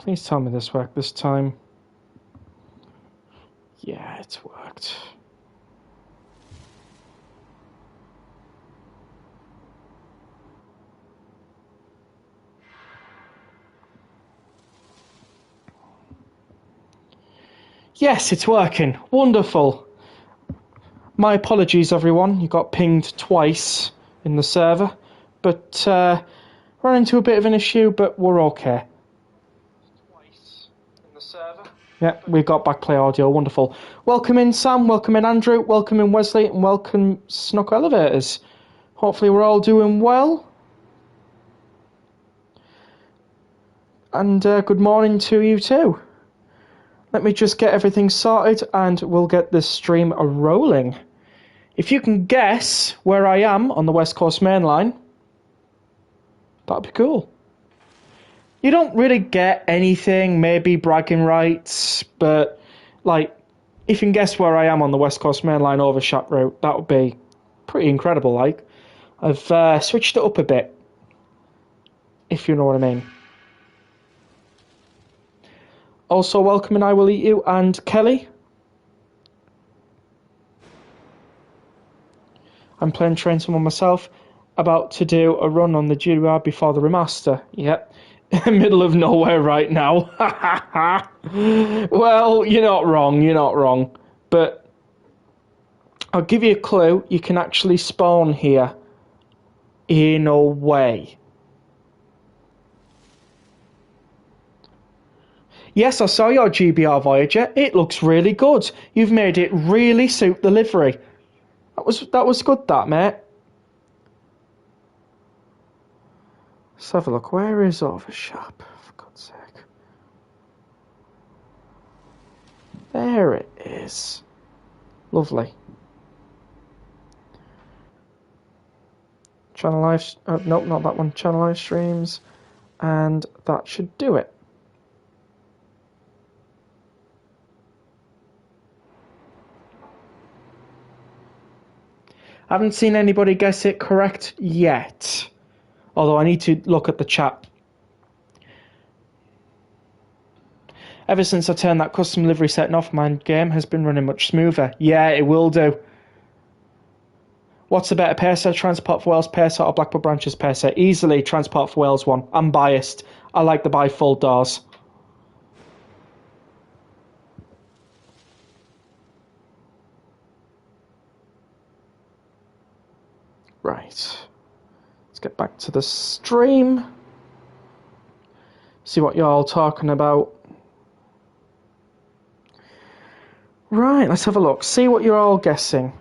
Please tell me this worked this time. Yeah, it's worked. Yes, it's working. Wonderful. My apologies, everyone. You got pinged twice in the server, but ran into a bit of an issue, but we're okay. Twice in the server. Yeah, we got back play audio. Wonderful. Welcome in, Sam. Welcome in, Andrew. Welcome in, Wesley. And welcome, Snook Elevators. Hopefully we're all doing well. And good morning to you too. Let me just get everything sorted and we'll get this stream rolling. If you can guess where I am on the West Coast Main Line, that'd be cool. You don't really get anything, maybe bragging rights, but like, if you can guess where I am on the West Coast Main Line Overshap route, that would be pretty incredible. Like, I've switched it up a bit, if you know what I mean. Also, welcome and I Will Eat You and Kelly. I'm playing Train Someone myself, about to do a run on the GWR before the remaster. Yep. Middle of nowhere right now. Well, you're not wrong. But I'll give you a clue. You can actually spawn here in a way. Yes, I saw your GBR Voyager. It looks really good. You've made it really suit the livery. That was good, that, mate. Let's have a look. Where is Overshap? For God's sake. There it is. Lovely. Channel live... nope, not that one. Channel live streams. And that should do it. I haven't seen anybody guess it correct yet. Although I need to look at the chat. Ever since I turned that custom livery setting off, my game has been running much smoother. Yeah, it will do. What's the better pacer? Transport for Wales pacer or Blackpool Branches pacer? Easily Transport for Wales one. I'm biased. I like the bifold doors. Right. Let's get back to the stream. See what you're all talking about. Right, let's have a look. See what you're all guessing.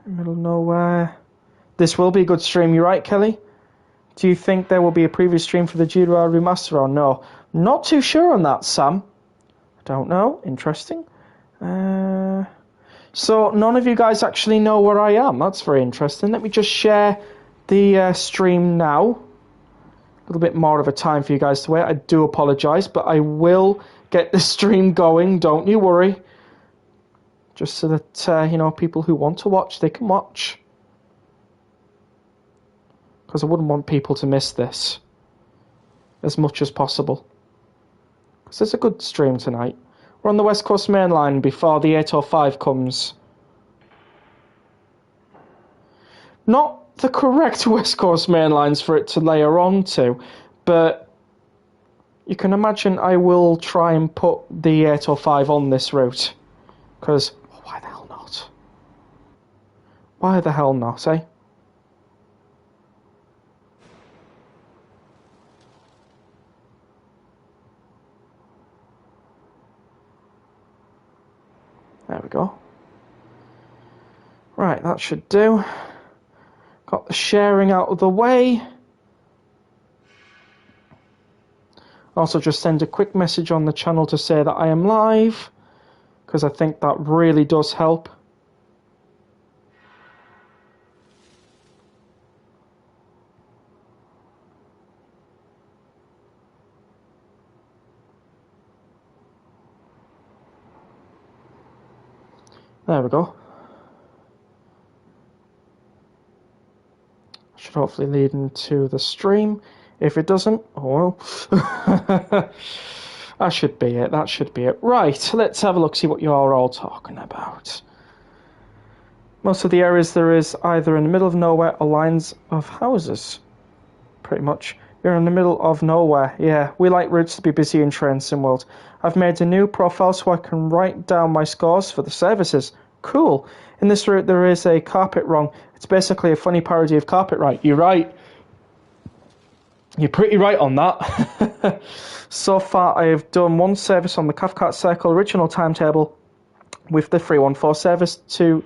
Middle of nowhere. This will be a good stream, you're right, Kelly? Do you think there will be a previous stream for the GWR remaster or no? Not too sure on that, Sam. I don't know. Interesting. So none of you guys actually know where I am. That's very interesting. Let me just share the stream now. A little bit more of a time for you guys to wait. I do apologise, but I will get the stream going. Don't you worry. Just so that, people who want to watch, they can watch. Because I wouldn't want people to miss this as much as possible. Because it's a good stream tonight. We're on the West Coast Main Line before the 805 comes. Not the correct West Coast Main Lines for it to layer onto, but you can imagine I will try and put the 805 on this route. Because, why the hell not? Why the hell not, eh? There we go. Right, that should do. Got the sharing out of the way. Also just send a quick message on the channel to say that I am live, because I think that really does help. There we go. Should hopefully lead into the stream. If it doesn't, oh well. That should be it, that should be it. Right, let's have a look, see what you're all talking about. Most of the areas there is either in the middle of nowhere or lines of houses. Pretty much. You're in the middle of nowhere. Yeah, we like routes to be busy in Train Sim World. I've made a new profile so I can write down my scores for the services. Cool. In this route there is a carpet wrong. It's basically a funny parody of Carpet Right. You're right. You're pretty right on that. So far I have done one service on the Cathcart Circle original timetable with the 314 service to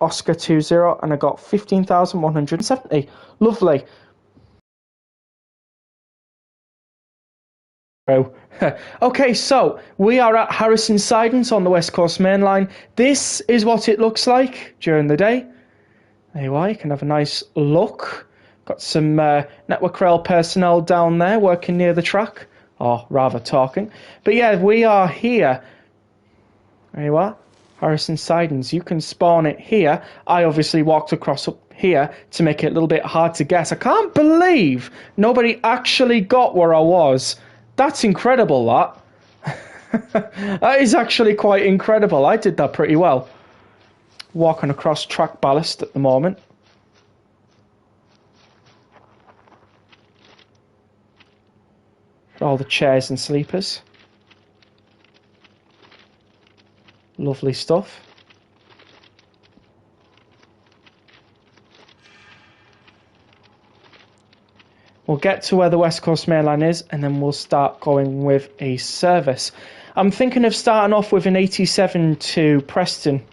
Oscar 20 and I got 15,170. Lovely. Okay, so we are at Harrison Sidings on the West Coast Main Line. This is what it looks like during the day. There you are, you can have a nice look. Got some Network Rail personnel down there working near the track, or rather talking. But yeah, we are here. There you are, Harrison Sidings. You can spawn it here. I obviously walked across up here to make it a little bit hard to guess. I can't believe nobody actually got where I was. That's incredible, that. That is actually quite incredible. I did that pretty well. Walking across track ballast at the moment. All the chairs and sleepers. Lovely stuff. We'll get to where the West Coast Main Line is and then we'll start going with a service. I'm thinking of starting off with an 87 to Preston.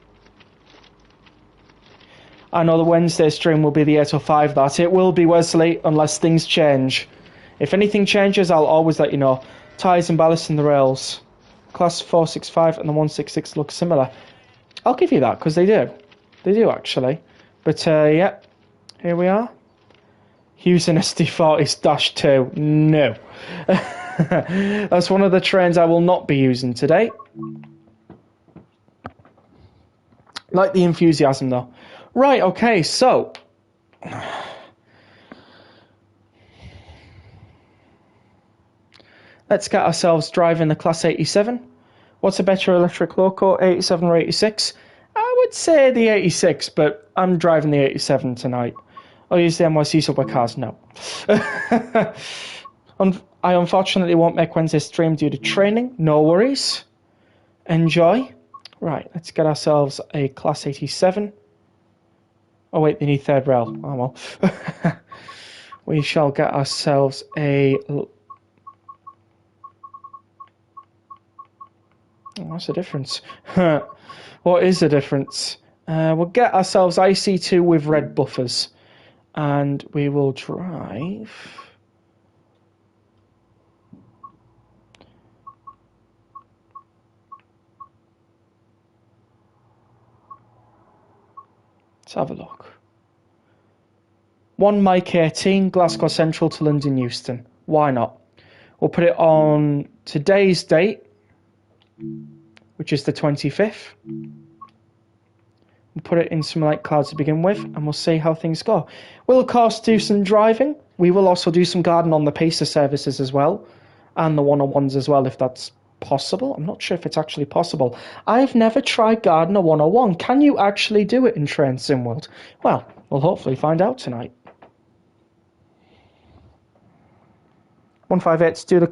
I know the Wednesday stream will be the 805 that. It will be, Wesley, unless things change. If anything changes, I'll always let you know. Tyres and ballast in the rails. Class 465 and the 166 look similar. I'll give you that, because they do. They do, actually. But, yeah, here we are. Using SD40-2. No. That's one of the trains I will not be using today. Like the enthusiasm, though. Right, okay, so... let's get ourselves driving the Class 87. What's a better electric loco, 87 or 86? I would say the 86, but I'm driving the 87 tonight. I'll use the NYC subway cars, no. I unfortunately won't make Wednesday's stream due to training, no worries. Enjoy. Right, let's get ourselves a Class 87. Oh wait, they need third rail. Oh well. We shall get ourselves a... what's the difference? What is the difference? We'll get ourselves IC2 with red buffers. And we will drive... let's have a look. 1 Mike 18, Glasgow Central to London Euston. Why not? We'll put it on today's date, which is the 25th. We'll put it in some light clouds to begin with, and we'll see how things go. We'll, of course, do some driving. We will also do some garden on the pacer services as well, and the one-on-ones as well, if that's possible. I'm not sure if it's actually possible. I've never tried Gardener 101. Can you actually do it in Train Sim World? Well, we'll hopefully find out tonight. 158 to do the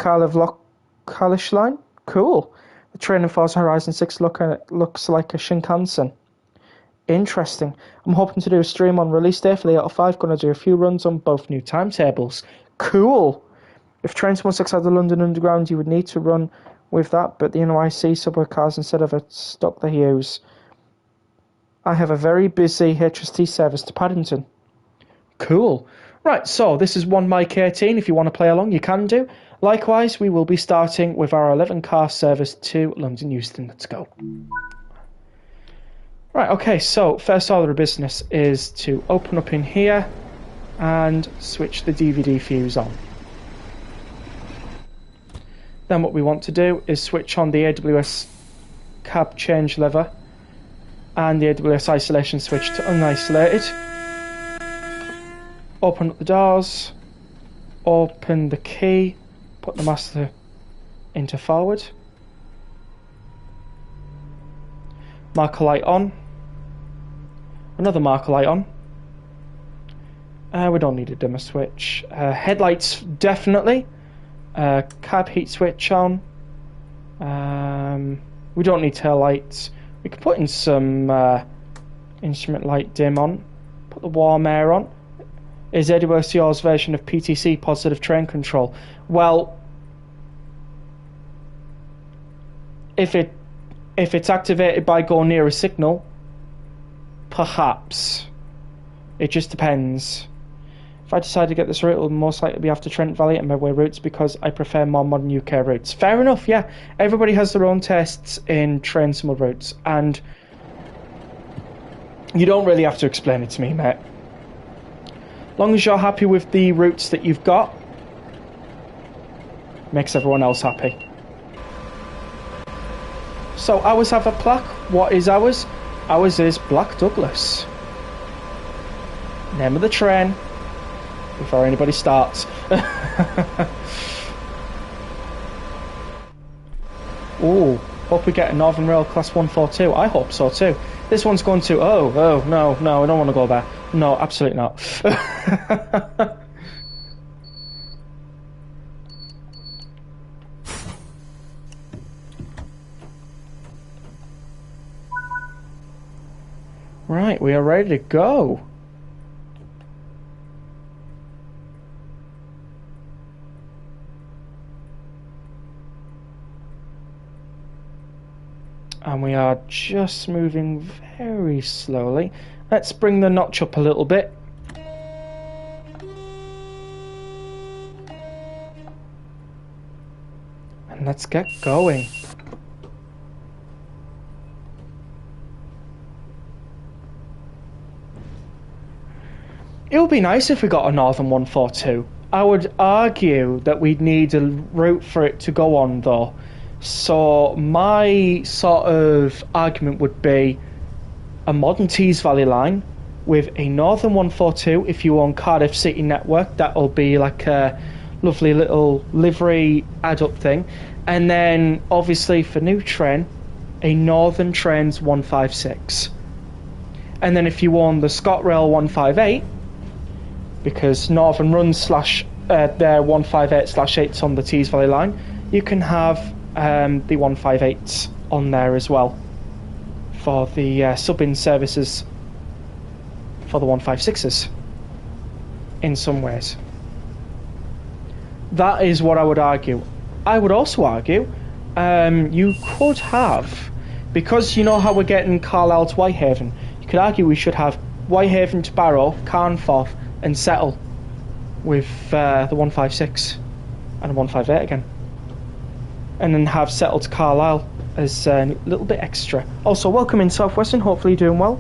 Carlish line. Cool. The train in Forza Horizon 6 looks like a Shinkansen. Interesting. I'm hoping to do a stream on release day for the 805. Going to do a few runs on both new timetables. Cool. If Train 116 had the London Underground, you would need to run with that, but the NYC subway cars instead of a stock they use. I have a very busy HST service to Paddington. Cool. Right, so this is 1 Mike 18. If you want to play along, you can do. Likewise, we will be starting with our 11 car service to London Euston. Let's go. Right, okay, so first order of business is to open up in here and switch the DVD fuse on. Then what we want to do is switch on the AWS cab change lever and the AWS isolation switch to unisolate it. Open up the doors open the key, put the master into forward. Marker light on. Another marker light on. We don't need a dimmer switch. Headlights definitely. Cab heat switch on. We don't need tail lights. We could put in some instrument light dim on. Put the warm air on. Is AWSCR's version of PTC positive train control? Well, if it's activated by going near a signal, perhaps. It just depends. If I decide to get this route, it will most likely be after Trent Valley and Medway routes because I prefer more modern UK routes. Fair enough, yeah. Everybody has their own tastes in train simul routes, and you don't really have to explain it to me, mate. Long as you're happy with the routes that you've got, makes everyone else happy. So ours have a plaque. What is ours? Ours is Black Douglas. Name of the train before anybody starts. Ooh, hope we get a Northern Rail Class 142. I hope so too. This one's going to... Oh, no, I don't want to go there. No, absolutely not. Right, we are ready to go. And we are just moving very slowly. Let's bring the notch up a little bit. And let's get going. It would be nice if we got a Northern 142. I would argue that we'd need a route for it to go on though. So my sort of argument would be a modern Tees Valley line with a Northern 142 if you own Cardiff City Network. That'll be like a lovely little livery add-up thing. And then obviously for new train, a Northern Trains 156. And then if you own the ScotRail 158, because Northern runs their 158/8s on the Tees Valley line, you can have the 158s on there as well for the sub-in services for the 156s in some ways. That is what I would argue. I would also argue you could have, because you know how we're getting Carlisle to Whitehaven, you could argue we should have Whitehaven to Barrow, Carnforth and Settle with the 156 and a 158 again. And then have Settle to Carlisle as a little bit extra. Also, welcome in South Western, hopefully you're doing well.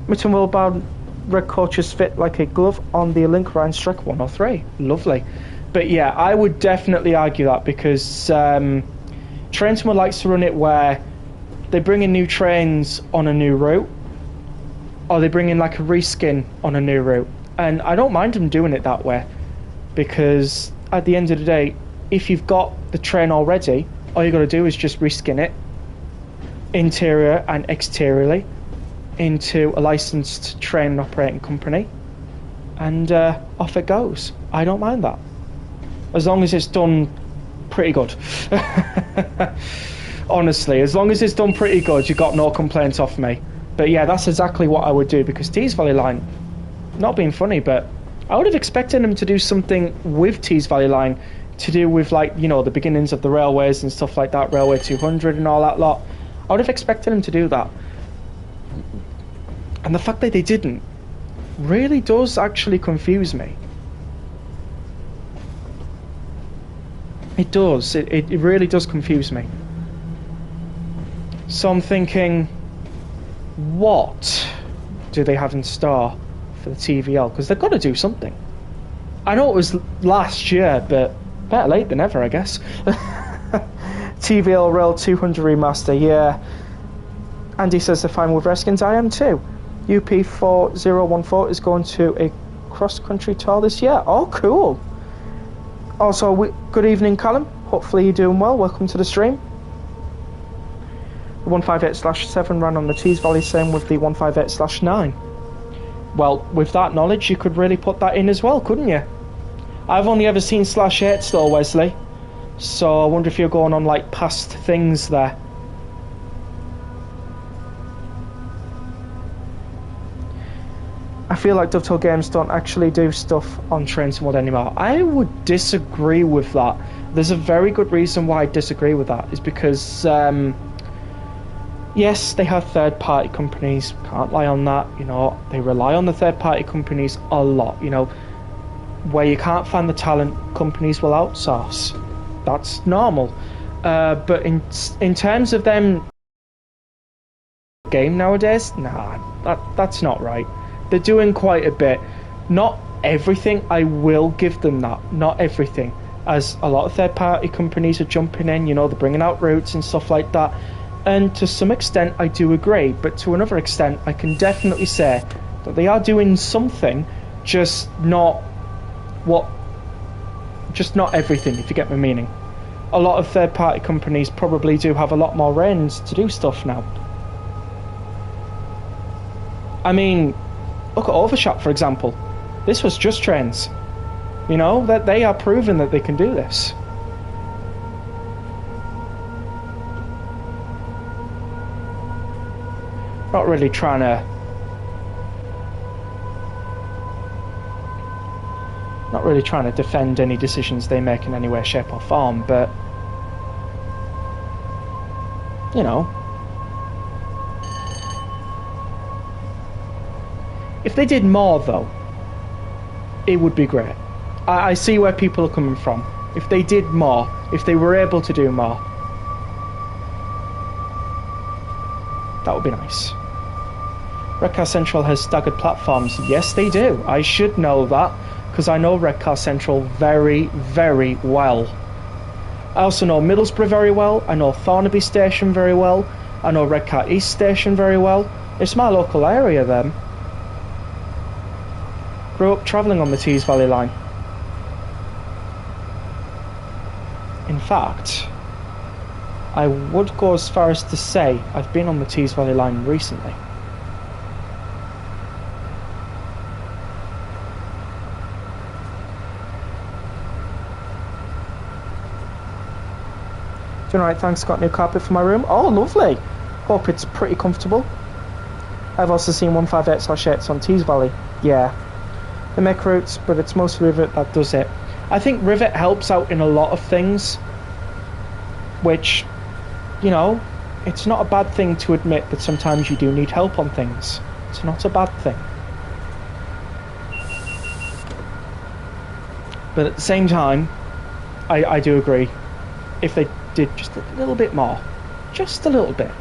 Mitton Willbound red coaches fit like a glove on the Link Ryan Strike 103. Lovely. But yeah, I would definitely argue that because Trenton likes to run it where they bring in new trains on a new route, or they bring in like a reskin on a new route. And I don't mind them doing it that way, because at the end of the day, if you've got the train already, all you got to do is just reskin it, interior and exteriorly, into a licensed train and operating company, and off it goes. I don't mind that, as long as it's done pretty good. Honestly, as long as it's done pretty good, you got no complaints off me. But yeah, that's exactly what I would do, because Tees Valley Line, not being funny, but I would have expected them to do something with Tees Valley Line to do with, like, you know, the beginnings of the railways and stuff like that, Railway 200 and all that lot. I would have expected them to do that. And the fact that they didn't really does actually confuse me. It does. It really does confuse me. So I'm thinking, what do they have in store for the TVL? Because they've got to do something. I know it was last year, but better late than ever, I guess. TVL Rail 200 Remaster, yeah. Andy says they're fine with Reskins. I am too. UP4014 is going to a cross-country tour this year. Oh, cool. Also, good evening, Callum. Hopefully you're doing well. Welcome to the stream. The 158/7 ran on the Tees Valley, same with the 158/9. Well, with that knowledge, you could really put that in as well, couldn't you? I've only ever seen /8s though, Wesley. So I wonder if you're going on like past things there. I feel like Dovetail Games don't actually do stuff on Train Sim World anymore. I would disagree with that. There's a very good reason why I disagree with that. Is because, yes, they have third-party companies. Can't lie on that. You know, they rely on the third-party companies a lot. You know, where you can't find the talent, companies will outsource. That's normal. But in terms of them game nowadays, nah, that's not right. They're doing quite a bit. Not everything, I will give them that. Not everything. As a lot of third-party companies are jumping in, you know, they're bringing out routes and stuff like that. And to some extent, I do agree. But to another extent, I can definitely say that they are doing something, just not everything, if you get my meaning. A lot of third-party companies probably do have a lot more reins to do stuff now. I mean, look at Overshap, for example. This was just trains. You know, that they are proving that they can do this. Not really trying to defend any decisions they make in any way, shape or form, but you know, if they did more though, it would be great. I see where people are coming from. If they did more, if they were able to do more, that would be nice. Redcar Central has staggered platforms. Yes, they do. I should know that, because I know Redcar Central very, very well. I also know Middlesbrough very well. I know Thornaby Station very well. I know Redcar East Station very well. It's my local area, then. Grew up travelling on the Tees Valley line. In fact, I would go as far as to say I've been on the Tees Valley line recently. Doing alright, thanks. Got new carpet for my room. Oh, lovely. Hope it's pretty comfortable. I've also seen 158/8s on Tees Valley. Yeah. They make routes, but it's mostly Rivet that does it. I think Rivet helps out in a lot of things, which, you know, it's not a bad thing to admit that sometimes you do need help on things. It's not a bad thing. But at the same time, I do agree. If they did just a little bit more, just a little bit,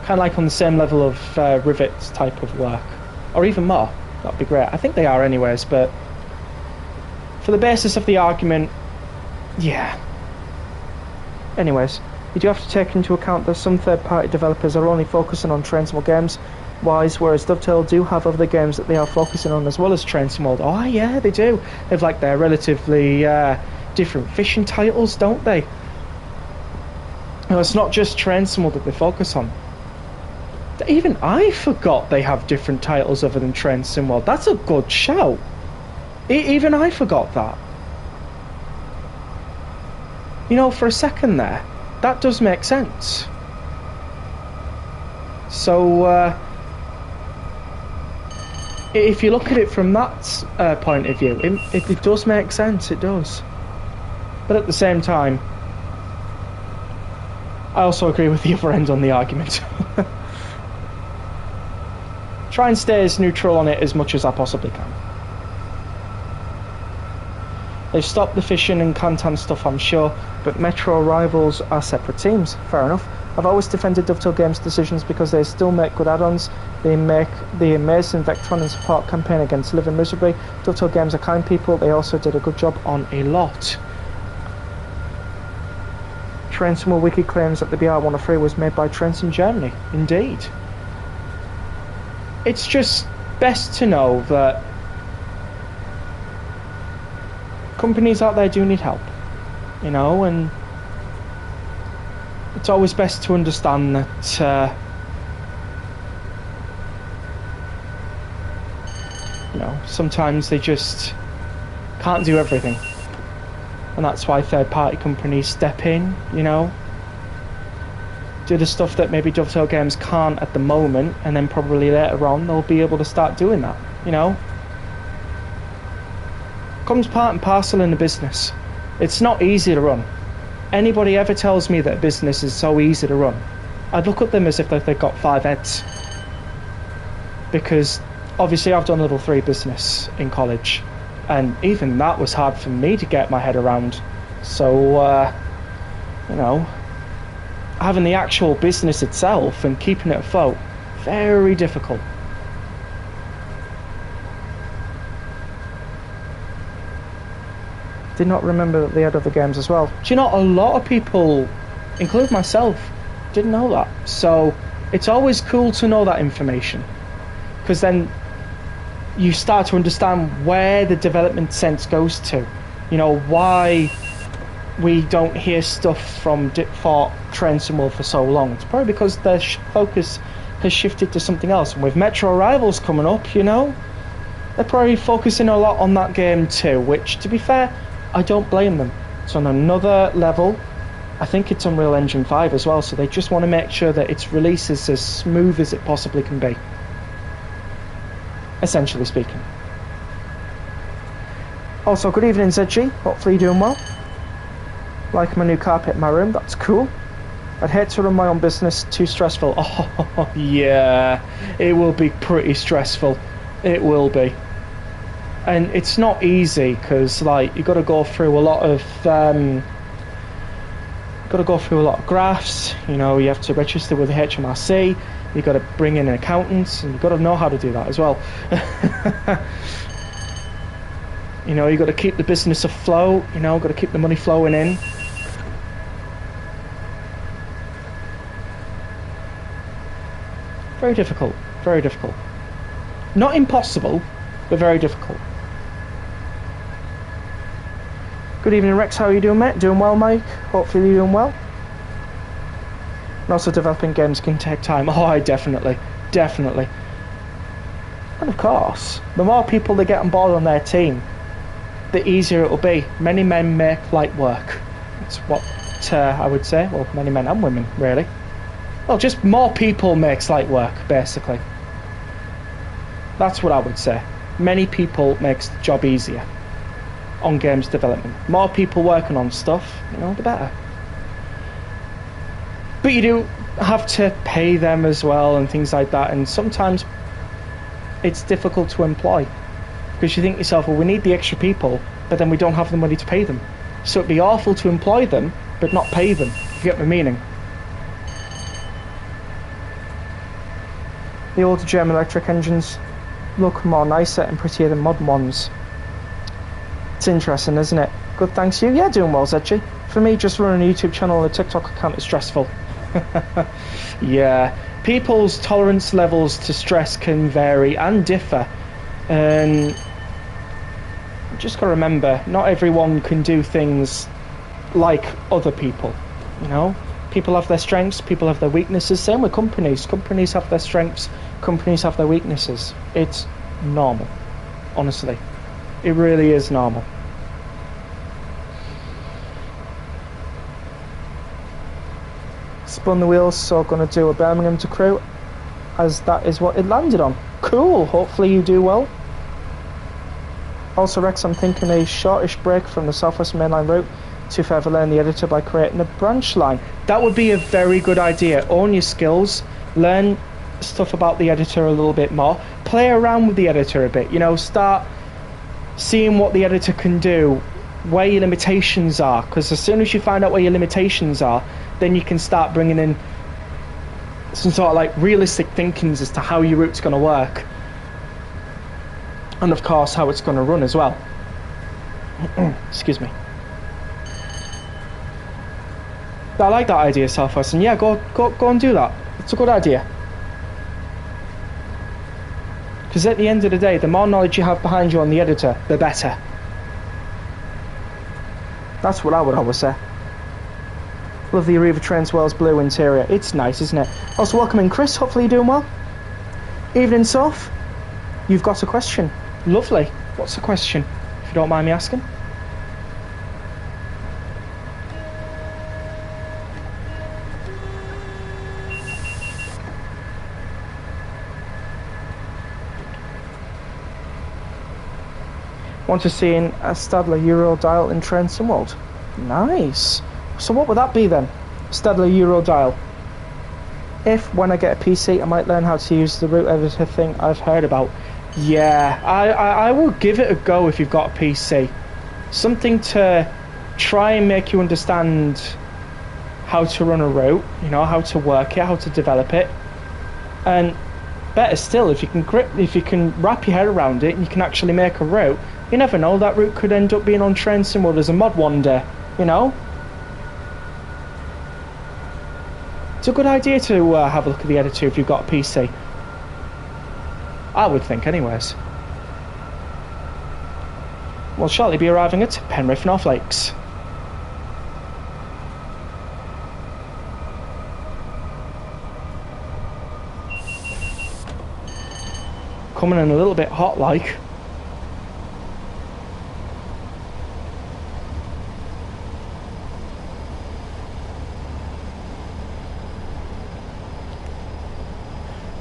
kind of like on the same level of Rivet's type of work, or even more, that'd be great. I think they are anyways, but for the basis of the argument, yeah. Anyways, you do have to take into account that some third-party developers are only focusing on Train Sim World games wise, whereas Dovetail do have other games that they are focusing on as well as Train Sim World. Oh yeah, they do. They've like their relatively different fishing titles, don't they? No, it's not just Train Sim World that they focus on. Even I forgot they have different titles other than Train Sim World. That's a good shout. Even I forgot that. You know, for a second there, that does make sense. So, if you look at it from that point of view, it does make sense, it does. But at the same time, I also agree with the other end on the argument. Try and stay as neutral on it as much as I possibly can. They've stopped the fishing and Kantan stuff, I'm sure, but Metro rivals are separate teams. Fair enough. I've always defended Dovetail Games' decisions because they still make good add-ons. They make the amazing Vectron and support campaign against Living Miserably. Dovetail Games are kind people. They also did a good job on a lot. Train Sim Wiki claims that the BR-103 was made by Train Sim Germany. Indeed. It's just best to know that companies out there do need help, you know, and it's always best to understand that, you know, sometimes they just can't do everything. And that's why third-party companies step in, you know, do the stuff that maybe Dovetail Games can't at the moment, and then probably later on they'll be able to start doing that, you know. Comes part and parcel in a business. It's not easy to run. Anybody ever tells me that a business is so easy to run, I'd look at them as if they've got 5 heads. Because obviously I've done level 3 business in college, and even that was hard for me to get my head around. So, you know, having the actual business itself and keeping it afloat, very difficult. Did not remember that they had other games as well. Do you know, a lot of people, including myself, didn't know that. So it's always cool to know that information, because then you start to understand where the development sense goes to. You know, why we don't hear stuff from for Train Sim World for so long. It's probably because their focus has shifted to something else. And with Metro Rivals coming up, you know, they're probably focusing a lot on that game too, which, to be fair, I don't blame them. It's on another level. I think it's Unreal Engine 5 as well, so they just want to make sure that its release is as smooth as it possibly can be, essentially speaking. Also, good evening, ZG. Hopefully you're doing well. Like my new carpet in my room, that's cool. I'd hate to run my own business, too stressful. Oh, yeah, it will be pretty stressful. It will be. And it's not easy, because like you've got to go through a lot of graphs. You know, you have to register with the HMRC. You've got to bring in an accountant, and you've got to know how to do that as well. You know, you've got to keep the business afloat. You know, got to keep the money flowing in. Very difficult. Very difficult. Not impossible, but very difficult. Good evening, Rex. How are you doing, mate? Doing well, Mike? Hopefully you're doing well. And also, developing games can take time. Oh, definitely. Definitely. And of course, the more people they get on board on their team, the easier it will be. Many men make light work. That's what I would say. Well, many men and women, really. Well, just more people makes light work, basically. That's what I would say. Many people makes the job easier on games development. More people working on stuff, you know, the better. But you do have to pay them as well and things like that, and sometimes it's difficult to employ, because you think to yourself, well, we need the extra people, but then we don't have the money to pay them. So it'd be awful to employ them but not pay them, if you get my meaning. The older German electric engines look more nicer and prettier than modern ones. It's interesting, isn't it? Good, thanks you. Yeah, doing well, Zedgy. For me, just running a YouTube channel and a TikTok account is stressful. Yeah, people's tolerance levels to stress can vary and differ. And you just got to remember, not everyone can do things like other people, you know? People have their strengths, people have their weaknesses. Same with companies. Companies have their strengths, companies have their weaknesses. It's normal, honestly. It really is normal. Spun the wheels, so going to do a Birmingham to Crewe, as that is what it landed on. Cool, hopefully you do well. Also, Rex, I'm thinking a shortish break from the Southwest Mainline route to further learn the editor by creating a branch line. That would be a very good idea. Own your skills, learn stuff about the editor a little bit more, play around with the editor a bit, you know, start seeing what the editor can do, where your limitations are, because as soon as you find out where your limitations are, then you can start bringing in some sort of like realistic thinkings as to how your route's going to work, and of course how it's going to run as well. Excuse me. I like that idea, Southwest, and yeah, go and do that. It's a good idea. Because at the end of the day, the more knowledge you have behind you on the editor, the better. That's what I would always say. Love the Arriva Trains Wales blue interior. It's nice, isn't it? Also, welcome in, Chris. Hopefully you're doing well. Evening, Soph. You've got a question. Lovely. What's the question, if you don't mind me asking? Want to see a Stadler Eurodial in Trentonwold? Nice. So what would that be then? Stadler Eurodial. If, when I get a PC, I might learn how to use the route editor thing I've heard about. Yeah, I will give it a go if you've got a PC. Something to try and make you understand how to run a route, you know, how to work it, how to develop it. And better still, if you can wrap your head around it and you can actually make a route, you never know, that route could end up being on Trentonwood as a mod one day, you know? It's a good idea to have a look at the editor if you've got a PC. I would think, anyways. We'll shortly be arriving at Penrith North Lakes. Coming in a little bit hot, like.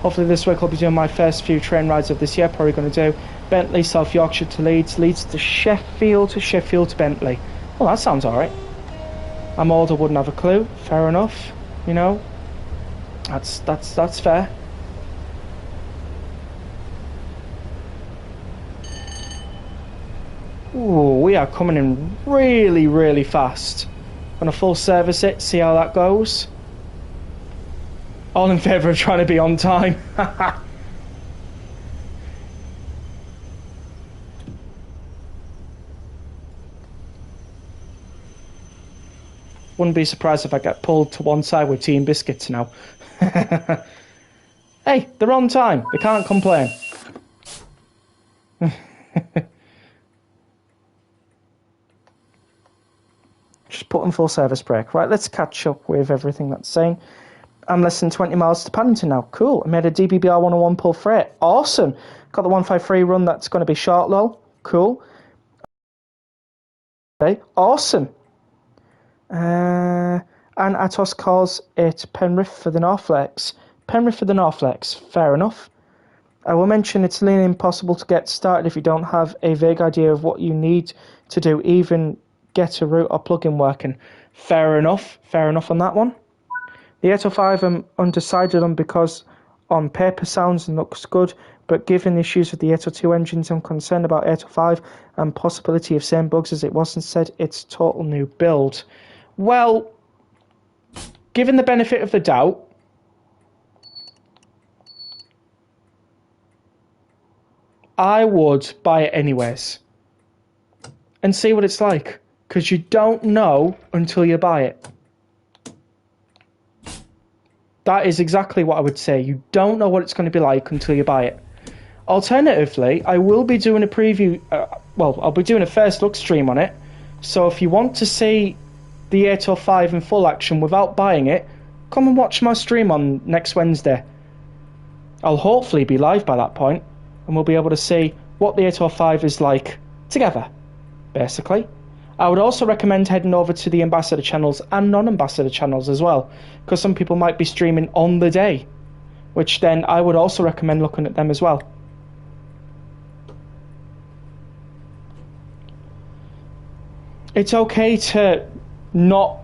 Hopefully this week I'll be doing my first few train rides of this year. Probably going to do Bentley, South Yorkshire to Leeds, Leeds to Sheffield to Bentley. Well, that sounds alright. I'm old, I wouldn't have a clue. Fair enough, you know. That's fair. Ooh, we are coming in really, really fast. Gonna full service it, see how that goes. All in favour of trying to be on time. Wouldn't be surprised if I get pulled to one side with tea and biscuits now. Hey, they're on time. They can't complain. Just put on full service brake. Right, let's catch up with everything that's saying. I'm less than 20 miles to Paddington now. Cool. I made a DBBR 101 pull freight. Awesome. Got the 153 run that's going to be short, lol. Cool. Okay. Awesome. And Atos calls it Penrith for the North Lakes. Penrith for the North Lakes. Fair enough. I will mention it's nearly impossible to get started if you don't have a vague idea of what you need to do, even get a route or plugin working. Fair enough. Fair enough on that one. The 805 I'm undecided on because on paper sounds and looks good, but given the issues with the 802 engines, I'm concerned about 805 and possibility of same bugs as it was and said it's total new build. Well, given the benefit of the doubt, I would buy it anyways and see what it's like, because you don't know until you buy it. That is exactly what I would say. You don't know what it's going to be like until you buy it. Alternatively, I will be doing a preview, I'll be doing a first look stream on it. So if you want to see the 805 in full action without buying it, come and watch my stream on next Wednesday. I'll hopefully be live by that point, and we'll be able to see what the 805 is like together, basically. I would also recommend heading over to the ambassador channels and non-ambassador channels as well, because some people might be streaming on the day, which then I would also recommend looking at them as well. It's okay to not...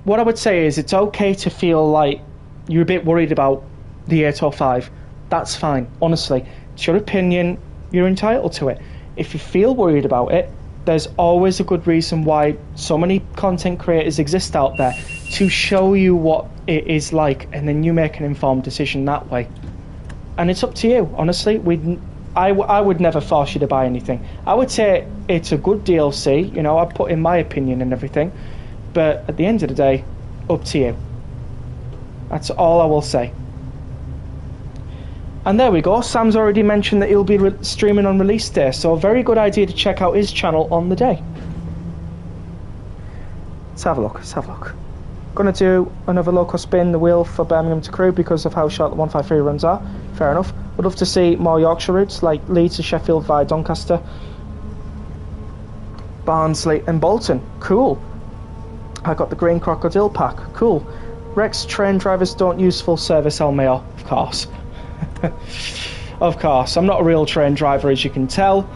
What I would say is it's okay to feel like you're a bit worried about the 805. That's fine, honestly. It's your opinion, you're entitled to it. If you feel worried about it, there's always a good reason why so many content creators exist out there, to show you what it is like, and then you make an informed decision that way. And it's up to you, honestly. I would never force you to buy anything. I would say it's a good DLC, you know, I put in my opinion and everything, but at the end of the day, up to you. That's all I will say. And there we go, Sam's already mentioned that he'll be streaming on release day, so a very good idea to check out his channel on the day. Let's have a look, let's have a look. Gonna do another local spin the wheel for Birmingham to Crewe because of how short the 153 runs are. Fair enough. Would love to see more Yorkshire routes like Leeds to Sheffield via Doncaster, Barnsley and Bolton. Cool. I got the Green Crocodile pack. Cool. Rex train drivers don't use full service LMAO, of course. Of course, I'm not a real train driver, as you can tell,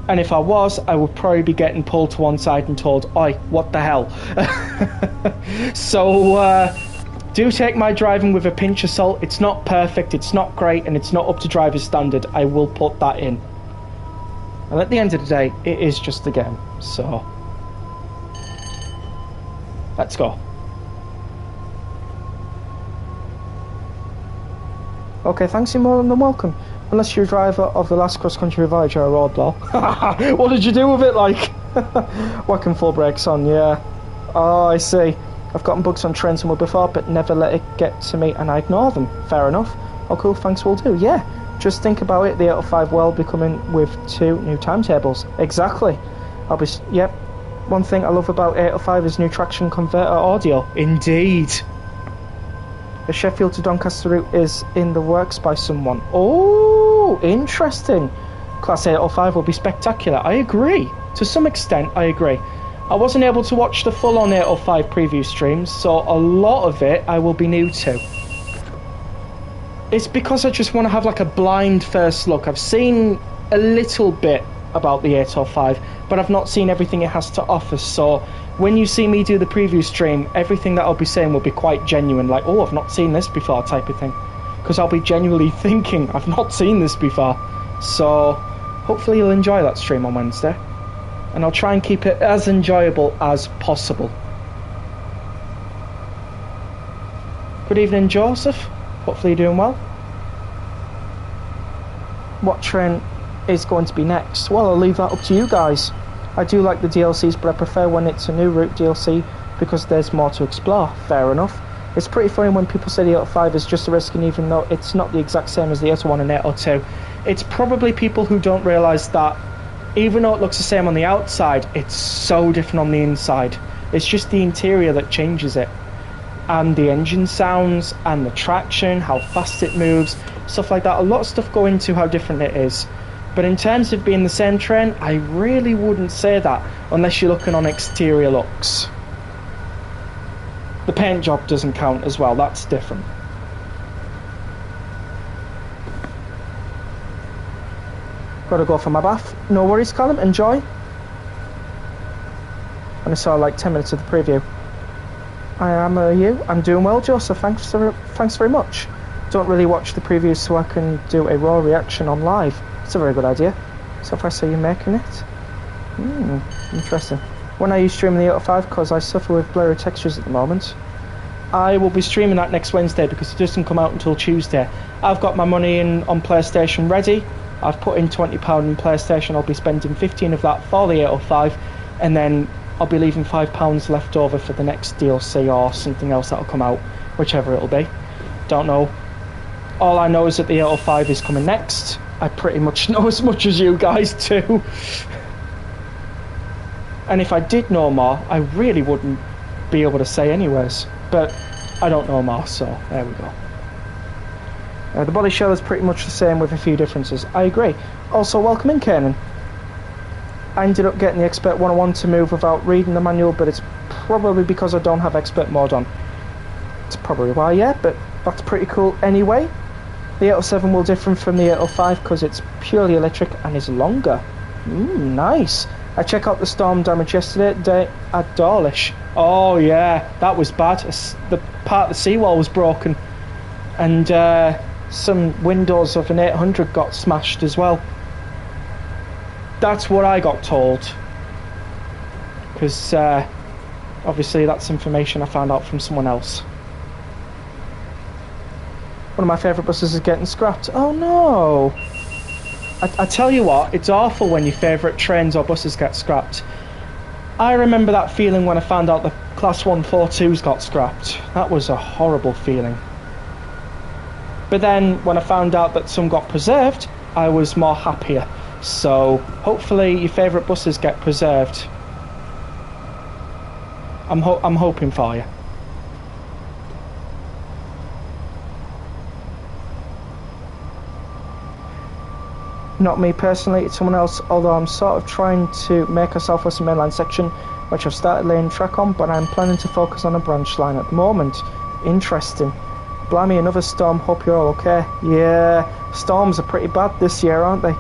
and if I was, I would probably be getting pulled to one side and told, oi, what the hell? So do take my driving with a pinch of salt. It's not perfect, it's not great, and it's not up to driver's standard. I will put that in, and at the end of the day, it is just a game. So let's go. Okay, thanks, you're more than welcome. Unless you're a driver of the last cross-country Voyager or Roadblow. What did you do with it, like? Whacking full brakes on, yeah. Oh, I see. I've gotten bugs on trains and wood before, but never let it get to me, and I ignore them. Fair enough. Oh, cool, thanks, will do. Yeah, just think about it, the 805 will be coming with 2 new timetables. Exactly. I'll be... Yep. One thing I love about 805 is new traction converter audio. Indeed. The Sheffield to Doncaster route is in the works by someone. Oh, interesting. Class 805 will be spectacular. I agree. To some extent, I agree. I wasn't able to watch the full-on 805 preview streams, so a lot of it I will be new to. It's because I just want to have like a blind first look. I've seen a little bit about the 805, but I've not seen everything it has to offer, so when you see me do the preview stream, everything that I'll be saying will be quite genuine, like, oh, I've not seen this before type of thing, because I'll be genuinely thinking, I've not seen this before. So hopefully you'll enjoy that stream on Wednesday, and I'll try and keep it as enjoyable as possible. Good evening, Joseph. Hopefully you're doing well. What train is going to be next? Well, I'll leave that up to you guys. I do like the DLCs, but I prefer when it's a new route DLC because there's more to explore. Fair enough. It's pretty funny when people say the 805 is just a risk, and even though it's not the exact same as the 801 and 802, it's probably people who don't realise that even though it looks the same on the outside, it's so different on the inside. It's just the interior that changes it. And the engine sounds, and the traction, how fast it moves, stuff like that. A lot of stuff go into how different it is. But in terms of being the same train, I really wouldn't say that unless you're looking on exterior looks. The paint job doesn't count as well, that's different. Gotta go for my bath. No worries, Callum, enjoy. And I saw like 10 minutes of the preview. I am you. I'm doing well, Joseph. Thanks very much. Don't really watch the previews so I can do a raw reaction on live. It's a very good idea. So far, so you're making it? Interesting. When are you streaming the 805? Because I suffer with blurry textures at the moment. I will be streaming that next Wednesday because it doesn't come out until Tuesday. I've got my money in on PlayStation ready. I've put in £20 in PlayStation. I'll be spending 15 of that for the 805, and then I'll be leaving £5 left over for the next DLC or something else that'll come out, whichever it'll be. Don't know. All I know is that the 805 is coming next. I pretty much know as much as you guys do. And if I did know more, I really wouldn't be able to say anyways. But I don't know more, so there we go. The body shell is pretty much the same with a few differences. I agree. Also, welcome in, Kanan. I ended up getting the Expert 101 to move without reading the manual, but it's probably because I don't have Expert mode on. That's probably why, yeah, but that's pretty cool anyway. The 807 will differ from the 805 because it's purely electric and is longer. Nice. I checked out the storm damage yesterday at Dawlish. Oh yeah, that was bad. The part of the seawall was broken, and some windows of an 800 got smashed as well. That's what I got told, because obviously that's information I found out from someone else. One of my favourite buses is getting scrapped. Oh no! I tell you what, it's awful when your favourite trains or buses get scrapped. I remember that feeling when I found out the Class 142s got scrapped. That was a horrible feeling. But then when I found out that some got preserved, I was more happier. So hopefully your favourite buses get preserved. I'm hoping for you. Not me personally, it's someone else, although I'm sort of trying to make a South Western Mainline section, which I've started laying track on, but I'm planning to focus on a branch line at the moment. Interesting. Blimey, another storm, hope you're all okay. Yeah, storms are pretty bad this year, aren't they?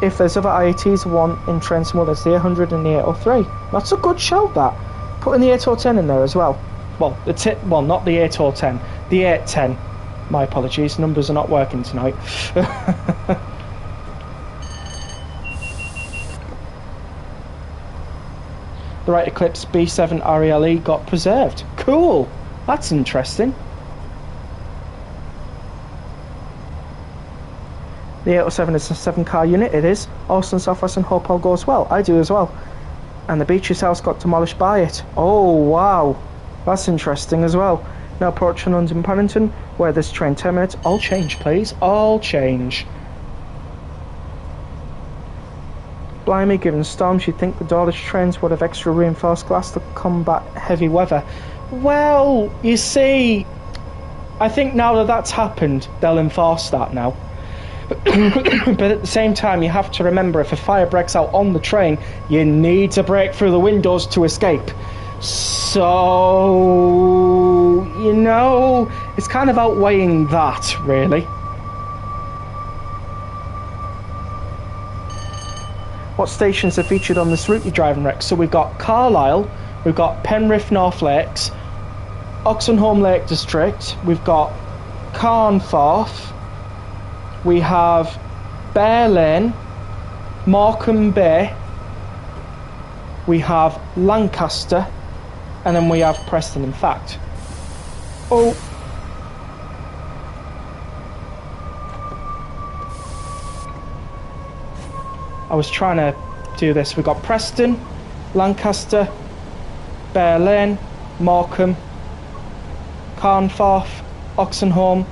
If there's other IATs, one in Trentham, there's the 800 and the 803. That's a good shout, that. Putting the 8010 in there as well. Well, not the 8010, the 810. My apologies, numbers are not working tonight. The right Eclipse B7 RELE got preserved. Cool, that's interesting. The 807 is a 7-car unit, it is. Austin South Western, hope all goes well. I do as well. And the Beaches house got demolished by it. Oh, wow. That's interesting as well. Now approaching London Paddington, where this train terminates. All change, please. All change. Blimey, given storms, you'd think the Dawlish trains would have extra reinforced glass to combat heavy weather. Well, you see, I think now that that's happened, they'll enforce that now. But at the same time, you have to remember, if a fire breaks out on the train, you need to break through the windows to escape. So, you know, it's kind of outweighing that, really. What stations are featured on this route you're driving, Rex? So we've got Carlisle, we've got Penrith North Lakes, Oxenholme Lake District, we've got Carnforth, we have Bear Lane, Morecambe Bay, we have Lancaster, and then we have Preston. In fact, I was trying to do this. We've got Preston, Lancaster, Bear Lane, Morecambe, Carnforth, Oxenholme,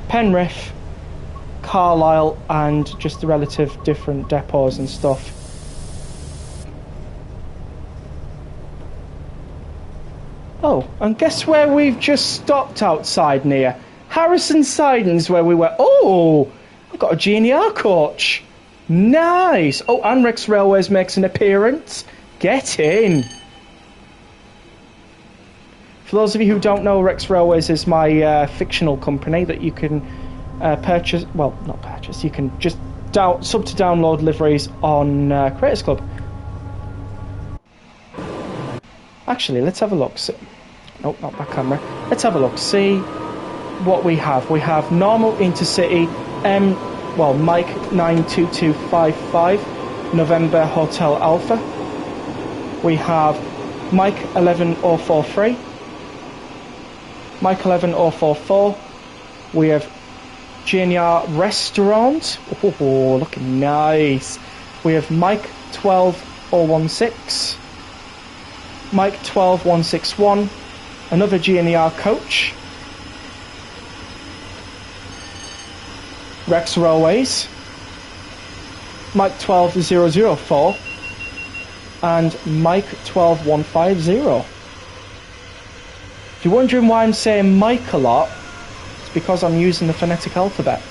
Penrith, Carlisle, and just the relative different depots and stuff. Oh, and guess where we've just stopped outside near? Harrison Sidings, where we were. Oh, I've got a GNR coach. Nice. Oh, and Rex Railways makes an appearance. Get in. For those of you who don't know, Rex Railways is my fictional company that you can purchase. Well, not purchase. You can just sub to download liveries on Creators Club. Actually, let's have a look. Nope, not that camera. Let's have a look. See what we have. We have normal intercity Mike 92255 November Hotel Alpha. We have Mike 11043, Mike 11044. We have GNR Restaurant. Oh, looking nice. We have Mike 12016, Mike 12161, another GNR coach. Rex Railways, Mike 12004, and Mike 12150. If you're wondering why I'm saying Mike a lot, it's because I'm using the phonetic alphabet.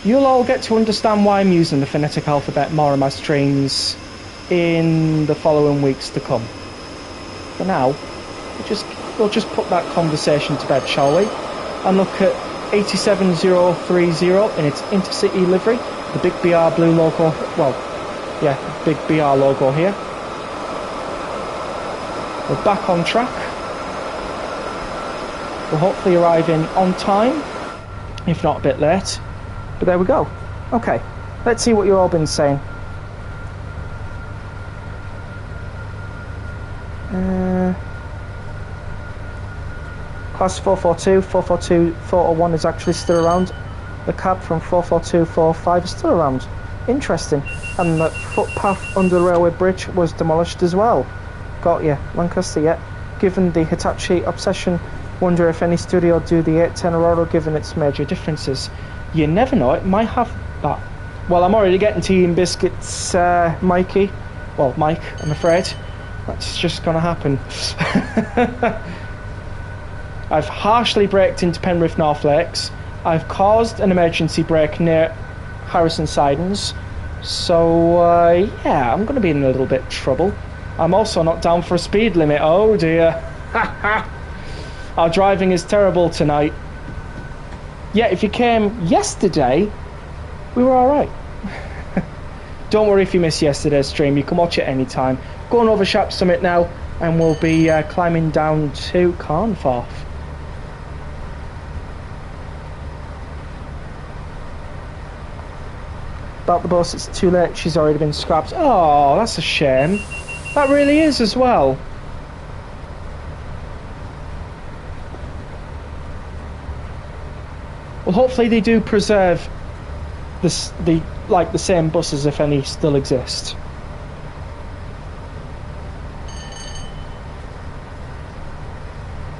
You'll all get to understand why I'm using the phonetic alphabet more in my streams in the following weeks to come. For now, we'll just put that conversation to bed, shall we? And look at 87030 in its intercity livery, the big BR blue logo. Well, yeah, big BR logo here. We're back on track. We'll hopefully arrive in on time, if not a bit late. But there we go. Okay, let's see what you've all been saying. Class 442, 401 is actually still around. The cab from 44245 is still around. Interesting. And the footpath under the railway bridge was demolished as well. got you. Lancaster, yeah. Given the Hitachi obsession, wonder if any studio do the 810 Aurora given its major differences. You never know, it might have that. Well, I'm already getting tea and biscuits, Mikey. Well, Mike, I'm afraid. That's just gonna happen. I've harshly braked into Penrith North Lakes. I've caused an emergency brake near Harrison Sidens. So, yeah, I'm going to be in a little bit of trouble. I'm also not down for a speed limit. Oh, dear. Our driving is terrible tonight. Yeah, if you came yesterday, we were alright. Don't worry if you missed yesterday's stream. You can watch it anytime. Go on Overshap Summit now, and we'll be climbing down to Carnforth. About the bus, it's too late, she's already been scrapped. Oh, that's a shame. That really is as well. Well, hopefully they do preserve the same buses, if any still exist.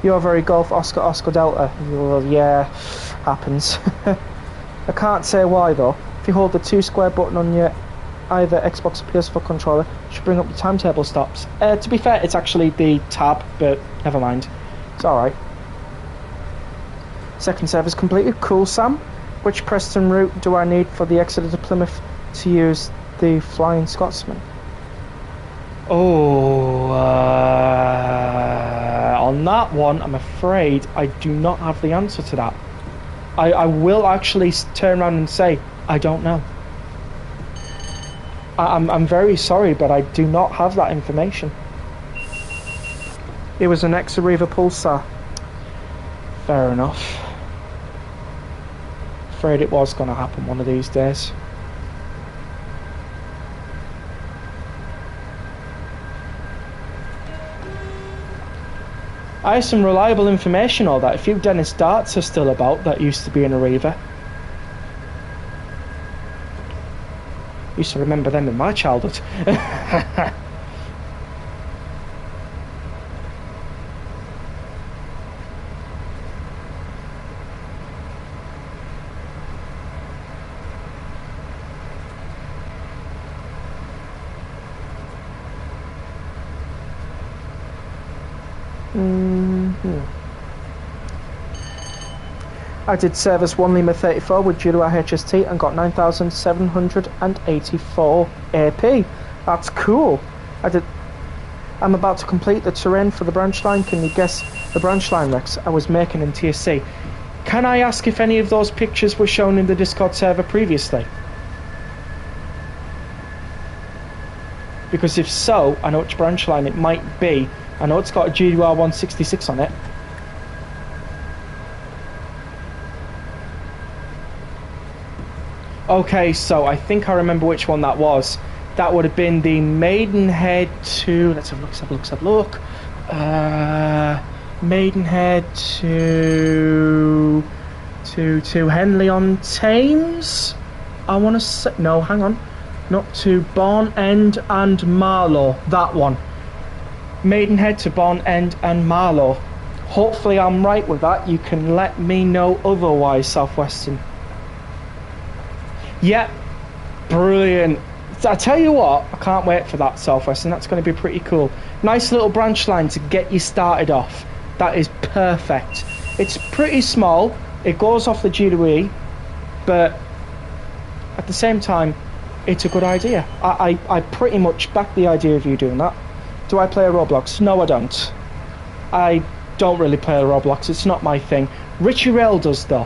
You're very Golf Oscar Delta. Yeah, happens. I can't say why though. If you hold the 2 square button on your either Xbox or PS4 controller, it should bring up the timetable stops. To be fair, it's actually the tab, but never mind. It's alright. Second service completed. Cool, Sam. Which Preston route do I need for the Exeter to Plymouth to use the Flying Scotsman? Oh, on that one, I'm afraid I do not have the answer to that. I will actually turn around and say, I don't know. I'm very sorry, but I do not have that information. It was an Exariva Pulsar. Fair enough. Afraid it was going to happen one of these days. I have some reliable information all that. A few Dennis Darts are still about that used to be in Arriva. Used to remember them in my childhood. I did service 1 Lima 34 with Judo HST and got 9,784 AP. That's cool. I'm about to complete the terrain for the branch line. Can you guess the branch line Rex I was making in TSC? Can I ask if any of those pictures were shown in the Discord server previously? Because if so, I know which branch line it might be. I know it's got a GUR 166 on it. Okay, so I think I remember which one that was. That would have been the Maidenhead to... Let's have a look. Maidenhead to Henley-on-Thames? I want to say... No, hang on. Not to Barn End and Marlow. That one. Maidenhead to Barn End and Marlow. Hopefully I'm right with that. You can let me know otherwise, Southwestern. Yep, brilliant. I tell you what, I can't wait for that, Southwestern. That's going to be pretty cool. Nice little branch line to get you started off. That is perfect. It's pretty small. It goes off the GWE, but at the same time, it's a good idea. I pretty much back the idea of you doing that. Do I play a Roblox? No, I don't. I don't really play a Roblox. It's not my thing. Richie Rail does, though.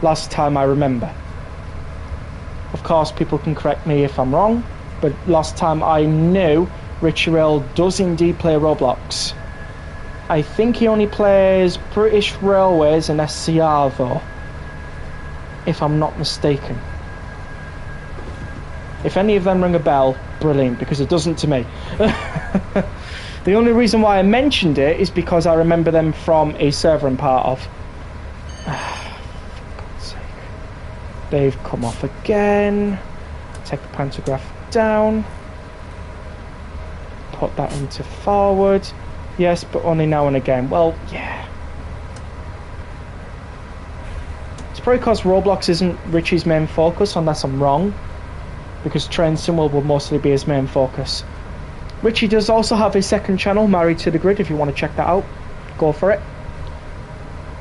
Last time I remember. Of course, people can correct me if I'm wrong, but last time I knew, Richie Rail does indeed play Roblox. I think he only plays British Railways and SCR, though, if I'm not mistaken. If any of them ring a bell, brilliant, because it doesn't to me. The only reason why I mentioned it is because I remember them from a server I'm part of. They've come off again. Take the pantograph down. put that into forward. Yes, but only now and again. Well, yeah. It's probably because Roblox isn't Richie's main focus, unless I'm wrong. Because Train Simworld will mostly be his main focus. Richie does also have his second channel, Married to the Grid, if you want to check that out. Go for it.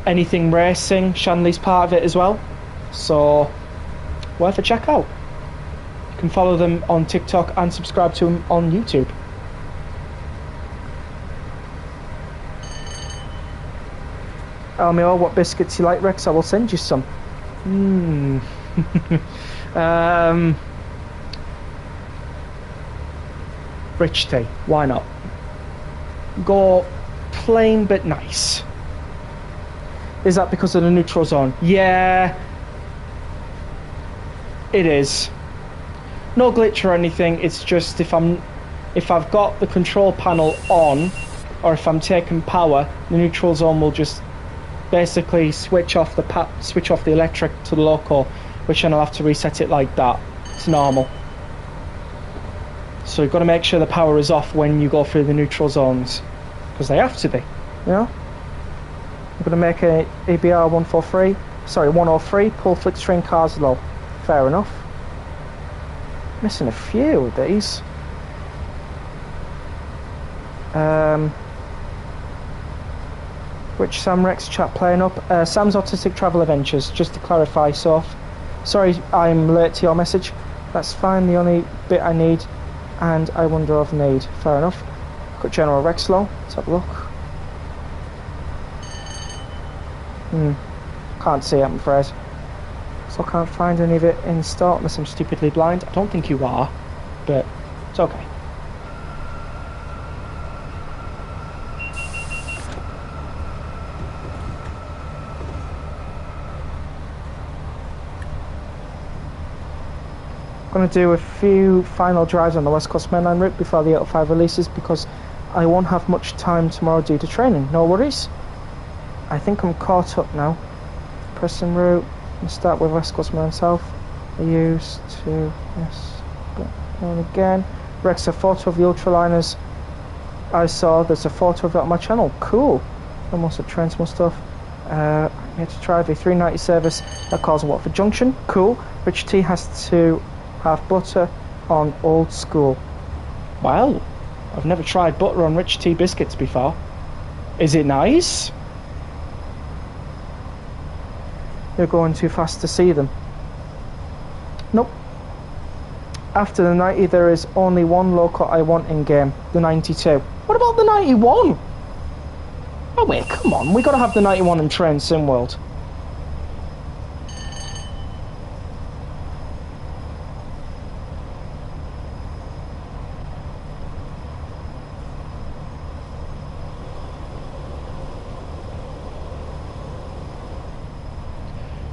Anything Racing, Shanley's part of it as well. So, worth a check out. You can follow them on TikTok and subscribe to them on YouTube. Elmio, what biscuits you like, Rex? I will send you some. Rich tea, why not? Go plain but nice. Is that because of the neutral zone? Yeah, it is. No glitch or anything. It's just if I've got the control panel on, or if I'm taking power, the neutral zone will just basically switch off the electric to the local, which then I'll have to reset it like that. It's normal. So you've got to make sure the power is off when you go through the neutral zones, because they have to be. You know. I'm going to make a EBR 103, pull flick string cars low. Fair enough. Missing a few of these. Which Sam Rex chat playing up? Sam's Autistic Travel Adventures, just to clarify. So, sorry I'm late to your message. That's fine, the only bit I need, and I wonder of need. Fair enough. Got General Rex low. Let's have a look. Can't see it, I'm afraid. So I can't find any of it in stock unless I'm stupidly blind. I don't think you are, but it's okay. I'm going to do a few final drives on the West Coast Mainline route before the 805 releases, because I won't have much time tomorrow due to training. No worries. I think I'm caught up now. Preston route. I'll start with West Coast Mainline South. I used to, yes, but and again. Rex, a photo of the ultraliners. I saw there's a photo of it on my channel. Cool. Almost a Transmo stuff. I had to try the 390 service that calls Watford Junction. Cool. Rich T has to have butter on old school. Wow. I've never tried butter on Rich T biscuits before. Is it nice? You're going too fast to see them. Nope. After the 90, there is only one local I want in game, the 92. What about the 91? Oh wait, come on, we gotta have the 91 in Train Simworld.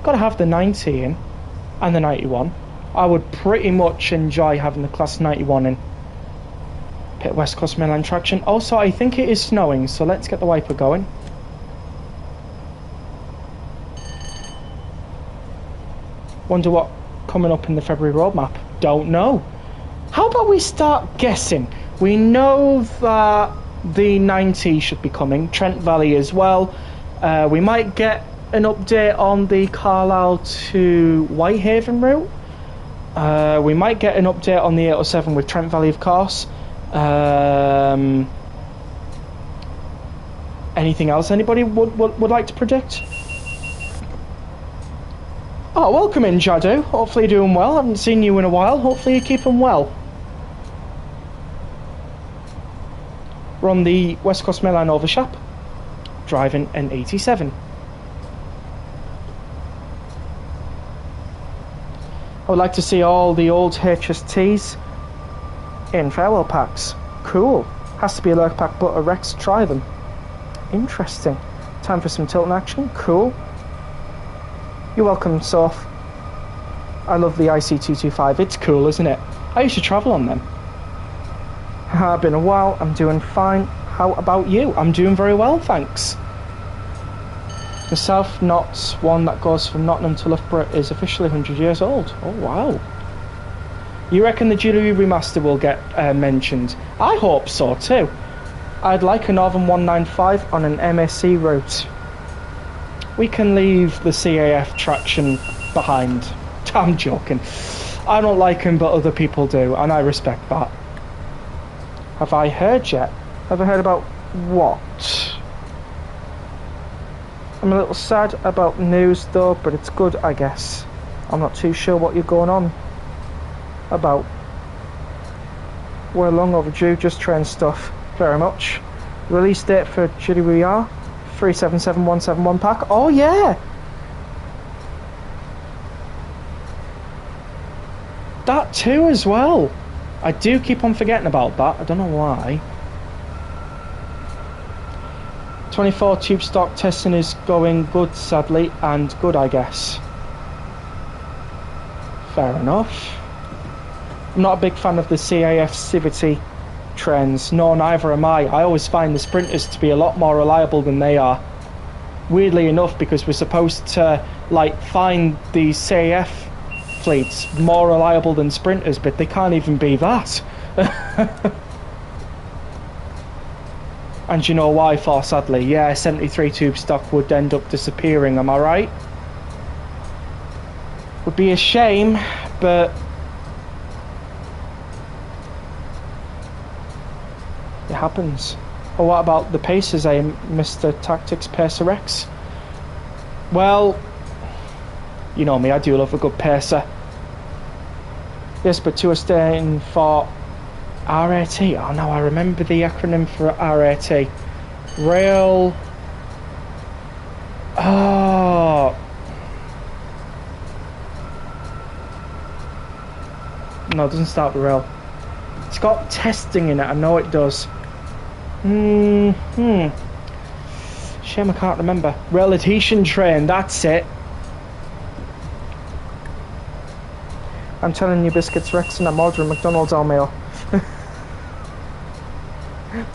Gotta have the 90 in, and the 91. I would pretty much enjoy having the Class 91 in. Pit West Coast Mainline traction. Also, I think it is snowing, so let's get the wiper going. Wonder what coming up in the February roadmap. Don't know. How about we start guessing? We know that the 90 should be coming, Trent Valley as well. We might get an update on the Carlisle to Whitehaven route. We might get an update on the 807 with Trent Valley, of course. Anything else anybody would like to predict? Oh, welcome in, Jadu. Hopefully you're doing well. I haven't seen you in a while. Hopefully you're keeping well. We're on the West Coast Mainline Overshap, driving an 87. I would like to see all the old HSTs in farewell packs. Cool. Has to be a lurk pack, but a Rex, try them. Interesting. Time for some Tilton action. Cool. You're welcome, Soph. I love the IC225. It's cool, isn't it? I used to travel on them. Been a while. I'm doing fine. How about you? I'm doing very well, thanks. The South Notts one that goes from Nottingham to Loughborough is officially 100 years old. Oh, wow. You reckon the Julie remaster will get mentioned? I hope so too. I'd like a Northern 195 on an MSC route. We can leave the CAF traction behind. I'm joking. I don't like him, but other people do, and I respect that. Have I heard yet? Have I heard about what? I'm a little sad about news though, but it's good, I guess. I'm not too sure what you're going on about. We're long overdue, just train stuff. Very much. Release date for GDWR 377171 pack. Oh yeah! That too as well. I do keep on forgetting about that. I don't know why. 24 tube stock testing is going good, sadly, and good, I guess. Fair enough. I'm not a big fan of the CAF Civity trends. No, neither am I. I always find the Sprinters to be a lot more reliable than they are. Weirdly enough, because we're supposed to, like, find these CAF fleets more reliable than Sprinters, but they can't even be that. And you know why for, sadly? Yeah, 73 tube stock would end up disappearing, am I right? Would be a shame, but it happens. Or what about the Pacers, Mr. Tactics Pacer X? Well, you know me, I do love a good pacer. Yes, but two are staying for RAT. Oh no, I remember the acronym for RAT. Rail. Oh. No, it doesn't start with rail. It's got testing in it, I know it does. Shame I can't remember. Rail adhesion train, that's it. I'm telling you, Biscuits Rex, and I'm ordering McDonald's all meal.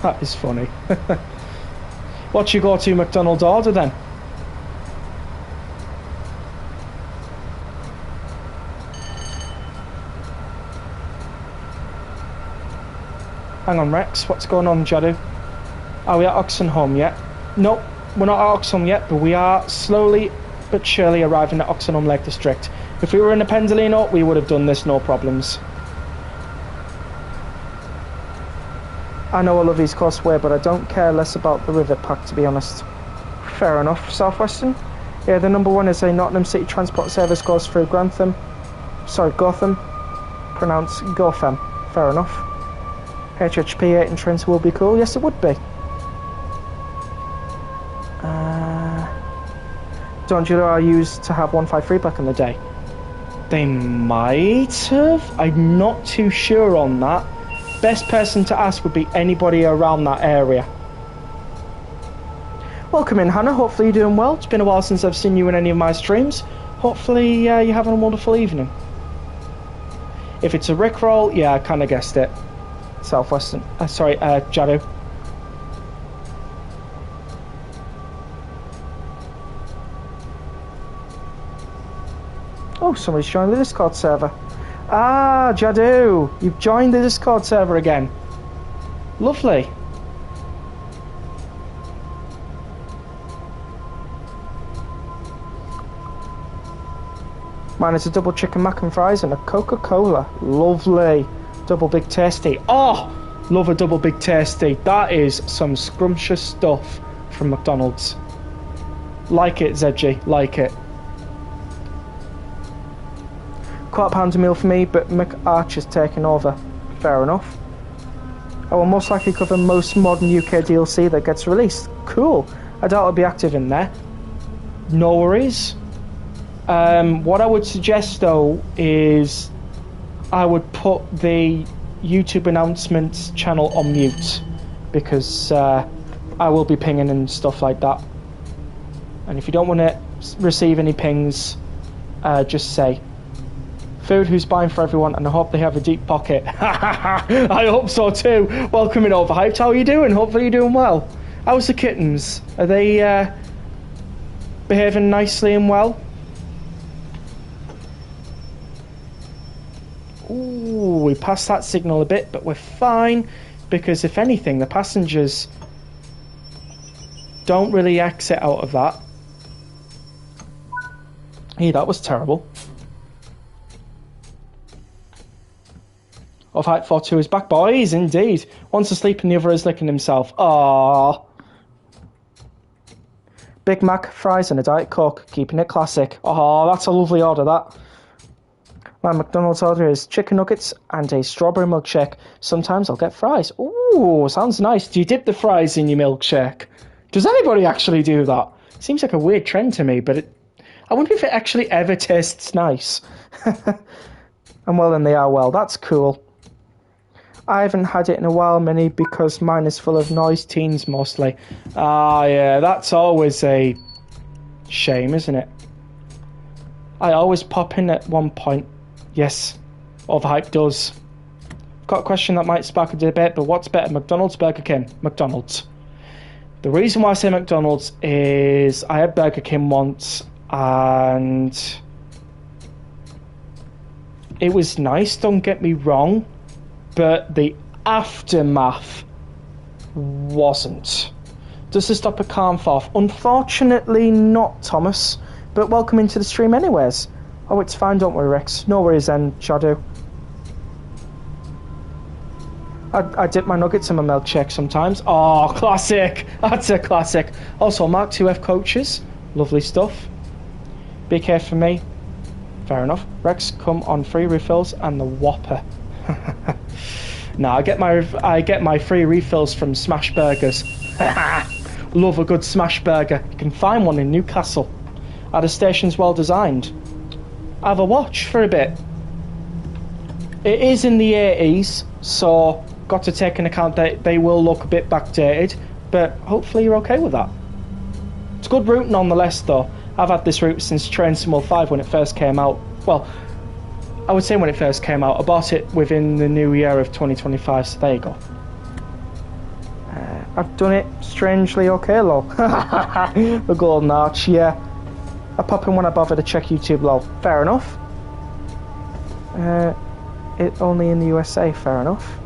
That is funny. What's your go-to McDonald's order then? Hang on, Rex, what's going on, Jadu? Are we at Oxenholme yet? Nope, we're not at Oxenholme yet, but we are slowly but surely arriving at Oxenholme Lake District. If we were in a Pendolino, we would have done this, no problems. I know I love East Coast Way, but I don't care less about the Rivet Pack, to be honest. Fair enough. Southwestern? Yeah, the number one is a Nottingham City Transport Service goes through Gotham. Pronounce Gotham. Fair enough. HHP 8 and trains will be cool. Yes, it would be. Don't you know I used to have 153 back in the day? They might have. I'm not too sure on that. Best person to ask would be anybody around that area. Welcome in, Hannah. Hopefully you're doing well. It's been a while since I've seen you in any of my streams. Hopefully you're having a wonderful evening. If it's a Rickroll, yeah, I kind of guessed it. Southwestern. Jadu. Oh, somebody's joined the Discord server. Ah, Jadu, you've joined the Discord server again. Lovely. Mine is a double chicken mac and fries and a Coca-Cola. Lovely. Double big tasty. Oh, love a double big tasty. That is some scrumptious stuff from McDonald's. Like it, Zedgy, like it. £25 a meal for me, but McArch is taking over. Fair enough. I will most likely cover most modern UK DLC that gets released. Cool. I doubt I'll be active in there. No worries. What I would suggest though is I would put the YouTube announcements channel on mute, because I will be pinging and stuff like that. And if you don't want to receive any pings, just say food who's buying for everyone, and I hope they have a deep pocket. I hope so too. Welcome in, Overhyped. How are you doing? Hopefully you're doing well. How's the kittens? Are they behaving nicely and well? Ooh, we passed that signal a bit, but we're fine, because if anything, the passengers don't really exit out of that. Hey, that was terrible. Of Hype 42 is back, boys, indeed. One's asleep and the other is licking himself. Aww. Big Mac, fries and a Diet Coke, keeping it classic. Oh, that's a lovely order, that. My McDonald's order is chicken nuggets and a strawberry milkshake. Sometimes I'll get fries. Ooh, sounds nice. Do you dip the fries in your milkshake? Does anybody actually do that? Seems like a weird trend to me, but I wonder if it actually ever tastes nice. And well, then they are well. That's cool. I haven't had it in a while, Minnie, because mine is full of noise teens mostly. Ah, yeah, that's always a shame, isn't it? I always pop in at one point. Yes, Overhype does. Got a question that might spark a debate, but what's better, McDonald's, Burger King? McDonald's. The reason why I say McDonald's is I had Burger King once, and it was nice, don't get me wrong, but the aftermath wasn't. Does this stop a calm forth? Unfortunately not, Thomas, but welcome into the stream anyways. Oh, it's fine, don't worry, Rex. No worries then, Shadow. I dip my nuggets in my milkshake sometimes. Oh, classic! That's a classic. Also, Mark 2F coaches. Lovely stuff. BK for me. Fair enough. Rex, come on free refills and the Whopper. No, I get my free refills from Smash Burgers. Love a good Smash Burger. You can find one in Newcastle. Are the stations well designed? Have a watch for a bit. It is in the 80s, so got to take into account that they will look a bit backdated, but hopefully you're okay with that. It's a good route nonetheless, though. I've had this route since Train Sim 5 when it first came out. Well, I would say when it first came out. I bought it within the new year of 2025, so there you go. I've done it strangely okay, lol. The golden arch, yeah. I pop in when I bother to check YouTube, lol. Fair enough. It only in the USA, fair enough.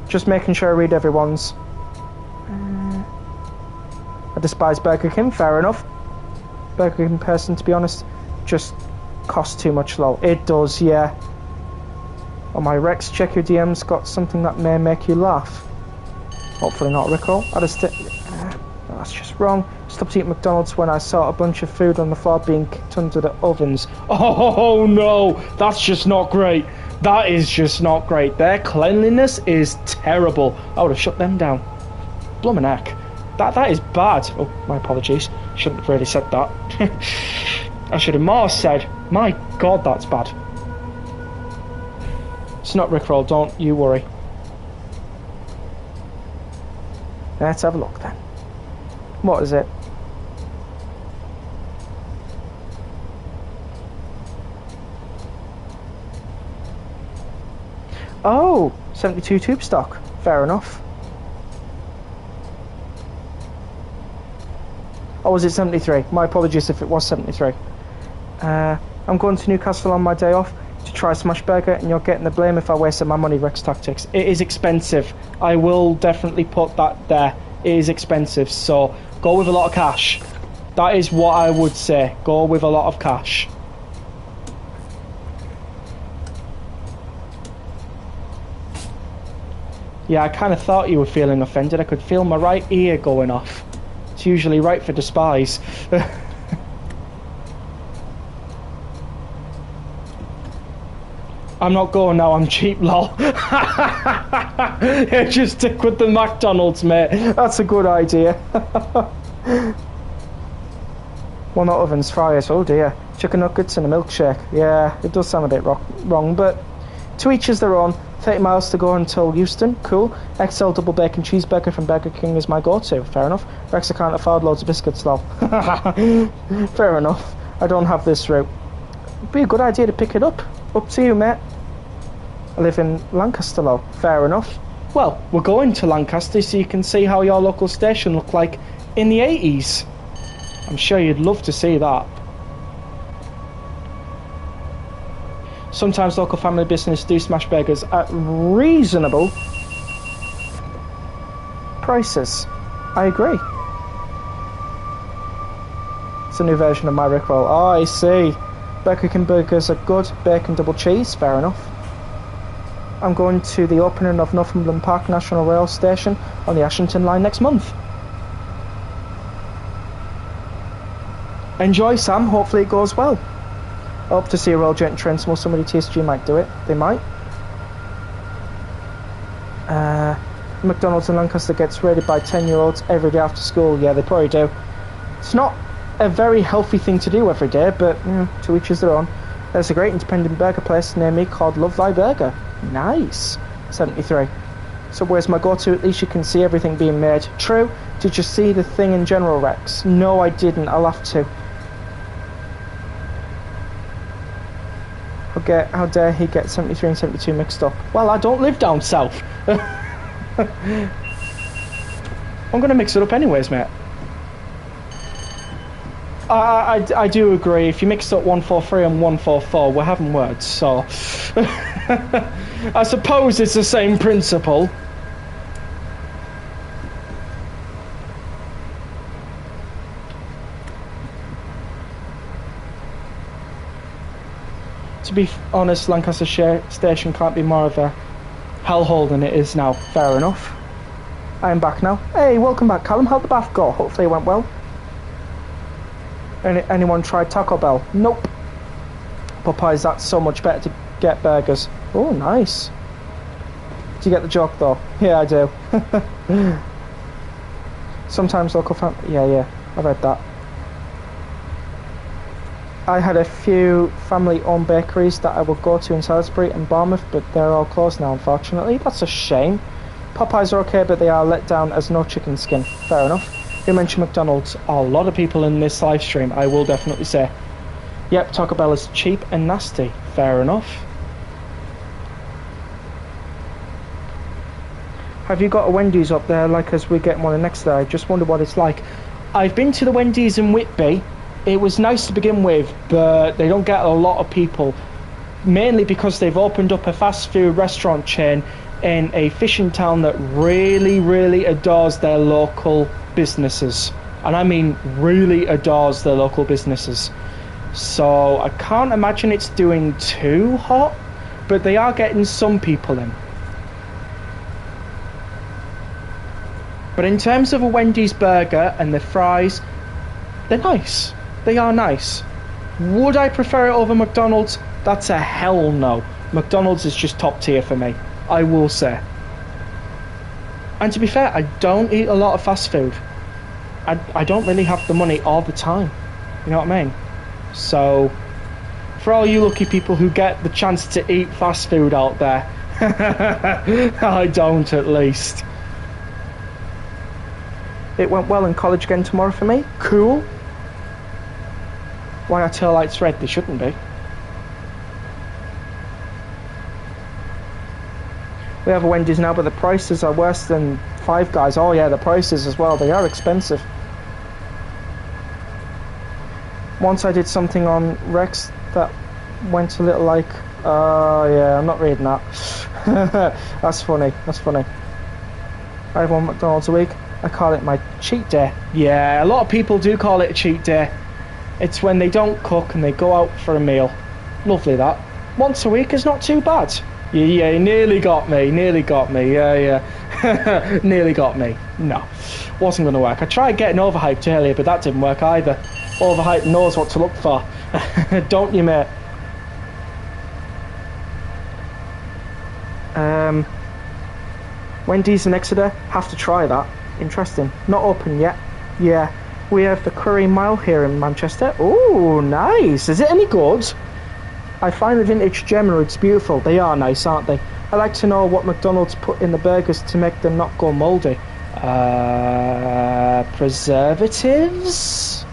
Just making sure I read everyone's. I despise Burger King, fair enough. Burger King person, to be honest, just costs too much, lol. It does, yeah. Oh my Rex, check your DMs, got something that may make you laugh. Hopefully not, Rico. I just that's just wrong. Stopped eating McDonald's when I saw a bunch of food on the floor being kicked under the ovens. Oh no, that's just not great. That is just not great. Their cleanliness is terrible. I would have shut them down. Bloomin' heck. That is bad. Oh, my apologies. Shouldn't have really said that. I should have more said, my god, that's bad. It's not Rickroll, don't you worry. Let's have a look then. What is it? Oh, 72 tube stock. Fair enough. Or was it 73? My apologies if it was 73. I'm going to Newcastle on my day off to try Smash Burger, and you're getting the blame if I wasted my money, Rex Tactics. It is expensive. I will definitely put that there. It is expensive, so go with a lot of cash. That is what I would say. Go with a lot of cash. Yeah, I kind of thought you were feeling offended. I could feel my right ear going off. It's usually right for despise. I'm not going now, I'm cheap, lol. Yeah, just stick with the McDonald's, mate. That's a good idea. Well, not ovens, fries, oh dear. Chicken nuggets and a milkshake. Yeah, it does sound a bit wrong, but to each is their own. 30 miles to go until Euston, cool. XL double bacon cheeseburger from Burger King is my go-to, fair enough. Rex, I can't afford loads of biscuits, lol. Fair enough, I don't have this route. It'd be a good idea to pick it up. Up to you, mate. I live in Lancaster, lol. Fair enough. Well, we're going to Lancaster so you can see how your local station looked like in the 80s. I'm sure you'd love to see that. Sometimes local family business do smash burgers at reasonable prices. I agree. It's a new version of my Rickroll. Oh, I see. Burger King burgers are good. Bacon double cheese. Fair enough. I'm going to the opening of Northumberland Park National Rail Station on the Ashington line next month. Enjoy, Sam. Hopefully it goes well. I hope to see a Royal Jet train. Small somebody TSG might do it. They might. McDonald's in Lancaster gets raided by 10-year-olds every day after school. Yeah, they probably do. It's not a very healthy thing to do every day, but to each is their own. There's a great independent burger place near me called Love Thy Burger. Nice. 73. So where's my go-to? At least you can see everything being made. True. Did you see the thing in General Rex? No, I didn't. I'll have to. Okay, how dare he get 73 and 72 mixed up? Well, I don't live down south. I'm going to mix it up anyways, mate. I do agree. If you mix up 143 and 144, we're having words, so... I suppose it's the same principle. To be honest, Lancaster Station can't be more of a hellhole than it is now. Fair enough. I am back now. Hey, welcome back, Callum. How'd the bath go? Hopefully it went well. Anyone tried Taco Bell? Nope. Popeyes, that's so much better to get burgers. Oh, nice. Do you get the joke, though? Yeah, I do. Sometimes local yeah, I read that. I had a few family-owned bakeries that I would go to in Salisbury and Bournemouth, but they're all closed now, unfortunately. That's a shame. Popeyes are okay, but they are let down as no chicken skin. Fair enough. You mentioned McDonald's. A lot of people in this live stream, I will definitely say. Yep, Taco Bell is cheap and nasty. Fair enough. Have you got a Wendy's up there, like as we're getting one next day? I just wonder what it's like. I've been to the Wendy's in Whitby. It was nice to begin with, but they don't get a lot of people. Mainly because they've opened up a fast food restaurant chain in a fishing town that really, really adores their local businesses. And I mean really adores their local businesses. So I can't imagine it's doing too hot, but they are getting some people in. But in terms of a Wendy's burger and the fries, they're nice. They are nice. Would I prefer it over McDonald's? That's a hell no. McDonald's is just top tier for me, I will say. And to be fair, I don't eat a lot of fast food. I don't really have the money all the time. You know what I mean? So, for all you lucky people who get the chance to eat fast food out there, I don't at least. It went well in college again tomorrow for me. Cool. Why are tail lights red? They shouldn't be. We have a Wendy's now, but the prices are worse than Five Guys. Oh yeah, the prices as well. They are expensive. Once I did something on Rex that went a little like... yeah, I'm not reading that. That's funny. That's funny. I have one McDonald's a week. I call it my cheat day. Yeah, a lot of people do call it a cheat day. It's when they don't cook and they go out for a meal. Lovely that. Once a week is not too bad. Yeah, you nearly got me. Nearly got me. Yeah. Nearly got me. No, wasn't going to work. I tried getting overhyped earlier, but that didn't work either. Overhyped knows what to look for. Don't you, mate? Wendy's in Exeter. Have to try that. Interesting. Not open yet. Yeah. We have the Curry Mile here in Manchester. Oh, nice. Is it any good? I find the vintage Gemma, beautiful. They are nice, aren't they? I like to know what McDonald's put in the burgers to make them not go mouldy. Preservatives?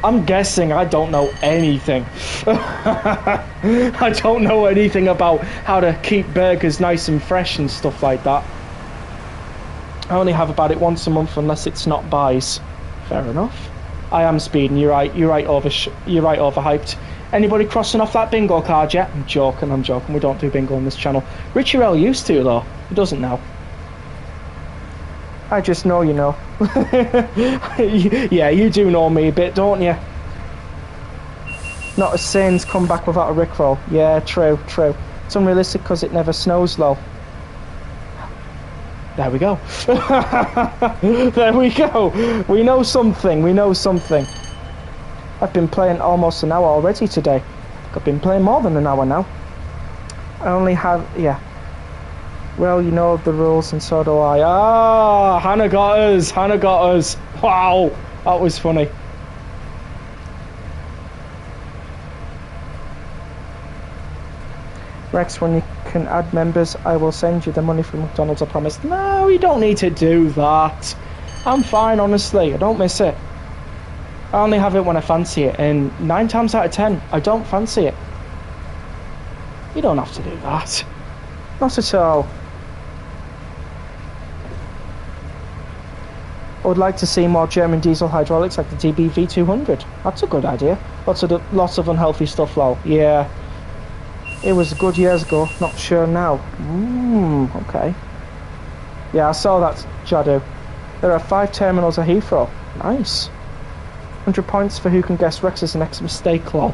I'm guessing. I don't know anything. I don't know anything about how to keep burgers nice and fresh and stuff like that. I only have about it once a month unless it's not buys. Fair enough. I am speeding. You're right. You're right. You're right. Overhyped. Anybody crossing off that bingo card yet? I'm joking. I'm joking. We don't do bingo on this channel. Richie Rell used to though. He doesn't now. I just know you know. Yeah, you do know me a bit, don't you? Not a Saints come back without a rickroll. Yeah, true, true. It's unrealistic because it never snows, lol. There we go. There we go. We know something. We know something. I've been playing almost an hour already today. I've been playing more than an hour now. I only have... yeah. Well, you know the rules and so do I. Ah, Hannah got us. Hannah got us. Wow. That was funny. Rex, when you can add members, I will send you the money from McDonald's, I promise. No, you don't need to do that. I'm fine, honestly. I don't miss it. I only have it when I fancy it, and 9 times out of 10, I don't fancy it. You don't have to do that. Not at all. I would like to see more German diesel hydraulics like the DBV200. That's a good idea. Lots of unhealthy stuff, lol. Yeah. It was good years ago, not sure now. Okay. Yeah, I saw that, Jadu. There are 5 terminals at Heathrow. Nice. 100 points for who can guess Rex's next mistake, lol.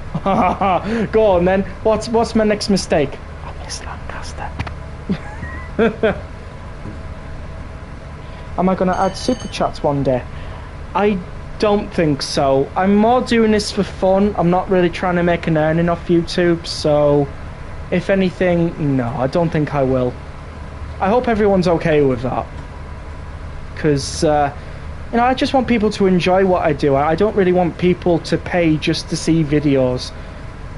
Go on then. What's my next mistake? I miss Lancaster. Am I going to add super chats one day? I don't think so. I'm more doing this for fun. I'm not really trying to make an earning off YouTube, so... if anything, no, I don't think I will. I hope everyone's okay with that. Because, you know, I just want people to enjoy what I do. I don't really want people to pay just to see videos.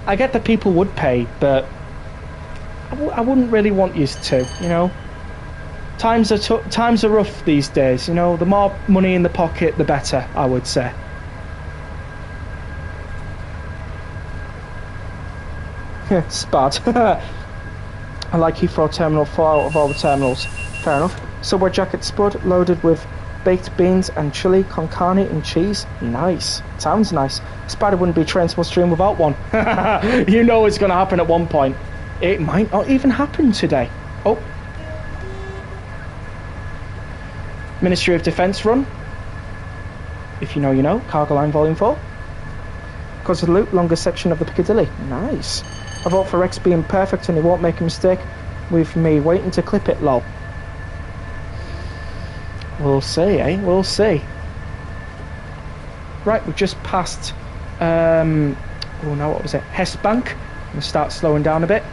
I get that people would pay, but I wouldn't really want you to, you know? Times are rough these days, you know? The more money in the pocket, the better, I would say. Spad. I like Heathrow Terminal 4 out of all the terminals. Fair enough. Subway jacket spud loaded with baked beans and chili con carne and cheese. Nice. Sounds nice. Spider wouldn't be trained to stream without one. You know it's going to happen at one point. It might not even happen today. Oh. Ministry of Defence run. If you know, you know. Cargo Line Volume 4. Because of the loop, longest section of the Piccadilly. Nice. I vote for Rex being perfect and he won't make a mistake with me waiting to clip it, lol. We'll see, eh? We'll see. Right, we've just passed... oh no, what was it? Hestbank. I'm going to start slowing down a bit.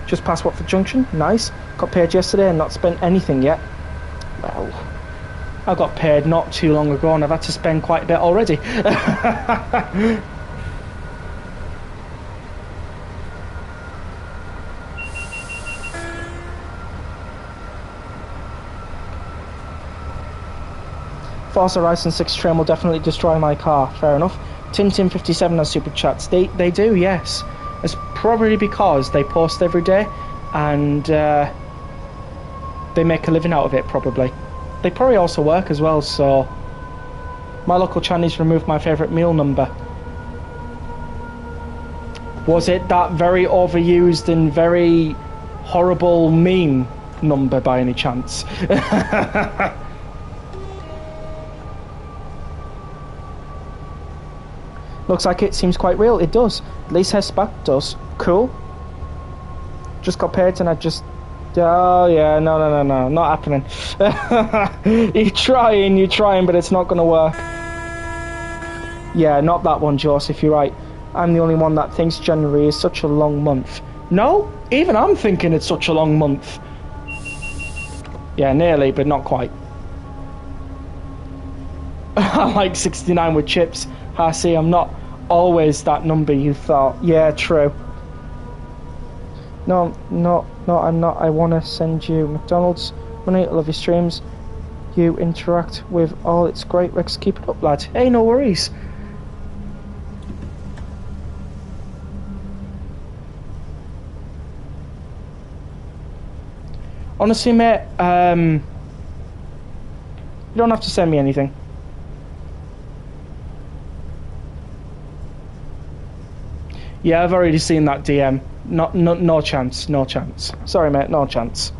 Just past Watford Junction. Nice. Got paid yesterday and not spent anything yet. Well... I got paid not too long ago and I've had to spend quite a bit already. Forza Horizon 6 train will definitely destroy my car. Fair enough. Tintin57 has super chats. They do, yes. It's probably because they post every day and they make a living out of it, probably. They probably also work as well, so... My local Chinese removed my favourite meal number. Was it that very overused and very horrible meme number by any chance? Looks like it seems quite real. It does. At least Hesback does. Cool. Just got paid and I just... Oh yeah, no, not happening. You're trying, but it's not going to work. Yeah, not that one, Joseph, you're right. I'm the only one that thinks January is such a long month. No, even I'm thinking it's such a long month. Yeah, nearly, but not quite. I like 69 with chips. I see, I'm not always that number you thought. Yeah, true. No, I'm not. I want to send you McDonald's money. I love your streams. You interact with all. It's great, Rex. Keep it up, lad. Hey, no worries. Honestly, mate, You don't have to send me anything. Yeah, I've already seen that DM. No chance, no chance. Sorry, mate, no chance.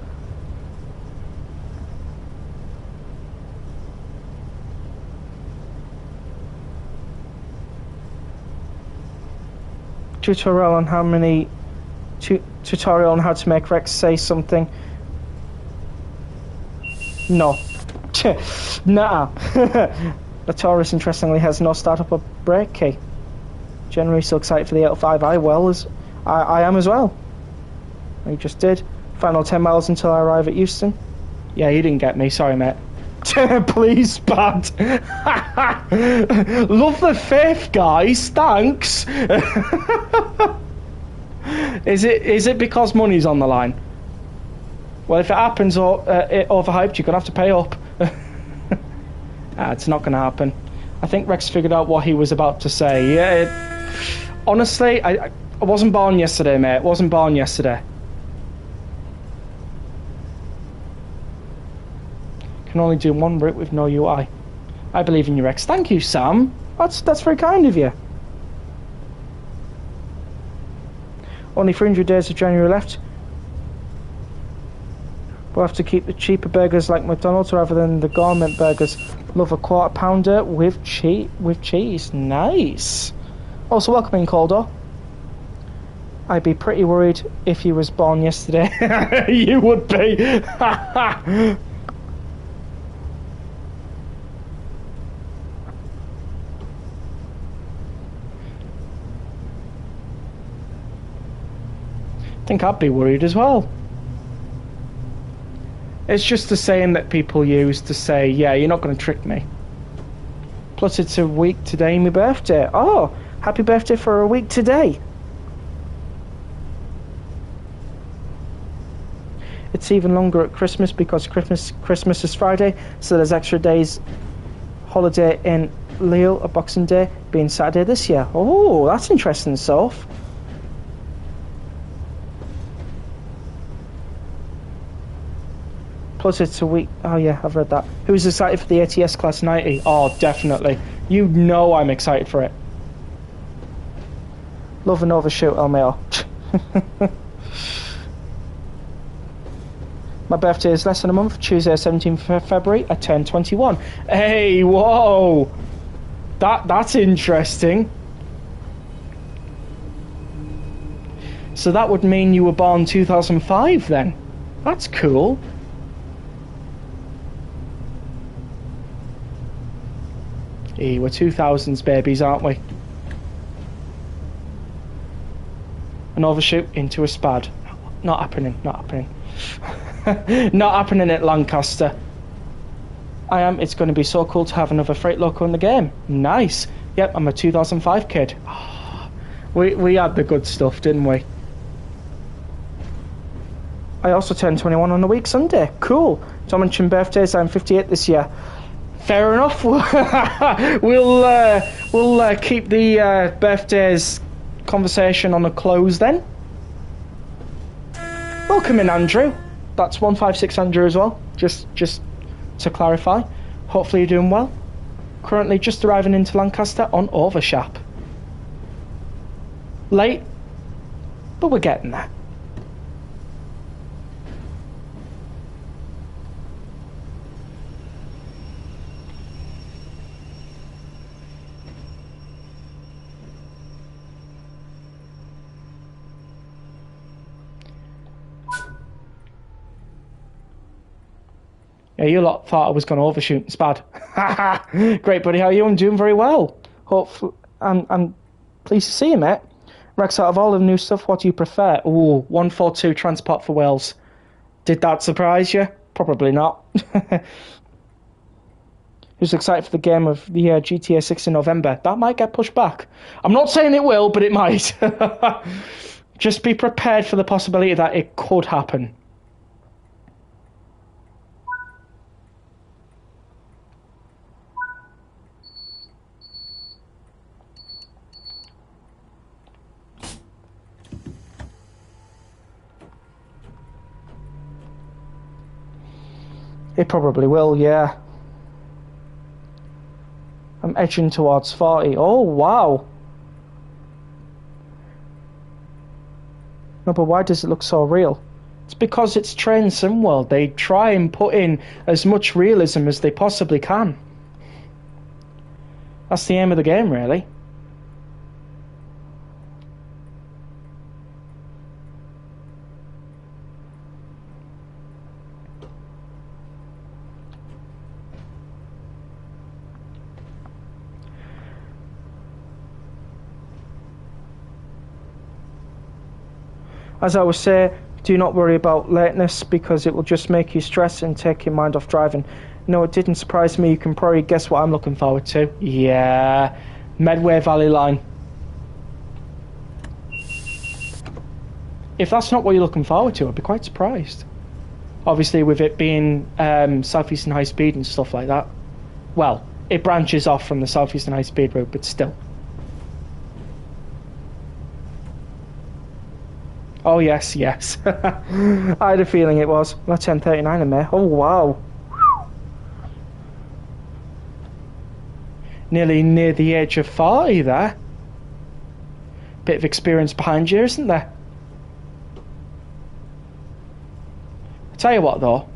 Tutorial on how many... tutorial on how to make Rex say something. No. Nah. The Taurus, interestingly, has no startup or break key. Generally so excited for the 805. I am as well. I just did. Final 10 miles until I arrive at Euston. Yeah, you didn't get me. Sorry, mate. Please, bad. Love the faith, guys. Thanks. Is it because money's on the line? Well, if it happens or it overhyped, you're gonna have to pay up. It's not gonna happen. I think Rex figured out what he was about to say. Yeah. Honestly, I wasn't born yesterday, mate. Wasn't born yesterday. Can only do one route with no UI. I believe in you, Rex. Thank you, Sam. That's very kind of you. Only 300 days of January left. We'll have to keep the cheaper burgers like McDonald's rather than the gourmet burgers. Love a quarter pounder with cheese. Nice. Also, welcome in, Calder. I'd be pretty worried if he was born yesterday. You would be. I think I'd be worried as well. It's just a saying that people use to say, yeah, you're not going to trick me. Plus, it's a week today, my birthday. Oh, happy birthday for a week today. It's even longer at Christmas because Christmas is Friday, so there's extra days holiday in Leo, a Boxing Day, being Saturday this year. Oh, that's interesting, Soph. Plus it's a week... Oh yeah, I've read that. Who's excited for the ATS Class 90? Oh, definitely. You know I'm excited for it. Love and overshoot, LMAO. My birthday is less than a month. Tuesday, 17th of February. I turn 21. Hey, whoa! That's interesting. So that would mean you were born 2005 then. That's cool. Hey, we're 2000s babies, aren't we? An overshoot into a spad. Not happening, not happening. Not happening at Lancaster. It's going to be so cool to have another freight loco in the game. Nice. Yep, I'm a 2005 kid. We had the good stuff, didn't we? I also turned 21 on the week Sunday. Cool. Don't mention birthdays, I'm 58 this year. Fair enough. We'll keep the birthdays conversation on a close then. Welcome in, Andrew. That's 156 Andrew as well. Just to clarify. Hopefully you're doing well. Currently just arriving into Lancaster on Overshap. Late, but we're getting there. Yeah, you lot thought I was going to overshoot and spad. Great, buddy. How are you? I'm doing very well. Hopefully, I'm pleased to see you, mate. Rex, out of all the new stuff, what do you prefer? Ooh, 142 Transport for Wales. Did that surprise you? Probably not. Who's excited for the game of the GTA 6 in November? That might get pushed back. I'm not saying it will, but it might. Just be prepared for the possibility that it could happen. It probably will, yeah. I'm edging towards 40. Oh, wow. No, but why does it look so real? It's because it's Train Sim World. They try and put in as much realism as they possibly can. That's the aim of the game, really. As I was saying, do not worry about lateness because it will just make you stress and take your mind off driving. No, it didn't surprise me. You can probably guess what I'm looking forward to. Yeah, Medway Valley Line. If that's not what you're looking forward to, I'd be quite surprised. Obviously, with it being Southeastern High Speed and stuff like that. Well, it branches off from the Southeastern High Speed route, but still. Oh, yes, yes. I had a feeling it was. That's 10:39 in there. Oh, wow. Nearly near the age of 40 there. Bit of experience behind you, isn't there? I tell you what, though.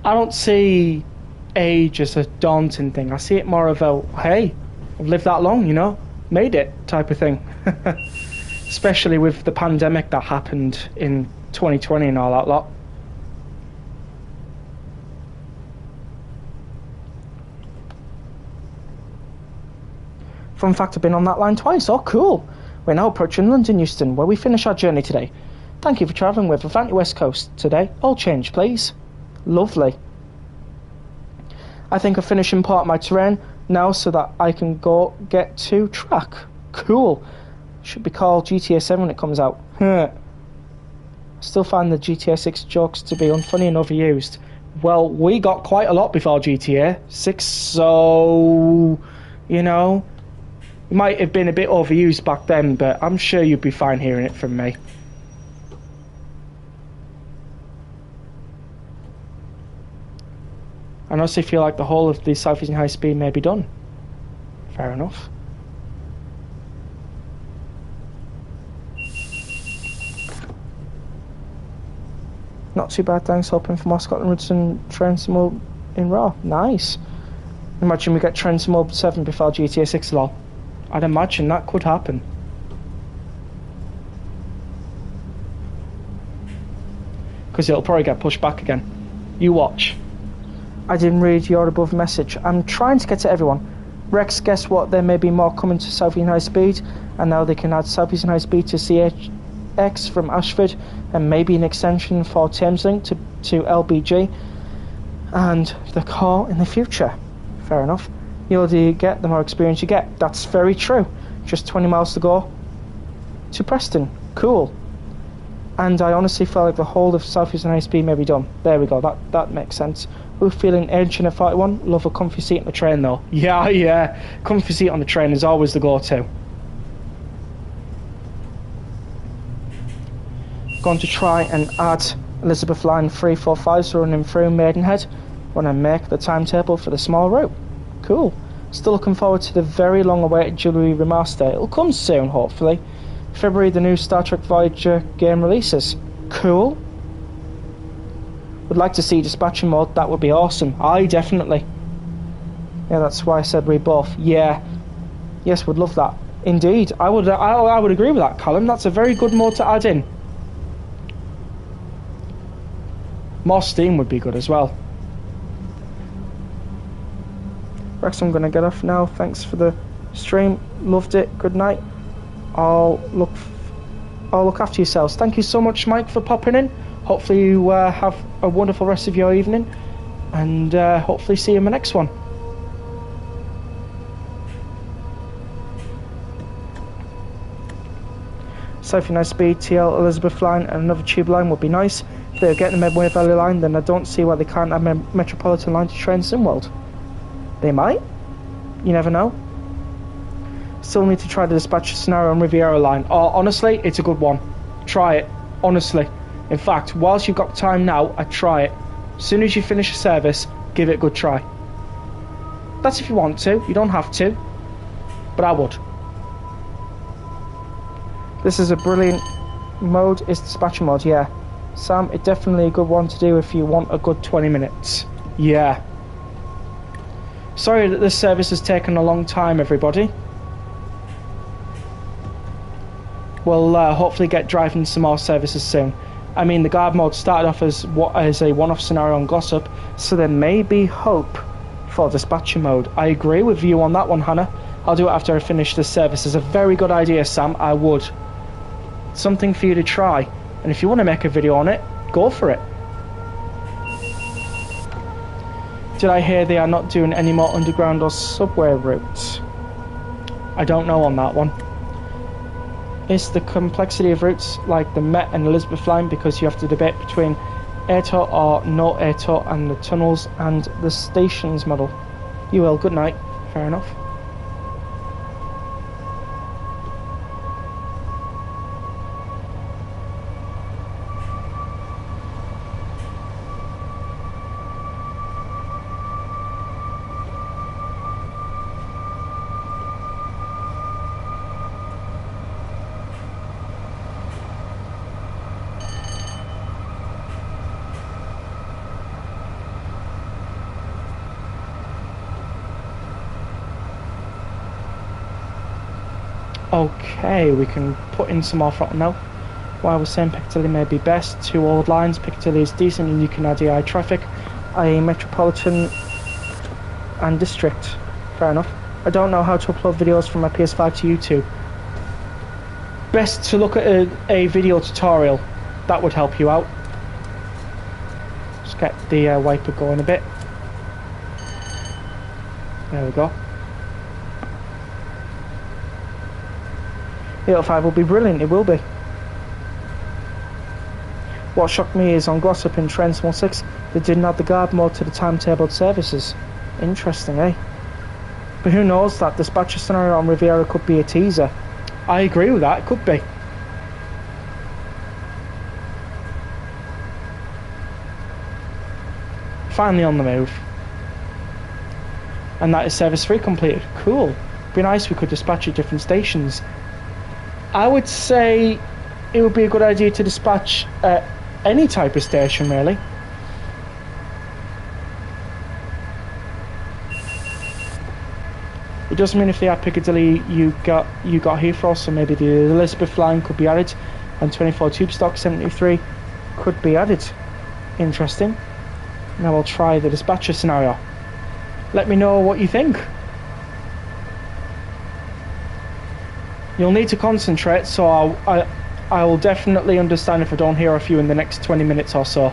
I don't see age as a daunting thing. I see it more of a, hey, I've lived that long, you know, made it type of thing. Especially with the pandemic that happened in 2020 and all that lot. Fun fact, I've been on that line twice. Oh, cool. We're now approaching London Euston, where we finish our journey today. Thank you for travelling with Avanti West Coast today. All change, please. Lovely. I think I'll finish import my terrain now so that I can go get to track. Cool. Should be called GTA 7 when it comes out. I still find the GTA 6 jokes to be unfunny and overused. Well, we got quite a lot before GTA 6, so, you know, it might have been a bit overused back then, but I'm sure you'd be fine hearing it from me. I honestly feel like the whole of the Southeastern High Speed may be done. Fair enough. Not too bad, thanks. Hoping for more Scotland routes and Train Sim in Raw. Nice. Imagine we get Train Sim 7 before GTA 6 lol. I'd imagine that could happen. Because it'll probably get pushed back again. You watch. I didn't read your above message. I'm trying to get to everyone. Rex, guess what? There may be more coming to Southeastern High Speed, and now they can add Southeastern High Speed to CHX from Ashford, and maybe an extension for Thameslink to LBG, and the car in the future. Fair enough. The older you get, the more experience you get. That's very true. Just 20 miles to go to Preston. Cool. And I honestly feel like the whole of Southeastern High Speed may be done. There we go. That makes sense. We're feeling ancient at 41. Love a comfy seat on the train though. Yeah. Comfy seat on the train is always the go-to. Going to try and add Elizabeth Line 345s running through Maidenhead when I make the timetable for the small route. Cool. Still looking forward to the very long-awaited Jewellery remaster. It'll come soon, hopefully. February, the new Star Trek Voyager game releases. Cool. Would like to see dispatching mode. That would be awesome. I definitely. Yeah, that's why I said we both. Yeah. Yes, would love that. Indeed. I would agree with that, Callum. That's a very good mode to add in. More Steam would be good as well. Rex, I'm going to get off now. Thanks for the stream. Loved it. Good night. I'll look after yourselves. Thank you so much, Mike, for popping in. Hopefully you have a wonderful rest of your evening, and hopefully see you in the next one. Southern High Speed, TL Elizabeth Line and another tube line would be nice. If they're getting the Medway Valley Line, then I don't see why they can't have a Metropolitan Line to Train Simworld. They might. You never know. Still need to try the dispatch scenario on Riviera line. Oh, honestly, it's a good one. Try it. Honestly. In fact, whilst you've got time now, I'd try it. As soon as you finish a service, give it a good try. That's if you want to. You don't have to. But I would. This is a brilliant mode. It's dispatcher mode, yeah. Sam, it's definitely a good one to do if you want a good 20 minutes. Yeah. Sorry that this service has taken a long time, everybody. We'll hopefully get driving some more services soon. I mean, the guard mode started off as a one-off scenario on Gossip, so there may be hope for dispatcher mode. I agree with you on that one, Hannah. I'll do it after I finish this service. It's a very good idea, Sam. I would. Something for you to try. And if you want to make a video on it, go for it. Did I hear they are not doing any more underground or subway routes? I don't know on that one. It's the complexity of routes like the Met and Elizabeth line, because you have to debate between ATO or no ATO and the tunnels and the stations model. You will. Good night. Fair enough. Okay, we can put in some more throttle now. While we're saying Piccadilly may be best, 2 old lines. Piccadilly is decent and you can add DI traffic, i.e. Metropolitan and District. Fair enough. I don't know how to upload videos from my PS5 to YouTube. Best to look at a video tutorial. That would help you out. Just get the wiper going a bit. There we go. 805 will be brilliant, it will be. What shocked me is on Gossip in Train 6, they didn't add the guard mode to the timetabled services. Interesting, eh? But who knows, that dispatcher scenario on Riviera could be a teaser. I agree with that, it could be. Finally on the move. And that is service 3 completed. Cool. Be nice if we could dispatch at different stations. I would say it would be a good idea to dispatch at any type of station, really. It doesn't mean if they had Piccadilly, you got Heathrow, so maybe the Elizabeth line could be added, and 24 tube stock 73 could be added. Interesting. Now I'll try the dispatcher scenario. Let me know what you think. You'll need to concentrate, so I will definitely understand if I don't hear of you in the next 20 minutes or so.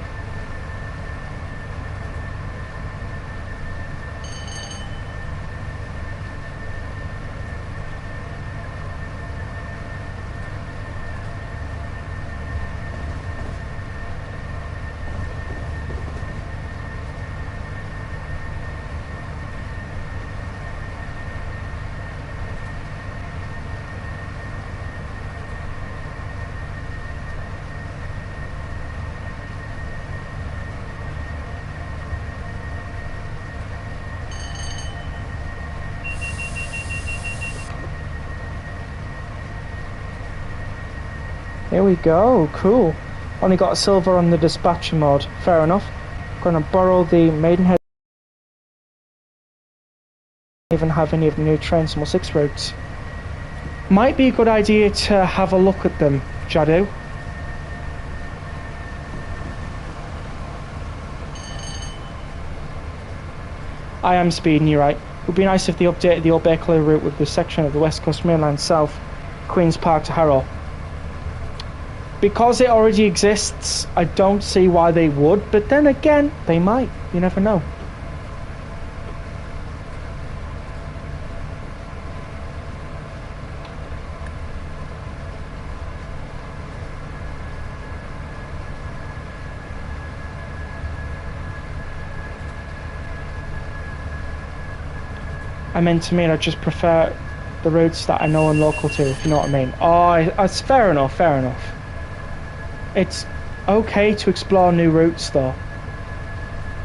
Here we go, cool. Only got a silver on the dispatcher mode, fair enough. Gonna borrow the Maidenhead. Even have any of the new Train 6 routes. Might be a good idea to have a look at them, Jadu. I am speeding, you're right. It would be nice if they updated the old Bakerloo route with the section of the West Coast Main Line South, Queen's Park to Harrow. Because it already exists, I don't see why they would, but then again, they might. You never know. I meant to mean I just prefer the routes that I know and local to, if you know what I mean. Oh, it's fair enough, fair enough. It's okay to explore new routes though.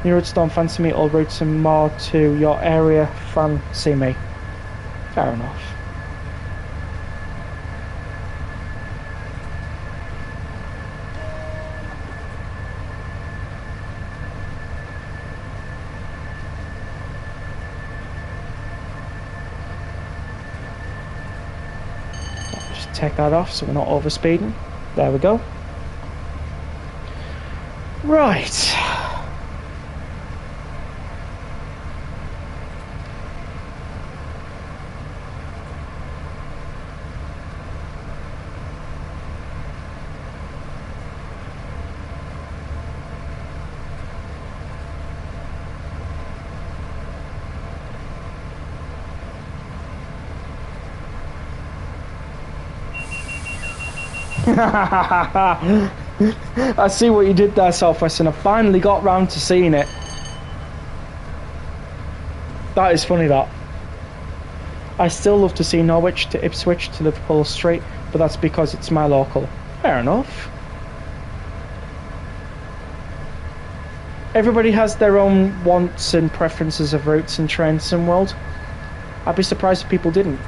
New routes don't fancy me, old routes are more to your area fancy me. Fair enough. Just take that off so we're not overspeeding. There we go. Right. I see what you did there, Southwest, and I finally got round to seeing it. That is funny, that. I still love to see Norwich to Ipswich to Liverpool Street, but that's because it's my local. Fair enough. Everybody has their own wants and preferences of routes and trains in world. I'd be surprised if people didn't.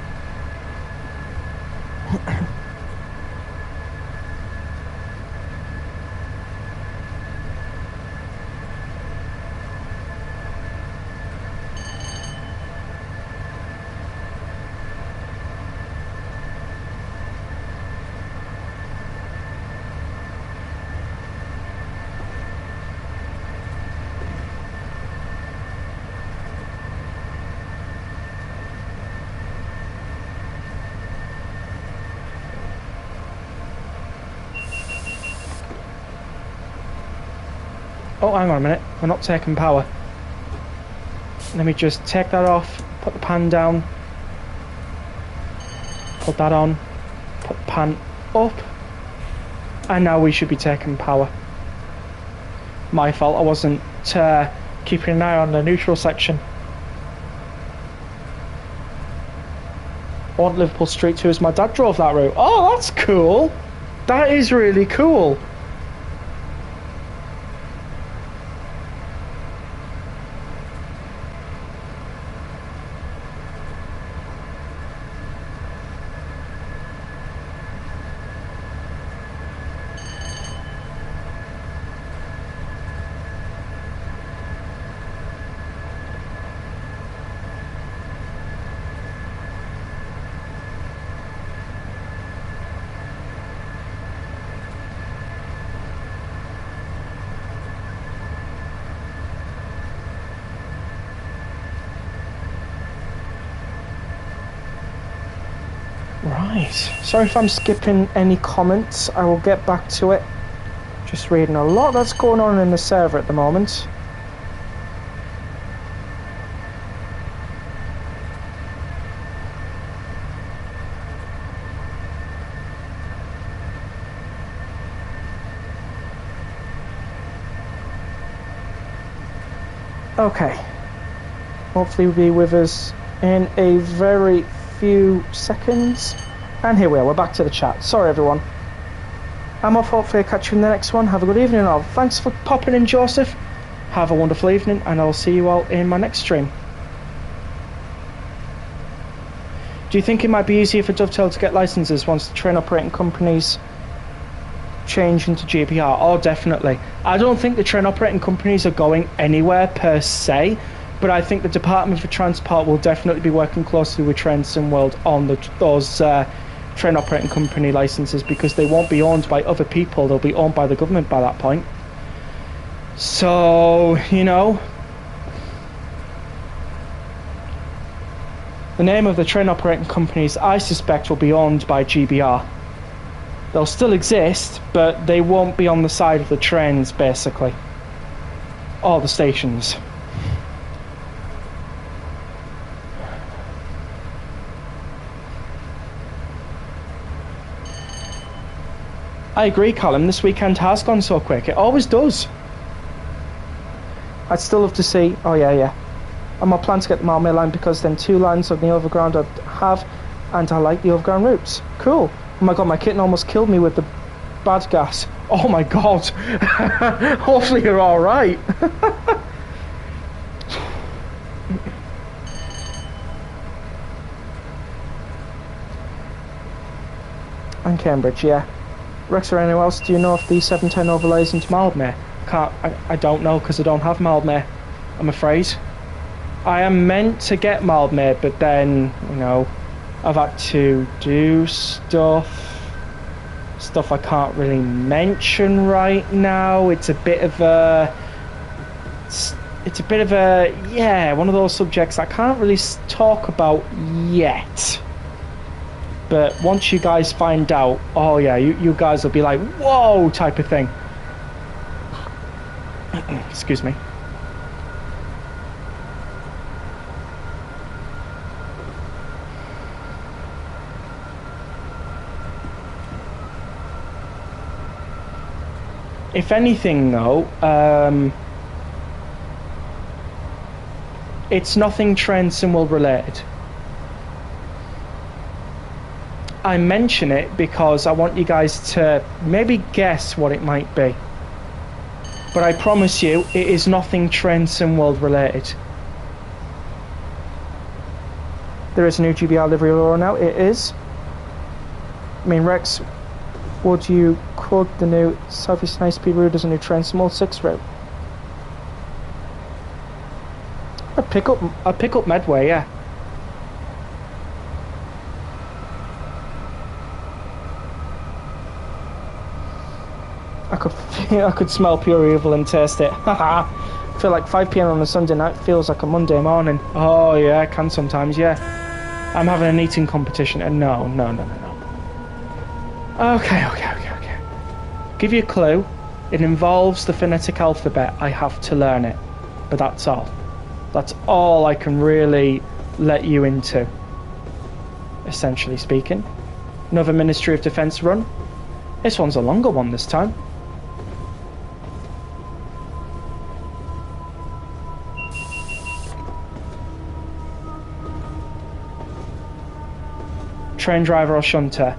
Oh, hang on a minute. We're not taking power. Let me just take that off, put the pan down, put that on, put the pan up, and now we should be taking power. My fault, I wasn't keeping an eye on the neutral section. I want Liverpool Street 2 as my dad drove that route. Oh, that's cool. That is really cool. Right, sorry if I'm skipping any comments, I will get back to it. Just reading a lot that's going on in the server at the moment. Okay, hopefully will be with us in a very few seconds, and here we are, we're back to the chat. Sorry everyone, I'm off. Hopefully I'll catch you in the next one. Have a good evening all. Thanks for popping in, Joseph. Have a wonderful evening, and I'll see you all in my next stream. Do you think it might be easier for Dovetail to get licenses once the train operating companies change into GPR? Oh, definitely. I don't think the train operating companies are going anywhere per se, but I think the Department for Transport will definitely be working closely with Train World on those train operating company licenses, because they won't be owned by other people, they'll be owned by the government by that point. So, you know, the name of the train operating companies, I suspect, will be owned by GBR. They'll still exist, but they won't be on the side of the trains, basically, or the stations. I agree, Callum, this weekend has gone so quick. It always does. I'd still love to see... Oh, yeah. On my plan to get the Malmö line because then 2 lines on the overground I'd have, and I like the overground routes. Cool. Oh my god, my kitten almost killed me with the bad gas. Oh my god. Hopefully you're alright. And Cambridge, yeah. Rex or anyone else, do you know if the 710 overlays into Mildmay? I don't know because I don't have Mildmay, I'm afraid. I am meant to get Mildmay, but then, you know, I've had to do stuff I can't really mention right now. It's a bit of a, yeah, one of those subjects I can't really talk about yet. But once you guys find out, oh yeah, you guys will be like, whoa, type of thing. Excuse me. If anything, though, it's nothing Trent Simwell related. I mention it because I want you guys to maybe guess what it might be. But I promise you, it is nothing Trent Simwell related. There is a new GBR livery law now. It is. I mean, Rex, would you quote the new Southeast High Speed route as a new Trent Simwell 6 route? I'd pick up Medway, yeah. I could smell pure evil and taste it. Haha. I feel like 5 PM on a Sunday night feels like a Monday morning. Oh yeah, it can sometimes, yeah. I'm having an eating competition and no. Okay. Give you a clue. It involves the phonetic alphabet. I have to learn it. But that's all. That's all I can really let you into. Essentially speaking. Another Ministry of Defence run. This one's a longer one this time. Train driver or shunter?